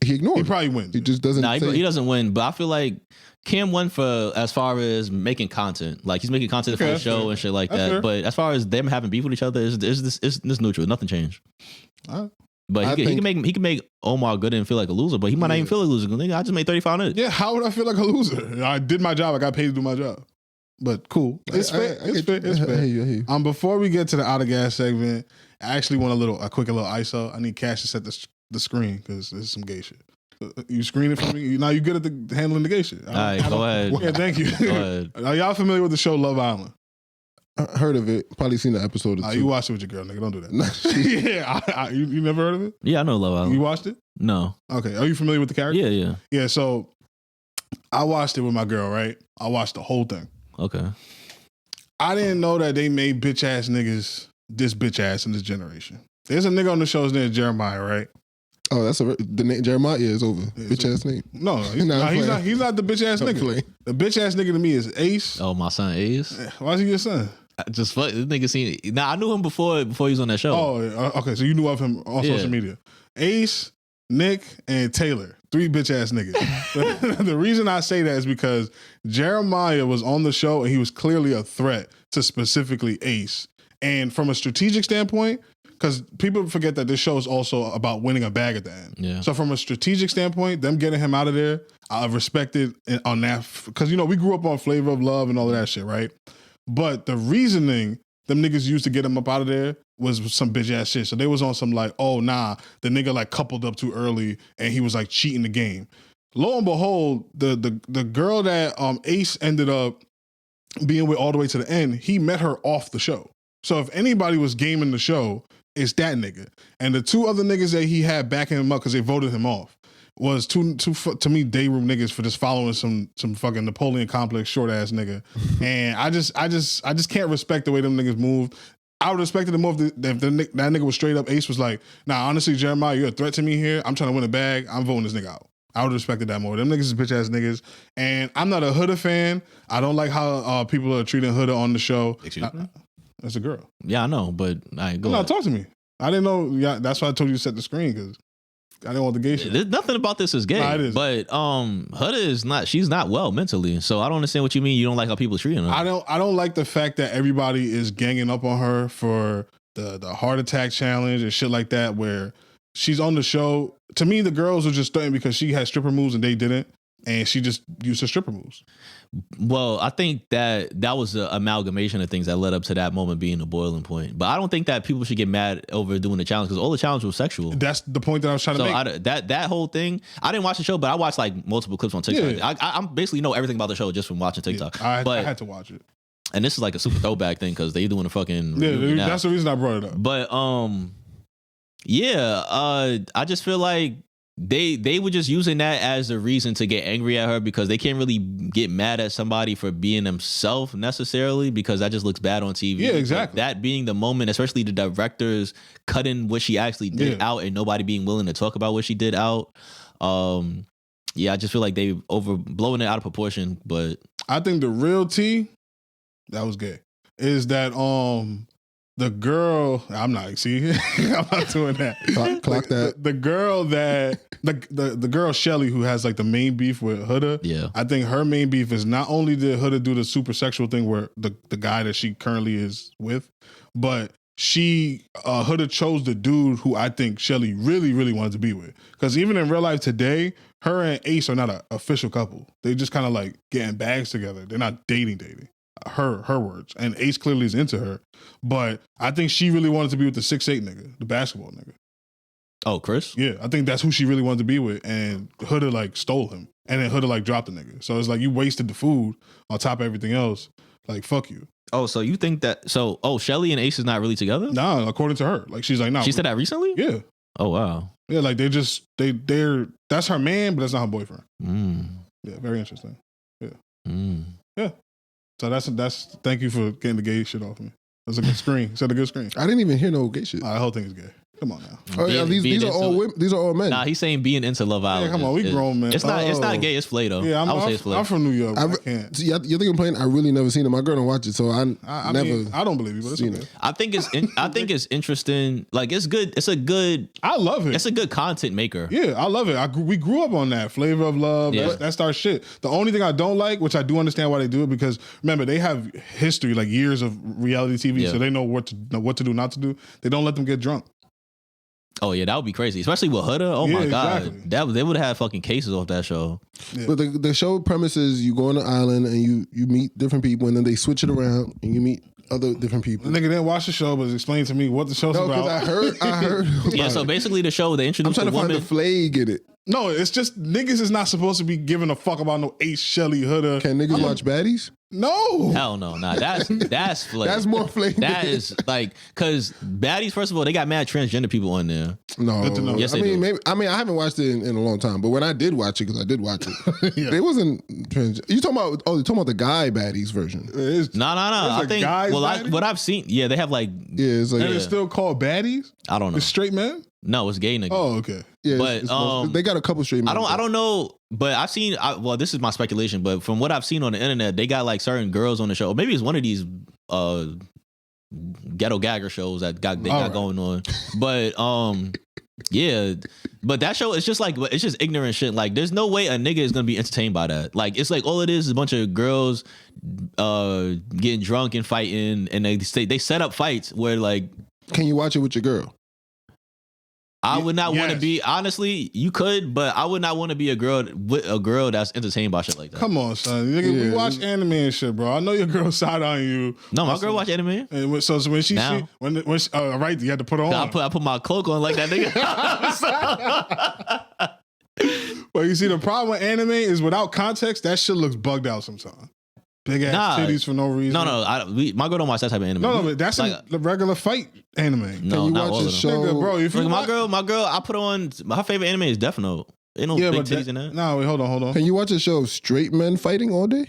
He ignored. He probably wins. He just doesn't. Nah, he doesn't win. But I feel like Cam won for as far as making content. Like, he's making content for the show fair. And shit like that. Fair. But as far as them having beef with each other, it's neutral. Nothing changed. But he can make Omar good and feel like a loser, but he might not even feel like a loser. Nigga, I just made 35 minutes. Yeah, how would I feel like a loser? I did my job. I got paid to do my job. But cool. It's fair. It's fair. It's fair. I hear you. Before we get to the Outta Gas segment, I actually want a quick ISO. I need Cash to set the screen because this is some gay shit. You screen it for me? Now you good at handling the gay shit. All right, go ahead. Yeah, thank you. Go ahead. Are y'all familiar with the show Love Island? I heard of it. Probably seen the episode or two. You watched it with your girl, nigga. Don't do that. Yeah, you never heard of it? Yeah, I know Love Island. You watched it? No. Okay. Are you familiar with the character? Yeah. Yeah, so I watched it with my girl, right? I watched the whole thing. Okay. I didn't know that they made bitch ass niggas this bitch ass in this generation. There's a nigga on the show, his name is Jeremiah, right? Oh, that's the name. Jeremiah is over. Bitch ass name. No, he's not the bitch ass nigga. The bitch ass nigga to me is Ace. Oh, my son Ace. Why is he your son? Just fuck this nigga seen it. Now I knew him before he was on that show. Oh, okay. So you knew of him on social media. Ace, Nick, and Taylor. 3 bitch ass niggas. The reason I say that is because Jeremiah was on the show and he was clearly a threat to specifically Ace. And from a strategic standpoint, because people forget that this show is also about winning a bag at the end. Yeah. So from a strategic standpoint, them getting him out of there, I respected on that. Because, we grew up on Flavor of Love and all of that shit, right? But the reasoning them niggas used to get him up out of there was some bitch ass shit. So they was on some like, oh, nah, the nigga like coupled up too early and he was like cheating the game. Lo and behold, the girl that Ace ended up being with all the way to the end, he met her off the show. So if anybody was gaming the show, it's that nigga. And the 2 other niggas that he had backing him up because they voted him off was two to me day room niggas for just following some fucking Napoleon complex short ass nigga. And I just can't respect the way them niggas move. I would respect it more if that nigga was straight up. Ace was like, nah, honestly, Jeremiah, you're a threat to me here. I'm trying to win a bag. I'm voting this nigga out. I would have respected that more. Them niggas is bitch ass niggas. And I'm not a Huda fan. I don't like how people are treating Huda on the show. Excuse me? That's a girl. Yeah, I know, but go ahead. Talk to me. I didn't know. Yeah, that's why I told you to set the screen because I didn't want the gay shit. There's nothing about this is gay. Nah, it is. But Huda is not. She's not well mentally. So I don't understand what you mean. You don't like how people are treating her. I don't like the fact that everybody is ganging up on her for the heart attack challenge and shit like that. Where she's on the show. To me, the girls are just starting because she had stripper moves and they didn't. And she just used her stripper moves. Well, I think that was an amalgamation of things that led up to that moment being the boiling point. But I don't think that people should get mad over doing the challenge because all the challenges were sexual. That's the point that I was trying to make. That whole thing, I didn't watch the show, but I watched like multiple clips on TikTok. Yeah. I basically know everything about the show just from watching TikTok. Yeah, I had to watch it. And this is like a super throwback thing because they doing a fucking that's the reason I brought it up. But I just feel like they were just using that as a reason to get angry at her because they can't really get mad at somebody for being themselves necessarily because that just looks bad on TV. Yeah, exactly. But that being the moment, especially the directors cutting what she actually did out and nobody being willing to talk about what she did out. I just feel like they blowing it out of proportion. But I think the real tea that was gay is that The girl, I'm not doing that. Clock that. The girl that the girl Shelly who has like the main beef with Huda. Yeah. I think her main beef is not only did Huda do the super sexual thing where the guy that she currently is with, but Huda chose the dude who I think Shelly really, really wanted to be with. Because even in real life today, her and Ace are not an official couple. They just kind of like getting bags together. They're not dating. Her words. And Ace clearly is into her. But I think she really wanted to be with the 6'8" nigga, the basketball nigga. Oh, Chris? Yeah, I think that's who she really wanted to be with. And Huda like stole him. And then Huda like dropped the nigga. So it's like you wasted the food on top of everything else. Like, fuck you. Oh, so you think that... So, Shelly and Ace is not really together? Nah, according to her. Like, she's like, nah. She said that recently? Yeah. Oh, wow. Yeah, like they're that's her man, but that's not her boyfriend. Yeah, very interesting. Yeah. Yeah. So that's thank you for getting the gay shit off me. That's a good screen. Set a good screen. I didn't even hear no gay shit. The whole thing is gay. Come on now. Oh yeah, these are all women. These are all men. Nah, he's saying being into Love Island. Yeah, come on, we grown men. It's not gay. It's Flay though. Yeah, I would say it's Flay. I'm from New York. I can't. See, you think I'm playing? I really never seen it. My girl don't watch it, so I never. Mean, I don't believe you, but it's okay. I think it's interesting. Like it's good. It's a good. I love it. It's a good content maker. Yeah, I love it. We grew up on that Flavor of Love. Yeah. That's our shit. The only thing I don't like, which I do understand why they do it, because remember they have history, like years of reality TV, so they know what to do, not to do. They don't let them get drunk. Oh yeah, that would be crazy, especially with Huda. Oh my god, exactly. They would have fucking cases off that show. Yeah. But the show premise is you go on the island and you meet different people, and then they switch it around and you meet other different people. The nigga didn't watch the show, but explain to me what the show's about. Because I heard. Yeah, so basically the show they I'm introduced trying the to find woman. the flag in it. No, it's just niggas is not supposed to be giving a fuck about no Ace, Shelly, Huda. Can niggas watch baddies? No. Hell no, nah. That's Flay. That's more flag. That is like because baddies. First of all, they got mad transgender people on there. No, Good to know. Yes, I they mean, do. maybe. I mean, I haven't watched it in a long time, but when I did watch it, because I did watch it, Yeah. they wasn't trans. You talking about? Oh, you're talking about the guy baddies version? No. I think what I've seen. Yeah, they have like. Yeah, it's like And it's still called baddies? I don't know. It's straight men? No, it's gay niggas. Oh, okay. yeah, but, they got a couple straight. Men I don't know, but I've seen. Well, this is my speculation, but from what I've seen on the internet, they got like certain girls on the show. Maybe it's one of these ghetto gagger shows that got going on. But yeah, but that show it's just ignorant shit. Like, there's no way a nigga is gonna be entertained by that. Like, it's like all it is a bunch of girls getting drunk and fighting, and they set up fights where like. Can you watch it with your girl? I would not want to be, honestly, you could, but I would not want to be a girl that's entertained by shit like that. Come on, son. Nigga, we watch anime and shit, bro. I know your girl side on you. No, my girl watch anime. And so when she right, you had to put her on. I put my cloak on like that nigga. Well, you see, the problem with anime is without context, that shit looks bugged out sometimes. Big ass titties for no reason. No, my girl don't watch that type of anime. No, but that's like the regular fight anime. No, you not watch all a of them. show? Nigga, bro, if you Like, my girl, I put on her favorite anime is Death Note. Ain't no big titties in that. No, wait, hold on. Can you watch a show of straight men fighting all day?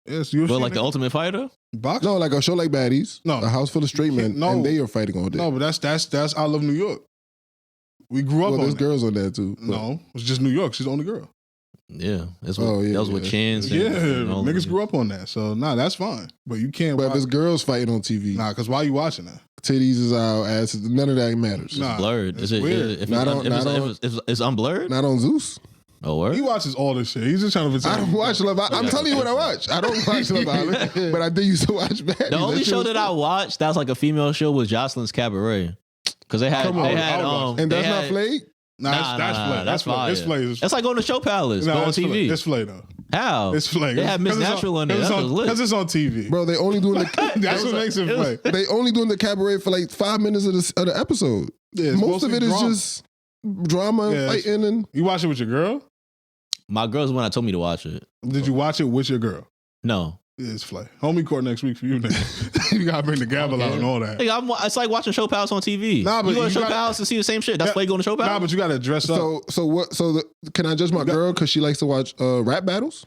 Yes, UFC, But like the Ultimate Fighter. box? No, like a show like Baddies. No. A house full of straight men, No. and they are fighting all day. No, but that's I Love New York. We grew up well, on there's that. girls on there too. but- No, it's just New York. She's the only girl. Yeah, that yeah, was with yeah. Chance. Yeah, and all niggas them. grew up on that. So, that's fine. But you can't But if watch. it's girls fighting on TV, Because why you watching that? titties is out, ass is none of that matters. Nah. Blurred. It's Is it weird. if Not it's unblurred? Not on Zeus. Oh, word? He watches all this shit. He's just trying to I don't watch Love Island. I'm telling you what I watch. I don't watch Love Island, but I did used to watch Baddies. The only shit show was that I fun. watched that was like a female show was Jocelyn's Cabaret. Because they had, Come on, and that's not Flake. That's Flay. That's Flay. It's fire. Flay. It's like going to Show Palace, go on it's Flay. TV. It's Flay though. How? It's Flay. They had Miss 'Cause it's Natural on there. That was lit. Because it's on TV. Bro, they only doing the That's what makes it Flay. they only doing the cabaret for like 5 minutes of the episode. Yeah, it's Most of mostly it is drama. just drama and Yeah, fighting and You watch it with your girl? My girl's the one that told me to watch it. Did you watch it with your girl? No. Yeah, it's Flay. Homie court next week for you, nigga. You gotta bring the gavel out and all that. Hey, it's like watching Show Palace on TV. Nah, but you go to you Show gotta- Palace to see the same shit. That's Yeah. Flay going to Show Palace. Nah, but you gotta dress up. can I judge my girl because she likes to watch rap battles?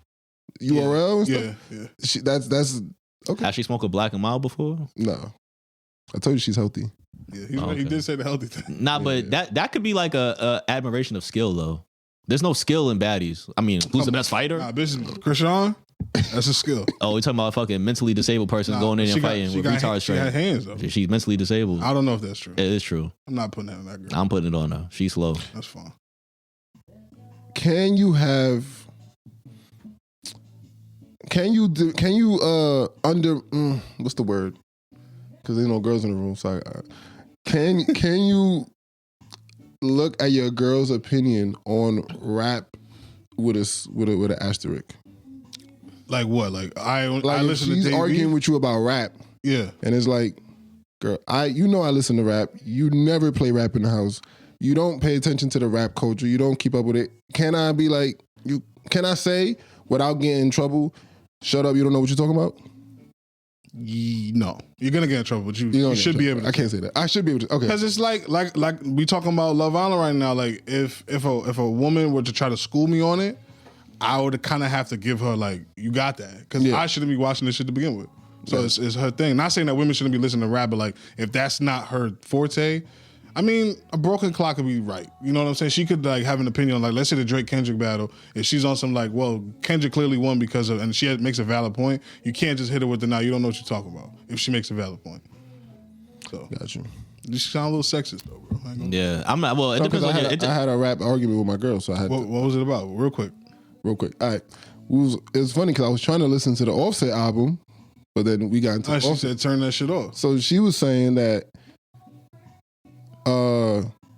URL and stuff? Yeah. That's okay. Has she smoked a black and mild before? No. I told you she's healthy. Yeah, Oh, okay. he did say the healthy thing. Nah, but that could be like a admiration of skill though. There's no skill in baddies. I mean, who's the best fighter? Nah, bitch, Krishan? That's a skill. Oh, we talking about a fucking mentally disabled person going in and fighting with retard She got strength. hands though. She's mentally disabled. I don't know if that's true. It is true. I'm not putting that on that girl. I'm putting it on her. She's slow. That's fine. Can you what's the word? Because there's no girls in the room. So can you look at your girl's opinion on rap with an asterisk? Like what? Like I Like if listen to she's Dave arguing B. with you about rap, Yeah. and it's like, girl, I listen to rap. You never play rap in the house. You don't pay attention to the rap culture. You don't keep up with it. Can I be like you? Can I say without getting in trouble? Shut up! You don't know what you're talking about. No, you're gonna get in trouble, but you should be able to. I can't say that. I should be able to. Okay. Because it's like we talking about Love Island right now. Like if a woman were to try to school me on it, I would kind of have to give her like, you got that, because I shouldn't be watching this shit to begin with. So it's her thing. Not saying that women shouldn't be listening to rap, but like if that's not her forte, I mean, a broken clock could be right. You know what I'm saying? She could like have an opinion on, like, let's say the Drake Kendrick battle. If she's on some like, well, Kendrick clearly won because of, and she makes a valid point. You can't just hit her with the, now you don't know what you're talking about if she makes a valid point. So Got you. you sound a little sexist though, bro. Yeah, I'm not. Well, it Because depends on I had a rap argument with my girl, so I had What was it about? Real quick. real quick. All right, it's funny because I was trying to listen to the Offset album, but then we got into She Offset. said turn that shit off. So she was saying that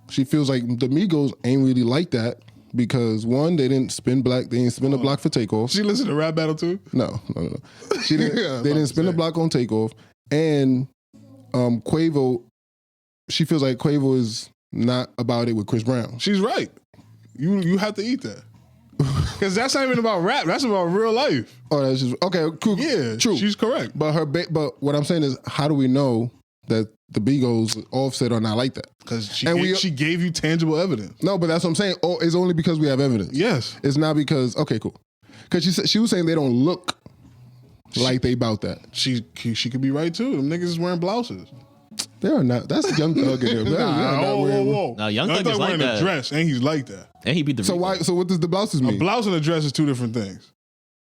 she feels like the Migos ain't really like that because one, they didn't spin the block for Takeoff. She listened to rap battle too? No. She didn't. They didn't spin the block on Takeoff, and Quavo. She feels like Quavo is not about it with Chris Brown. She's right. You have to eat that. Because that's not even about rap. That's about real life. Oh, that's just okay. Cool. Yeah, true. She's correct. But but what I'm saying is, how do we know that the Migos Offset are not like that? Because she gave you tangible evidence. No, but that's what I'm saying. Oh, it's only because we have evidence. Yes. It's not because, okay, cool. Because she was saying they don't look like they about that. She could be right too. Them niggas is wearing blouses. They are not. That's Young Thug in them. Whoa. Now, Young Thug is like wearing that. a dress and he's like that. And he beat the. So why? So what does the blouses A mean? blouse and a dress is two different things.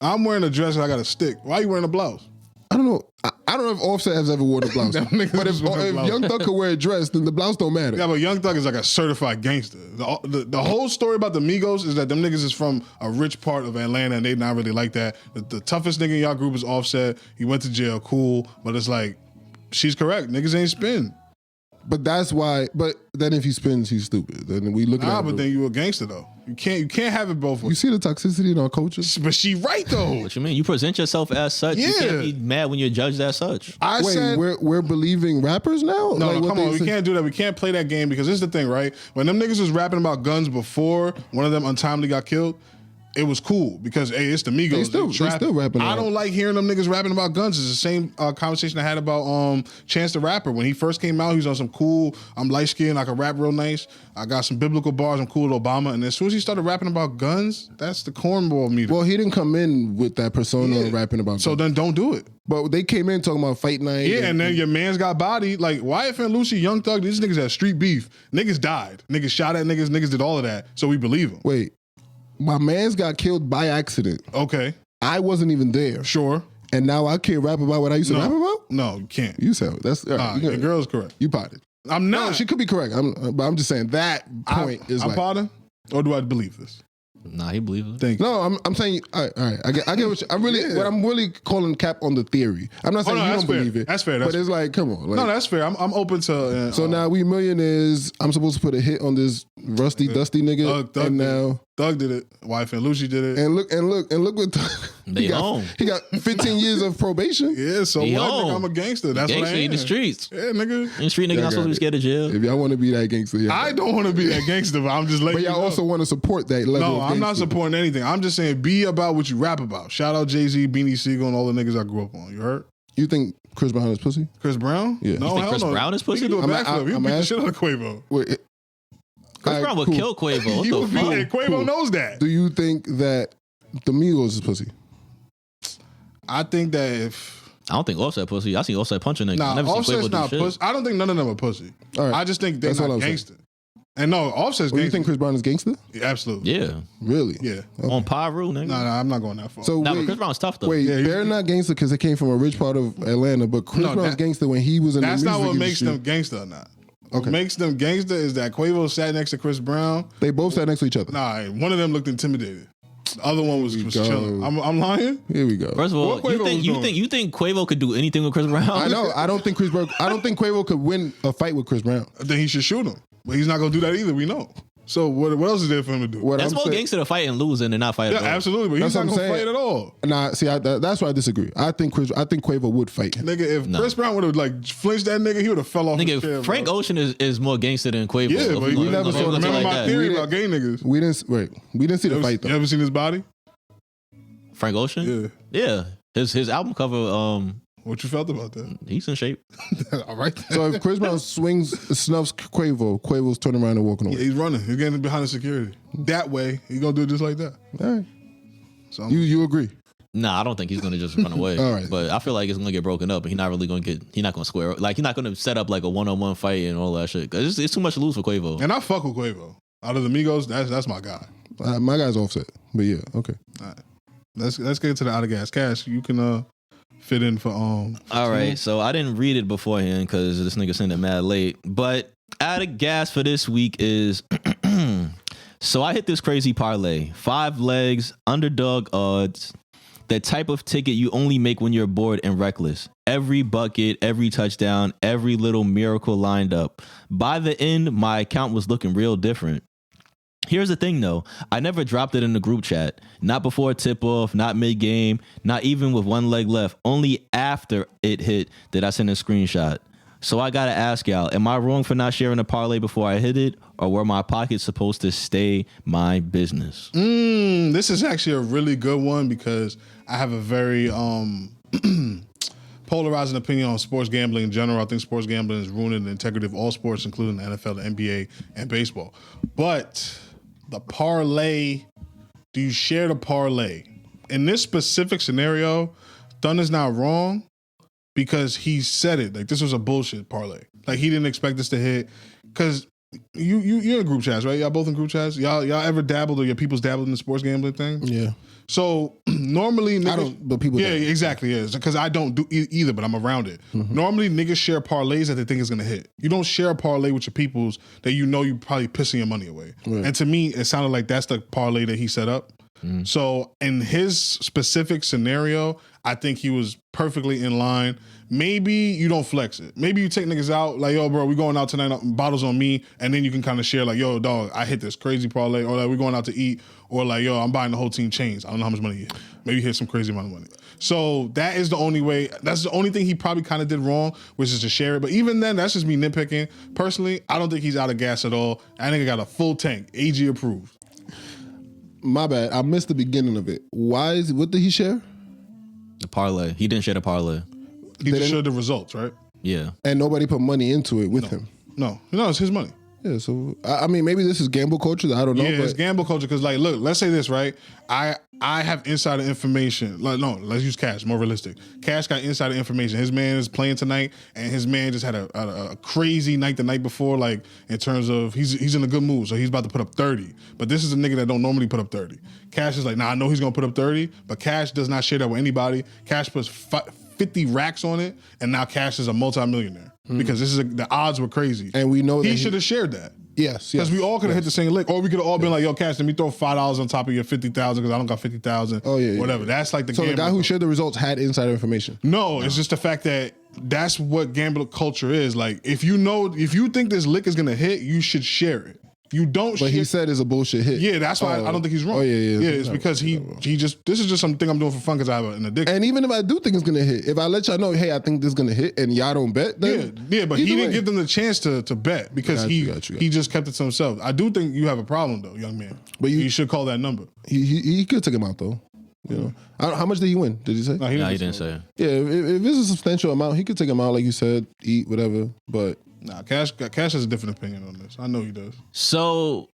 I'm wearing a dress and I got a stick. Why are you wearing a blouse? I don't know. I don't know if Offset has ever worn a blouse. Them niggas But is wearing if blouses. Young Thug could wear a dress, then the blouse don't matter. Yeah, but Young Thug is like a certified gangster. The whole story about the Migos is that them niggas is from a rich part of Atlanta and they not really like that. The toughest nigga in y'all group is Offset. He went to jail, cool. But it's like, she's correct. Niggas ain't spin. But that's why. But then if he spins, he's stupid. Then we look at it. But then you a gangster though. You can't have it both You ways. see the toxicity in our culture? But she right though. What you mean? You present yourself as such. You Yeah. can't be mad when you're judged as such. I Wait, said we're believing rappers now? no, Like, what come they on. We say- can't do that. We can't play that game because this is the thing, right? When them niggas was rapping about guns before one of them untimely got killed, it was cool because, hey, it's the Migos. They still rapping I about don't like hearing them niggas rapping about guns. It's the same conversation I had about Chance the Rapper. When he first came out, he was on some cool, I'm light-skinned, I can rap real nice. I got some biblical bars, I'm cool with Obama. And as soon as he started rapping about guns, that's the cornball meter. Well, he didn't come in with that persona Yeah. of rapping about So guns. then don't do it. But they came in talking about fight night. Yeah, and then your man's got bodied. Like Wyatt and Lucy, Young Thug, these niggas had street beef. Niggas died. Niggas shot at niggas. Niggas did all of that. So we believe them. Wait, my man's got killed by accident. Okay, I wasn't even there. sure. And now I can't rap about what I used to rap about? No, you can't. You said that's all right, The girl's correct. you potted. I'm No, not. she could be correct. But I'm just saying that point is I'm like pardon? Or do I believe this? Nah, he believes it. Thank you. no. I'm saying all right. I get what you, I'm really Yeah. what I'm really calling cap on the theory. I'm not saying no, you that's don't fair. believe it. That's fair. But it's like, come on. Like, No, that's fair. I'm open to. so now we millionaires. I'm supposed to put a hit on this rusty, dusty nigga, Thug and did it. now Thug did it. Wife and Lucy did it. and look what They he got. home. He got 15 years of probation. Yeah, so He what? home. Nigga, I'm a gangster. That's what I Gangster am. in the streets. Yeah, nigga. In the street, nigga, Yeah, not supposed to be scared of jail. If y'all want to be that gangster, yeah. I don't want to be that gangster, but I'm just letting But you y'all know. also want to support that level. No, of I'm not gangster. supporting anything. I'm just saying be about what you rap about. Shout out Jay-Z, Beanie Siegel, and all the niggas I grew up on. You heard? You think Chris Brown is pussy? Chris Brown? Yeah. No, You think hell Chris no. Brown is pussy? He can do a I'm backflip. He'll beat the asking- shit out of Quavo. Wait, Chris alright, Brown would cool. kill Quavo. What He the would beat fuck? it. Quavo knows that. Do you think that the Migos is pussy? I think that if... I don't think Offset pussy. I see Offset punching niggas. I Nah, never seen Offset's Quavo do not shit. pussy. I don't think none of them are pussy. All right. I just think they're That's all not I'm saying. gangster. And no, Offset's Oh, you gangster. think Chris Brown is gangster? Yeah, absolutely. Yeah. Really? Yeah. On Pyro, nigga. No, I'm not going that far. So Nah, but wait, Chris Brown's tough though. wait, Yeah, they're not gangster because they came from a rich part of Atlanta, but Chris No, Brown's gangster when he was in the that's music not what makes industry. them gangster or not. Okay. What makes them gangster is that Quavo sat next to Chris Brown. They both sat next to each other. Nah, one of them looked intimidated. The other one was go. chilling. I'm lying? Here we go. First of all, What Quavo was doing? you think Quavo could do anything with Chris Brown? I know. I don't think Quavo could win a fight with Chris Brown. Then he should shoot him. But he's not going to do that either, we know. So what else is there for him to do? What That's I'm more saying- gangster to fight and lose than to not fight Yeah, at all. absolutely. But he's That's not what I'm going to saying. fight at all. Nah, see, that's why I disagree. I think Quavo would fight him. Nigga, if Chris Brown would have like flinched that nigga, he would have fell off his chair. Nigga, Frank bro. Ocean is more gangster than Quavo. Yeah, but we never saw. Remember Remember my that. theory We about gay niggas. We didn't see the fight You though. ever seen his body? Frank Ocean? Yeah. Yeah. His album cover, What you felt about that? he's in shape. All right. So if Chris Brown snuffs Quavo's turning around and walking Yeah, away. he's running. He's getting behind the security. That way, he's gonna do it just like that. All right. So You agree? Nah, I don't think he's gonna just run away. All right. But I feel like it's gonna get broken up, and he's not gonna square up. Like he's not gonna set up like a 1-on-1 fight and all that shit. 'Cause it's too much to lose for Quavo. and I fuck with Quavo. Out of the Migos, that's my guy. My guy's Offset, but yeah, okay. All right. Let's get to the Outta Gas. Cash, you can fit in for All right, so I didn't read it beforehand because this nigga sent it mad late. But Outta Gas for this week is so I hit this crazy parlay. 5 legs, underdog odds. The type of ticket you only make when you're bored and reckless. Every bucket, every touchdown, every little miracle lined up. By the end, my account was looking real different. Here's the thing though, I never dropped it in the group chat. Not before tip-off, not mid-game, not even with one leg left. Only after it hit did I send a screenshot. So I gotta ask y'all, am I wrong for not sharing a parlay before I hit it? Or were my pockets supposed to stay my business? This is actually a really good one because I have a very polarizing opinion on sports gambling in general. I think sports gambling is ruining the integrity of all sports, including the NFL, the NBA, and baseball. But the parlay, do you share the parlay? In this specific scenario, Thunder's not wrong because he said it. Like, this was a bullshit parlay. Like, he didn't expect this to hit. Because you're in group chats, right? Y'all both in group chats? Y'all ever dabbled or your people's dabbled in the sports gambling thing? Yeah. So normally niggas, I don't, but people yeah, don't. exactly. Yeah, because I don't do either, but I'm around it. Normally niggas share parlays that they think is gonna hit. You don't share a parlay with your peoples that you know you probably pissing your money away. Right. And to me, it sounded like that's the parlay that he set up. So in his specific scenario, I think he was perfectly in line. Maybe you don't flex it. Maybe you take niggas out, like, yo, bro, we going out tonight, bottles on me, and then you can kind of share, like, yo, dog, I hit this crazy parlay, or like, we going out to eat, or like, yo, I'm buying the whole team chains. I don't know how much money you hit. Maybe you hit some crazy amount of money. So that is the only way. That's the only thing he probably kind of did wrong, which is to share it. But even then, that's just me nitpicking. Personally, I don't think he's out of gas at all. I think I got a full tank, AG approved. My bad. I missed the beginning of it. What did he share? The parlay. He didn't share the parlay. He just showed the results, right? Yeah. And nobody put money into it with him. No, it's his money. Yeah, so I mean, maybe this is gamble culture. I don't know. Yeah, but it's gamble culture because, like, look, let's say this, right? I have insider information. Like, no, let's use Cash, more realistic. Cash got insider information. His man is playing tonight, and his man just had a crazy night the night before, like, in terms of he's in a good mood, so he's about to put up 30. But this is a nigga that don't normally put up 30. Cash is like, nah, I know he's going to put up 30, but Cash does not share that with anybody. Cash puts 50 racks on it, and now Cash is a multimillionaire because the odds were crazy. And we know that he should have shared that. Yes, Because we all could have hit the same lick, or we could have all been like, "Yo, Cash, let me throw $5 on top of your 50,000 because I don't got 50,000." Oh, yeah, whatever. yeah. That's like the So the gambling guy who culture. shared the results had insider information. No, it's just the fact that that's what gambling culture is. Like, if you think this lick is gonna hit, you should share it. You don't. But he said it's a bullshit hit. Yeah, that's why I don't think he's wrong. Oh yeah. Yeah, it's because he just this is just something I'm doing for fun because I have an addiction. And even if I do think it's gonna hit, if I let y'all know, hey, I think this is gonna hit, and y'all don't bet, then Yeah, but he either didn't way. give them the chance to bet because Got he you. he just kept it to himself. I do think you have a problem though, young man. But you should call that number. He could take him out though. You know, how much did he win? Did he say? No, He didn't say. Yeah, if it's a substantial amount, he could take him out, like you said, eat whatever. But Nah, Cash has a different opinion on this. I know he does. So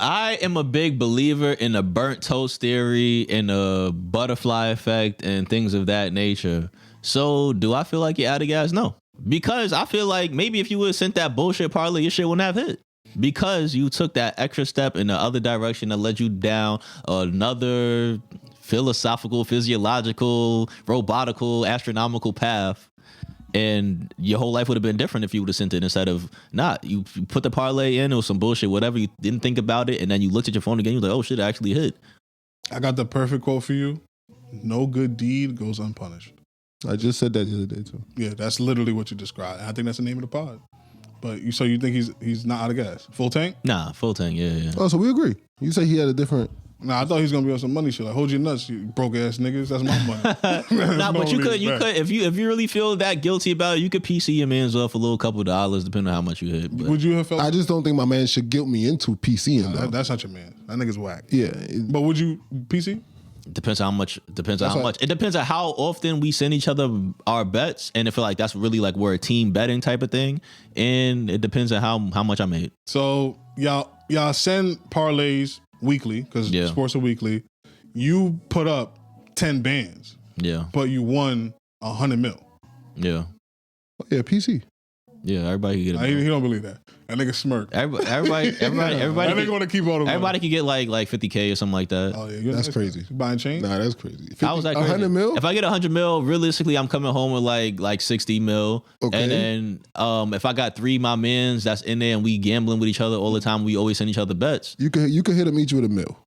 I am a big believer in a burnt toast theory and a butterfly effect and things of that nature. So do I feel like you're out of gas? No. Because I feel like maybe if you would have sent that bullshit parlay, your shit wouldn't have hit. because you took that extra step in the other direction that led you down another philosophical, physiological, robotical, astronomical path. And your whole life would have been different if you would have sent it instead of not. You put the parlay in, it was some bullshit, whatever. You didn't think about it, and then you looked at your phone again. You were like, oh shit, it actually hit. I got the perfect quote for you. No good deed goes unpunished. I just said that the other day too. Yeah, that's literally what you described. I think that's the name of the pod. But you think he's not out of gas? Full tank? Nah, full tank. Yeah. Oh, so we agree. You say he had a different. Nah, I thought he was gonna be on some money shit. Like, hold your nuts, you broke ass niggas. That's my money. Nah, but you could if you really feel that guilty about it, you could PC your man's off a little couple of dollars depending on how much you hit. But would you have felt? I just don't think my man should guilt me into PCing though. That's not your man. That nigga's whack. Yeah, but would you PC? Depends on how much. Depends on how much. It depends on how often we send each other our bets, and if like that's really like we're a team betting type of thing, and it depends on how much I made. So y'all send parlays weekly because sports are weekly. You put up 10 bands, but you won 100 mil. Yeah, PC. Yeah, everybody can get it. He don't believe that. That nigga smirk. Everybody. That nigga want to keep all the money. Everybody can get like $50K or something like that. Oh yeah, that's crazy. Buying chains? Nah, that's crazy. 50, I was like 100 mil. If I get 100 mil, realistically, I'm coming home with like 60 mil. Okay. And then if I got 3 my mans that's in there and we gambling with each other all the time, we always send each other bets. You could hit him each with $1 mil,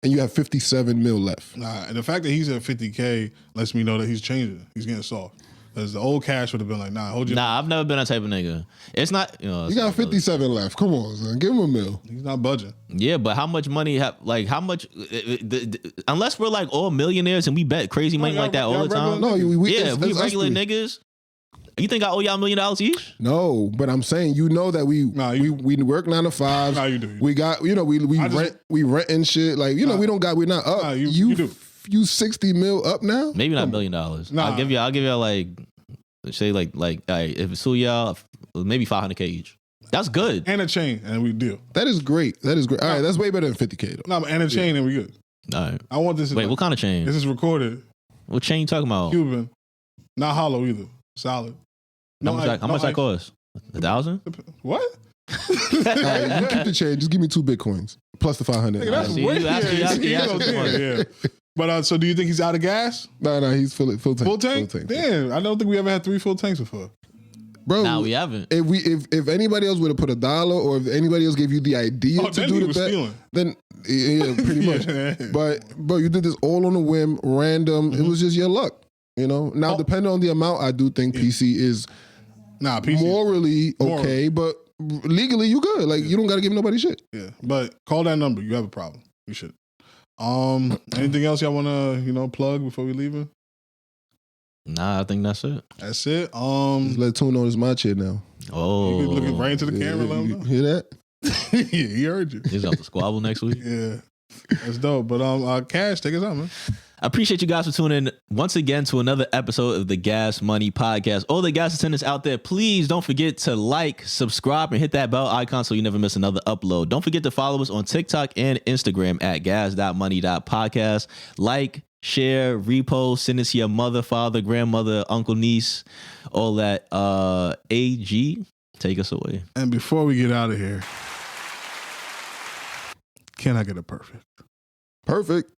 and you have 57 mil left. Nah, and the fact that he's at 50K lets me know that he's changing. He's getting soft. Because the old Cash would have been like, nah, hold your. Nah, I've never been that type of nigga. It's not, you got 57 left. Come on, son. Give him $1 mil. He's not budging. Yeah, but how much money how much unless we're like all millionaires and we bet crazy money like that all the time. No, we regular niggas. You think I owe y'all $1 million each? No, but I'm saying we we work 9 to 5. Nah, you do. We got we rent and shit. Like we're not up. Nah, you do. You 60 mil up now? Maybe not $1 million. Nah. I'll give y'all like say like if it's y'all maybe 500K each. That's good. And a chain, and we deal. That is great. All right, that's way better than 50K though. No, and a chain, and we good. All right. I want this. Wait, what kind of chain? This is recorded. What chain you talking about? Cuban, not hollow either. Solid. How much that cost? 1,000? What? All right, you keep the chain. Just give me 2 Bitcoins plus the 500. That's way. But so do you think he's out of gas? No, he's full tank. Full tank? Damn, I don't think we ever had 3 full tanks before. Bro, nah, we haven't. If anybody else would have put $1 or if anybody else gave you the idea to do the bet, then yeah, pretty much. But bro, you did this all on a whim, random. Mm-hmm. It was just your luck, Now, depending on the amount, I do think PC is morally okay, but legally you good. Like you don't got to give nobody shit. Yeah, but call that number. You have a problem. You should. Anything else y'all want to plug before we leave it? Nah, I think that's it. That's it. Just let Tune know it's my shit now. Oh, you looking right into the camera. Let him know. Hear that? Yeah, he heard you. He's out the squabble next week. Yeah, that's dope. But Cash, take us out, man. I appreciate you guys for tuning in once again to another episode of the Gas Money Podcast. All the gas attendants out there, please don't forget to like, subscribe, and hit that bell icon so you never miss another upload. Don't forget to follow us on TikTok and Instagram at gas.money.podcast. Like, share, repost, send it to your mother, father, grandmother, uncle, niece, all that. AG, take us away. And before we get out of here, can I get a perfect? Perfect.